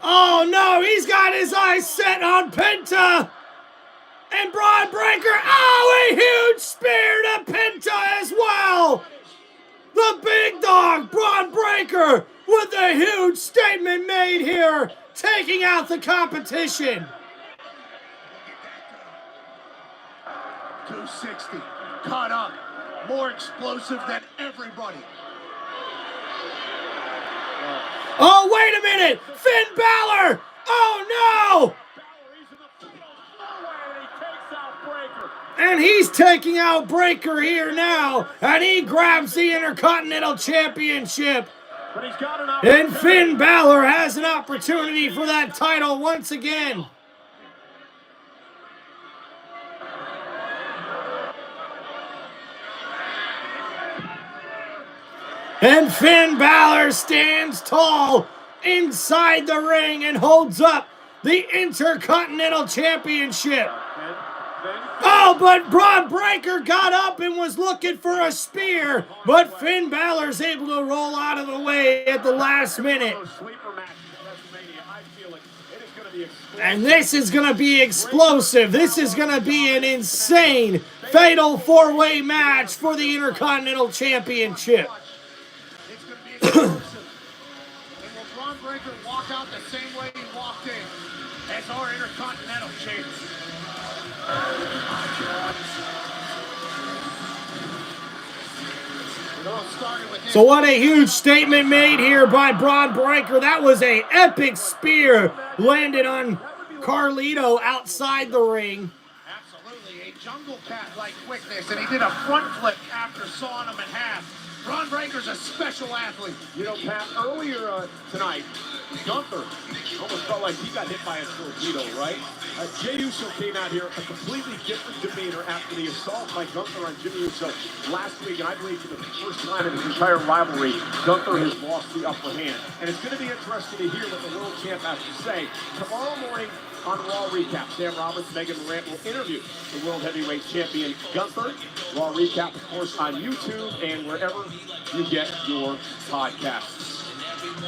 No, he's got his eyes set on Penta. And Braun Breaker, a huge spear to Penta as well. The big dog, Braun Breaker, with a huge statement made here, taking out the competition. 260, caught up, more explosive than everybody. Wait a minute, Finn Balor. No. And he's taking out Breaker here now. And he grabs the Intercontinental Championship. But he's got an And Finn Balor has an opportunity for that title once again. And Finn Balor stands tall inside the ring and holds up the Intercontinental Championship. Oh, but Braun Breaker got up and was looking for a spear, but Finn Balor's able to roll out of the way at the last minute. And this is going to be explosive. This is going to be an insane fatal four-way match for the Intercontinental Championship. It's going to be explosive. And will Braun Breaker walk out the same way he walked in as our Intercontinental champion? So what a huge statement made here by Braun Breaker. That was an epic spear landed on Carlito outside the ring. Absolutely, a jungle cat-like quickness, and he did a front flip after sawing him in half. Braun Breaker's a special athlete. You know, Pat, earlier tonight, Gunther almost felt like he got hit by a torpedo, right? Jey Uso came out here a completely different demeanor after the assault by Gunther on Jimmy Uso last week, and I believe for the first time in his entire rivalry, Gunther has lost the upper hand. And it's going to be interesting to hear what the world champ has to say. Tomorrow morning on Raw Recap, Sam Roberts, Megan Morant will interview the World Heavyweight Champion Gunther. Raw Recap, of course, on YouTube and wherever you get your podcasts.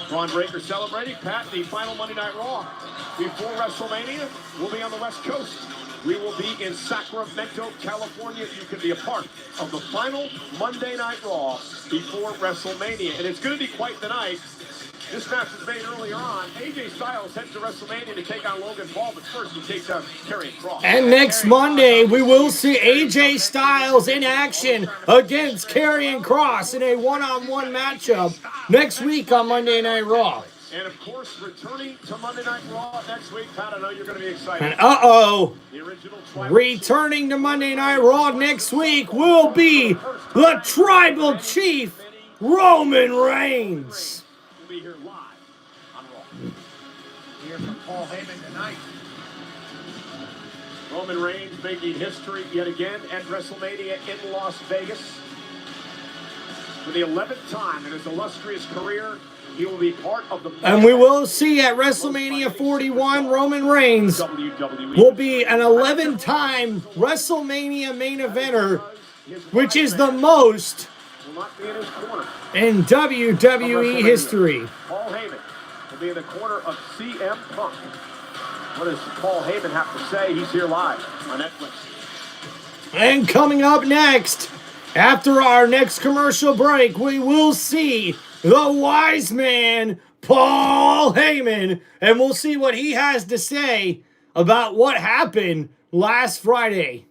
Braun Breaker celebrating, Pat, the final Monday Night Raw before WrestleMania will be on the West Coast. We will be in Sacramento, California. You can be a part of the final Monday Night Raw before WrestleMania. And it's going to be quite the night. This match was made earlier on. AJ Styles heads to WrestleMania to take on Logan Paul, but first he takes on Karrion Kross. And next Monday, we will see AJ Styles in action against Karrion Kross in a one-on-one matchup next week on Monday Night Raw. And of course, returning to Monday Night Raw next week, Pat, I know you're going to be excited. And returning to Monday Night Raw next week will be the Tribal Chief, Roman Reigns. We'll be here live on Raw. Here from Paul Heyman tonight. Roman Reigns making history yet again at WrestleMania in Las Vegas. For the 11th time in his illustrious career, he will be part of the... And we will see at WrestleMania 41, Roman Reigns will be an 11-time WrestleMania main eventer, which is the most in WWE history. Paul Heyman will be in the corner of CM Punk. What does Paul Heyman have to say? He's here live on Netflix. And coming up next, after our next commercial break, we will see the wise man, Paul Heyman, and we'll see what he has to say about what happened last Friday.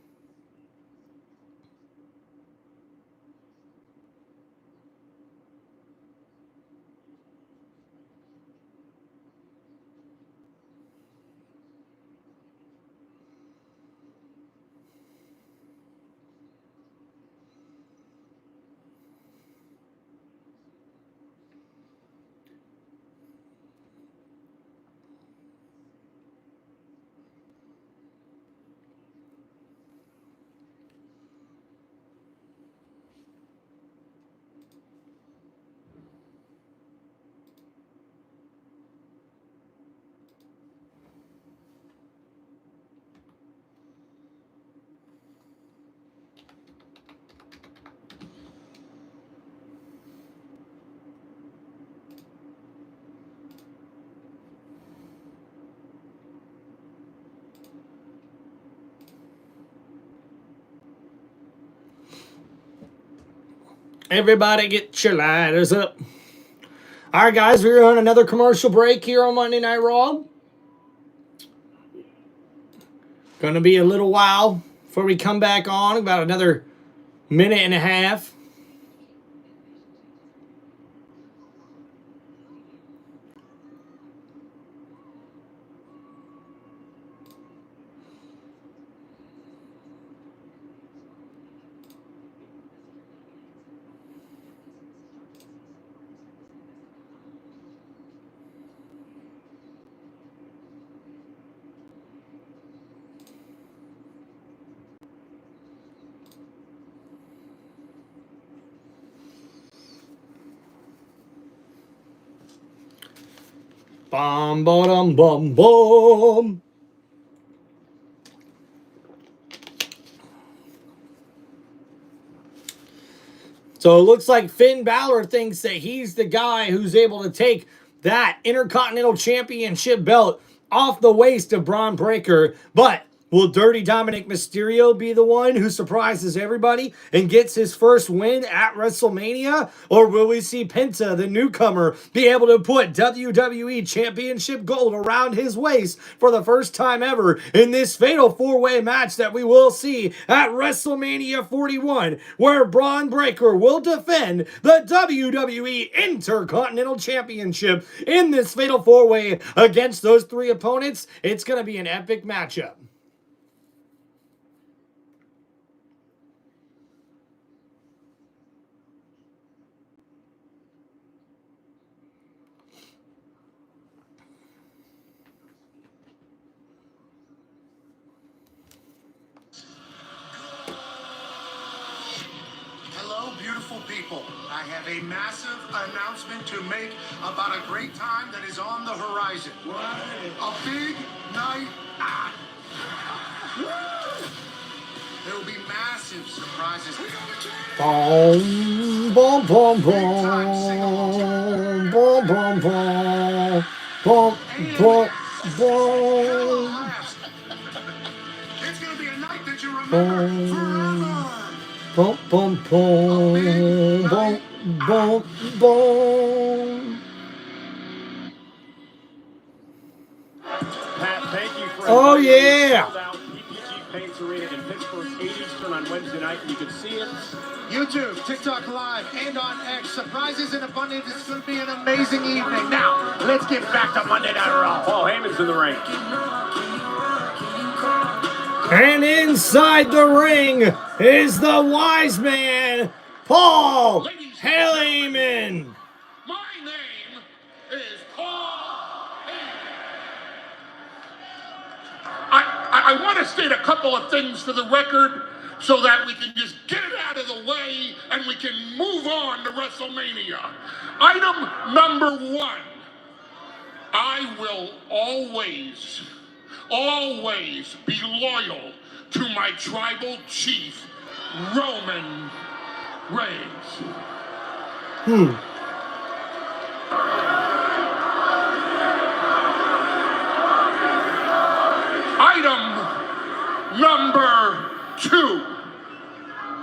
Everybody get your lighters up. All right, guys, we're on another commercial break here on Monday Night Raw. Going to be a little while before we come back on, about another minute and a half. Bum, bum, bum, bum. So it looks like Finn Balor thinks that he's the guy who's able to take that Intercontinental Championship belt off the waist of Braun Breaker. But will Dirty Dominik Mysterio be the one who surprises everybody and gets his first win at WrestleMania? Or will we see Penta, the newcomer, be able to put WWE Championship gold around his waist for the first time ever in this fatal four-way match that we will see at WrestleMania 41, where Braun Breaker will defend the WWE Intercontinental Championship in this fatal four-way against those three opponents? It's going to be an epic matchup. Hello, beautiful people. I have a massive announcement to make about a great time that is on the horizon. A big night out. There will be massive surprises. Boom, boom, boom, boom, boom, boom, boom, boom, boom, It's going to be a night that you remember forever. boom, boom, boom, boom, boom, boom. Pat, thank you for Oh yeah! Paints Arena in Pittsburgh, 8 Eastern on Wednesday night. You can see it. YouTube, TikTok Live, and on X. Surprises in abundance. It's going to be an amazing evening. Now, let's get back to Monday Night Raw. Paul Heyman's in the ring. And inside the ring is the wise man, Paul Heyman. My name is Paul Heyman. I want to state a couple of things for the record so that we can just get it out of the way and we can move on to WrestleMania. Item number 1. I will always be loyal to my tribal chief, Roman Reigns. Item number 2.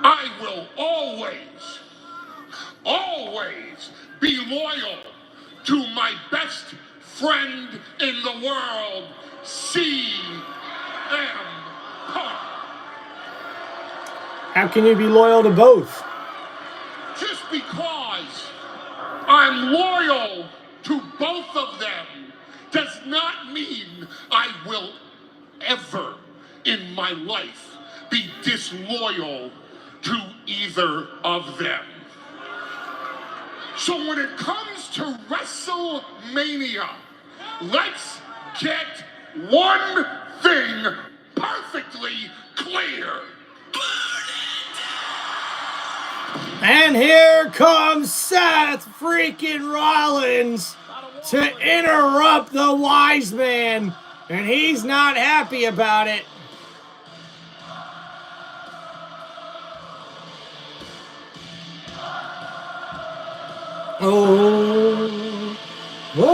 I will always be loyal to my best friend in the world, CM Punk. How can you be loyal to both? Just because I'm loyal to both of them does not mean I will ever in my life be disloyal to either of them. So when it comes to WrestleMania, let's get one thing perfectly clear. And here comes Seth freaking Rollins to interrupt the wise man, and he's not happy about it. Oh, whoa,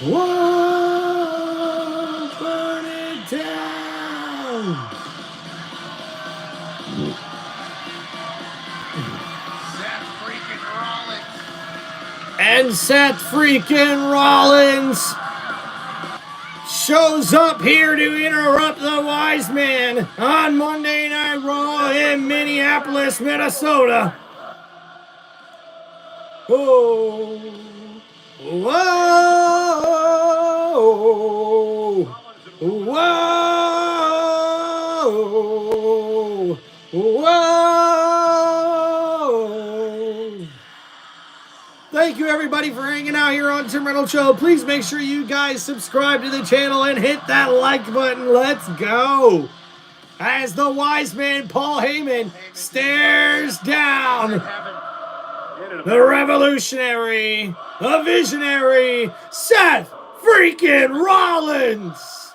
whoa, burn it down. And Seth freaking Rollins shows up here to interrupt the wise man on Monday Night Raw in Minneapolis, Minnesota. Oh, whoa, whoa, whoa. Thank you everybody for hanging out here on Tim Reynolds Show. Please make sure you guys subscribe to the channel and hit that like button. Let's go. As the wise man Paul Heyman stares down the revolutionary, the visionary, Seth freaking Rollins.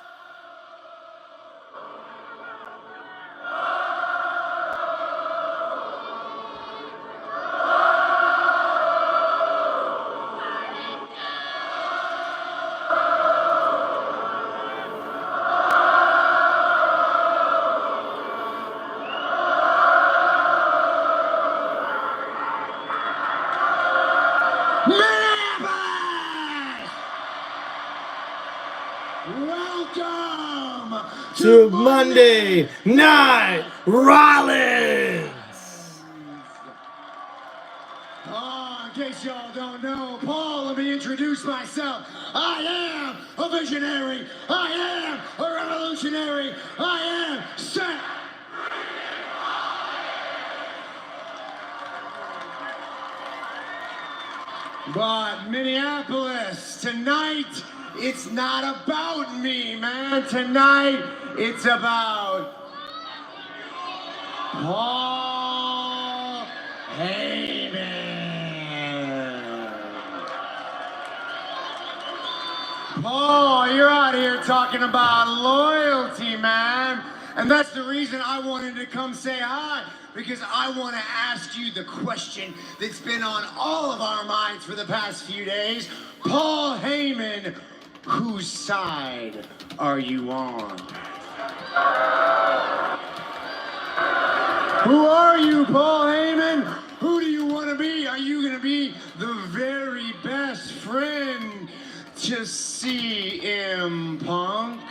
Welcome to Monday Night Rollins. Oh, in case y'all don't know, Paul, let me introduce myself. I am a visionary. I am a revolutionary. I am Seth. But Minneapolis, tonight, it's not about me, man. Tonight, it's about Paul Heyman. Paul, you're out here talking about loyalty, man. And that's the reason I wanted to come say hi, because I want to ask you the question that's been on all of our minds for the past few days. Paul Heyman, whose side are you on? Who are you, Paul Heyman? Who do you want to be? Are you going to be the very best friend to CM Punk?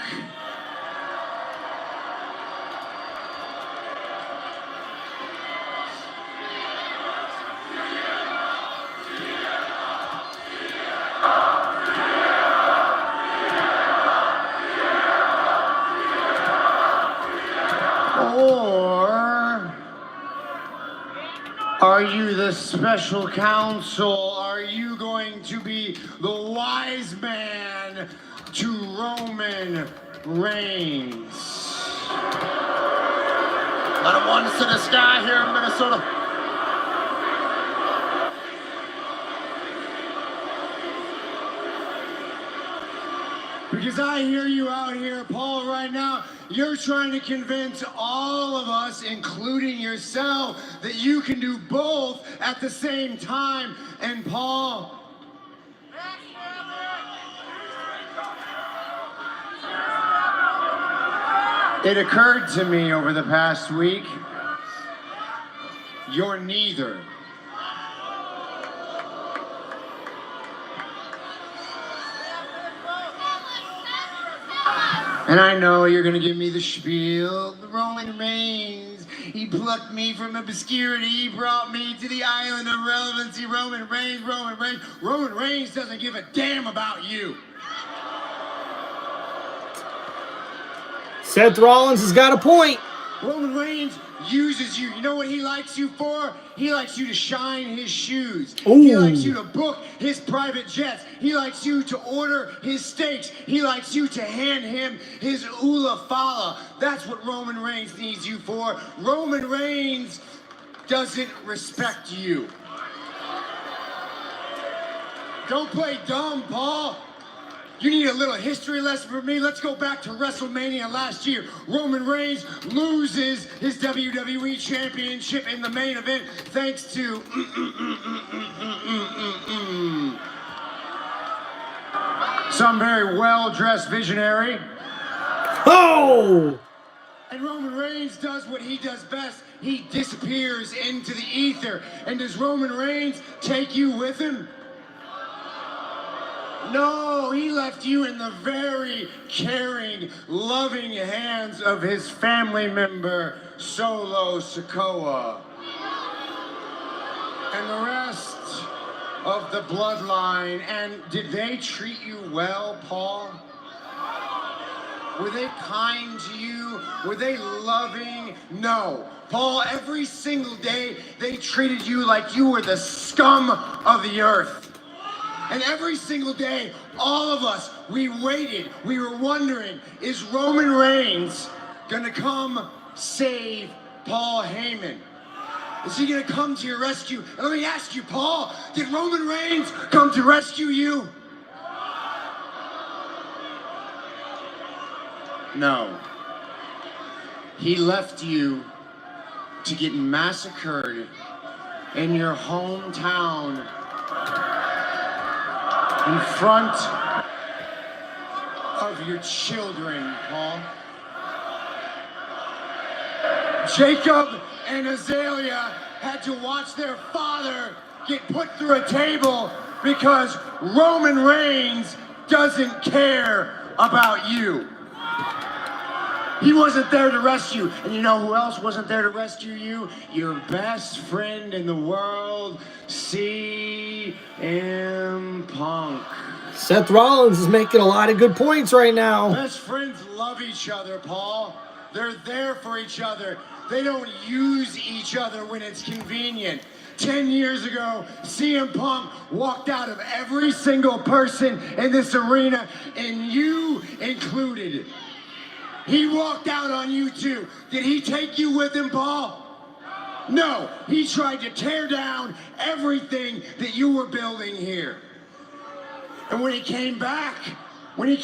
Or are you the special counsel? Are you going to be the wise man to Roman Reigns? Not a one to the sky here in Minnesota. Because I hear you out here, Paul, right now. You're trying to convince all of us, including yourself, that you can do both at the same time. And Paul, it occurred to me over the past week, you're neither. And I know you're gonna give me the spiel. Roman Reigns, he plucked me from obscurity. He brought me to the island of relevancy. Roman Reigns, Roman Reigns. Roman Reigns doesn't give a damn about you. Seth Rollins has got a point. Roman Reigns uses you. You know what he likes you for? He likes you to shine his shoes. Ooh. He likes you to book his private jets. He likes you to order his steaks. He likes you to hand him his Ula Fala. That's what Roman Reigns needs you for. Roman Reigns doesn't respect you. Don't play dumb, Paul. You need a little history lesson from me? Let's go back to WrestleMania last year. Roman Reigns loses his WWE Championship in the main event thanks to some very well-dressed visionary. Oh! And Roman Reigns does what he does best. He disappears into the ether. And does Roman Reigns take you with him? No, he left you in the very caring, loving hands of his family member, Solo Sikoa. And the rest of the bloodline. And did they treat you well, Paul? Were they kind to you? Were they loving? No. Paul, every single day, they treated you like you were the scum of the earth. And every single day, all of us, we waited. We were wondering, is Roman Reigns gonna come save Paul Heyman? Is he gonna come to your rescue? And let me ask you, Paul, did Roman Reigns come to rescue you? No. He left you to get massacred in your hometown in front of your children, Paul. Jacob and Azalea had to watch their father get put through a table because Roman Reigns doesn't care about you. He wasn't there to rescue. And you know who else wasn't there to rescue you? Your best friend in the world, CM Punk. Seth Rollins is making a lot of good points right now. Best friends love each other, Paul. They're there for each other. They don't use each other when it's convenient. 10 years ago, CM Punk walked out of every single person in this arena, and you included. He walked out on you too. Did he take you with him, Paul? No, he tried to tear down everything that you were building here. And when he came back, did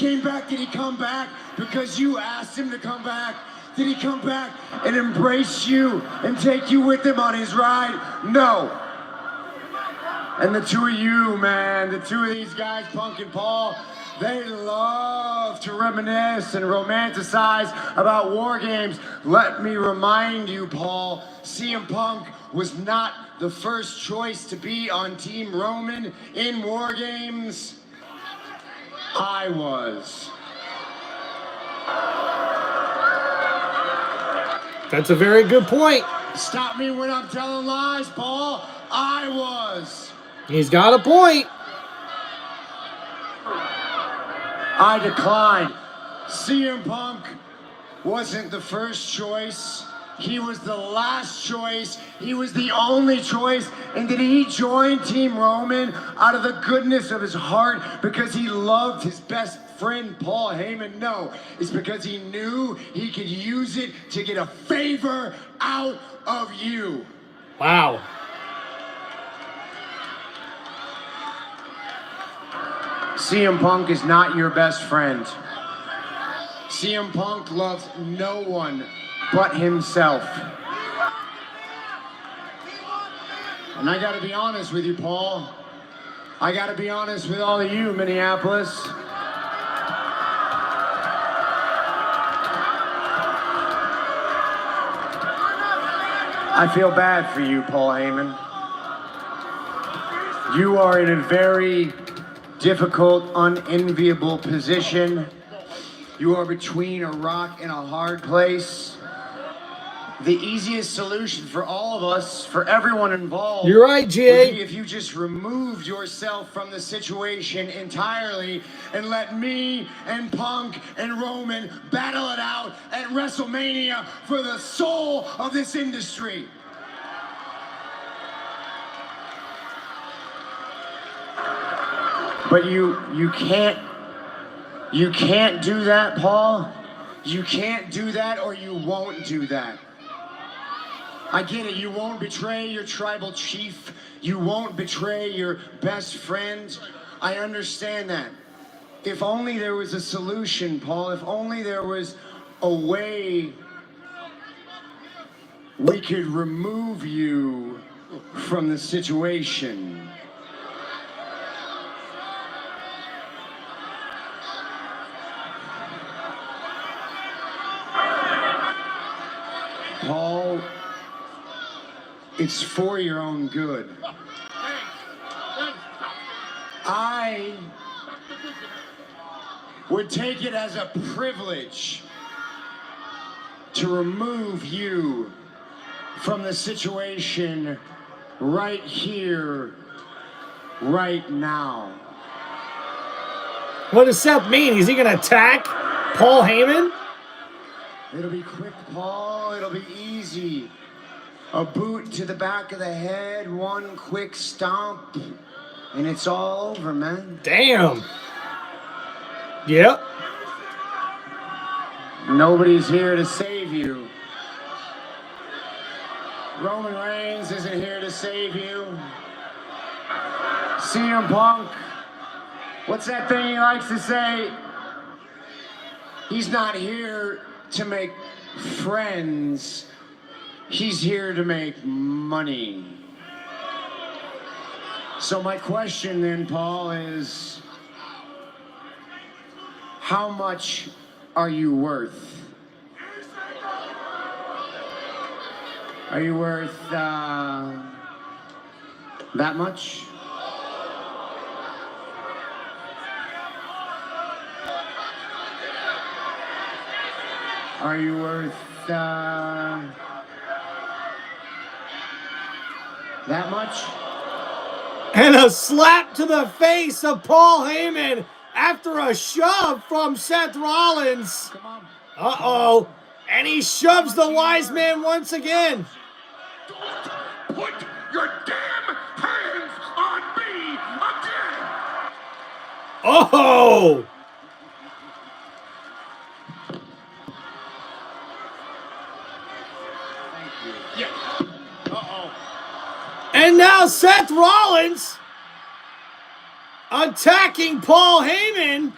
he come back because you asked him to come back? Did he come back and embrace you and take you with him on his ride? No. And the two of you, man, the two of these guys, Punk and Paul, they love to reminisce and romanticize about war games. Let me remind you, Paul, CM Punk was not the first choice to be on Team Roman in war games. I was. That's a very good point. Stop me when I'm telling lies, Paul. I was. He's got a point. I declined. CM Punk wasn't the first choice. He was the last choice. He was the only choice. And did he join Team Roman out of the goodness of his heart because he loved his best friend Paul Heyman? No, it's because he knew he could use it to get a favor out of you. Wow. CM Punk is not your best friend. CM Punk loves no one but himself. And I gotta be honest with you, Paul. I gotta be honest with all of you, Minneapolis. I feel bad for you, Paul Heyman. You are in a very difficult, unenviable position. You are between a rock and a hard place. The easiest solution for all of us, for everyone involved, you're right, Jay, would be if you just removed yourself from the situation entirely and let me and Punk and Roman battle it out at WrestleMania for the soul of this industry. But you can't do that, Paul. You can't do that, or you won't do that. I get it. You won't betray your tribal chief. You won't betray your best friend. I understand that. If only there was a solution, Paul. If only there was a way we could remove you from the situation. Paul, it's for your own good. I would take it as a privilege to remove you from the situation right here, right now. What does Seth mean? Is he going to attack Paul Heyman? It'll be quick, Paul. It'll be easy. A boot to the back of the head, one quick stomp, and it's all over, man. Damn. Yep. Nobody's here to save you. Roman Reigns isn't here to save you. CM Punk, what's that thing he likes to say? He's not here to make friends. He's here to make money. So my question then, Paul, is how much are you worth? Are you worth that much? Are you worth that much? And a slap to the face of Paul Heyman after a shove from Seth Rollins. Uh-oh. And he shoves the wise man once again. Don't put your damn hands on me again! Oh! Yeah. And now Seth Rollins attacking Paul Heyman,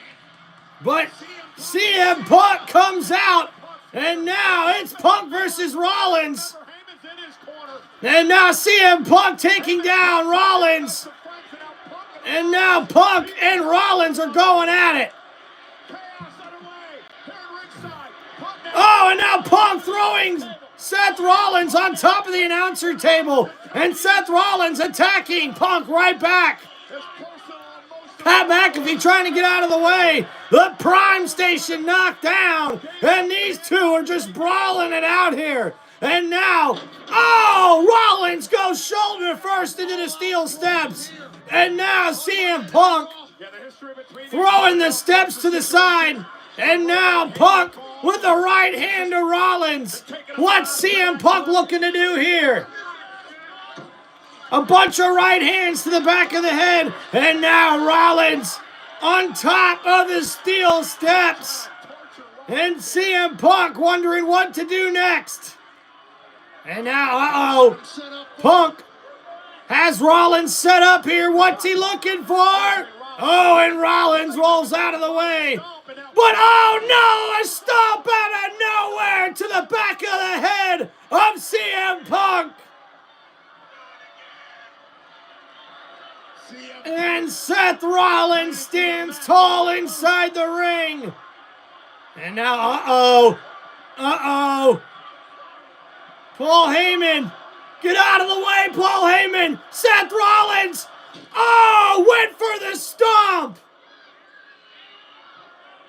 but CM Punk comes out, and now it's Punk versus Rollins. And now CM Punk taking down Rollins. And now Punk and Rollins are going at it. Oh, and now Punk throwing Seth Rollins on top of the announcer table. And Seth Rollins attacking Punk right back. Pat McAfee trying to get out of the way. The Prime Station knocked down. And these two are just brawling it out here. And now, oh, Rollins goes shoulder first into the steel steps. And now CM Punk throwing the steps to the side. And now Punk with the right hand to Rollins. What's CM Punk looking to do here? A bunch of right hands to the back of the head. And now Rollins on top of the steel steps. And CM Punk wondering what to do next. And now, Punk has Rollins set up here. What's he looking for? Oh, and Rollins rolls out of the way. But oh no, a stomp out of nowhere to the back of the head of CM Punk. And Seth Rollins stands tall inside the ring. And now, Paul Heyman, get out of the way, Paul Heyman. Seth Rollins, went for the stomp.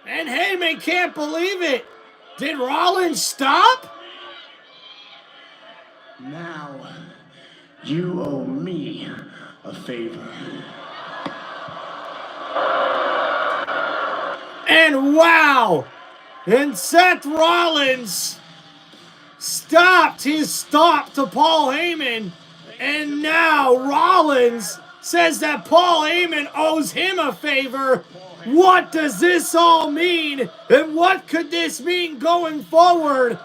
And Heyman can't believe it. Did Rollins stop? Now, you owe me a favor. And wow! And Seth Rollins stopped his stomp to Paul Heyman. And now Rollins says that Paul Heyman owes him a favor. What does this all mean? And what could this mean going forward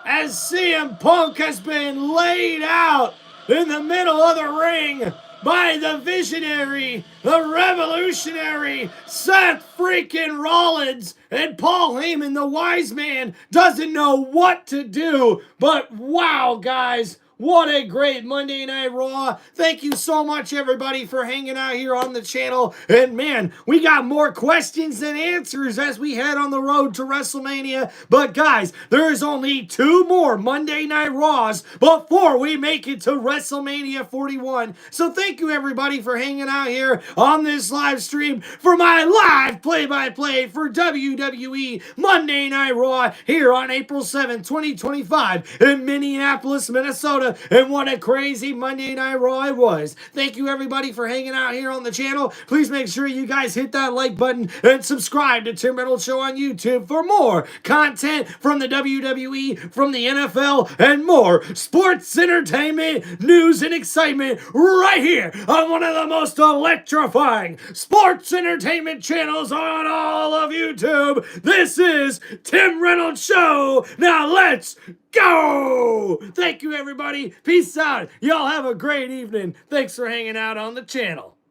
as CM Punk has been laid out in the middle of the ring by the visionary, the revolutionary Seth freaking Rollins, and Paul Heyman, the wise man, doesn't know what to do. But wow, guys, what a great Monday Night Raw. Thank you so much, everybody, for hanging out here on the channel. And man, we got more questions than answers as we head on the road to WrestleMania. But guys, there is only 2 more Monday Night Raws before we make it to WrestleMania 41. So thank you, everybody, for hanging out here on this live stream for my live play-by-play for WWE Monday Night Raw here on April 7th, 2025 in Minneapolis, Minnesota. And what a crazy Monday Night Raw it was. Thank you, everybody, for hanging out here on the channel. Please make sure you guys hit that like button and subscribe to Tim Reynolds Show on YouTube for more content from the WWE, from the NFL, and more sports entertainment, news, and excitement right here on one of the most electrifying sports entertainment channels on all of YouTube. This is Tim Reynolds Show. Now let's go! Thank you, everybody. everybody. Peace out. Y'all have a great evening. Thanks for hanging out on the channel.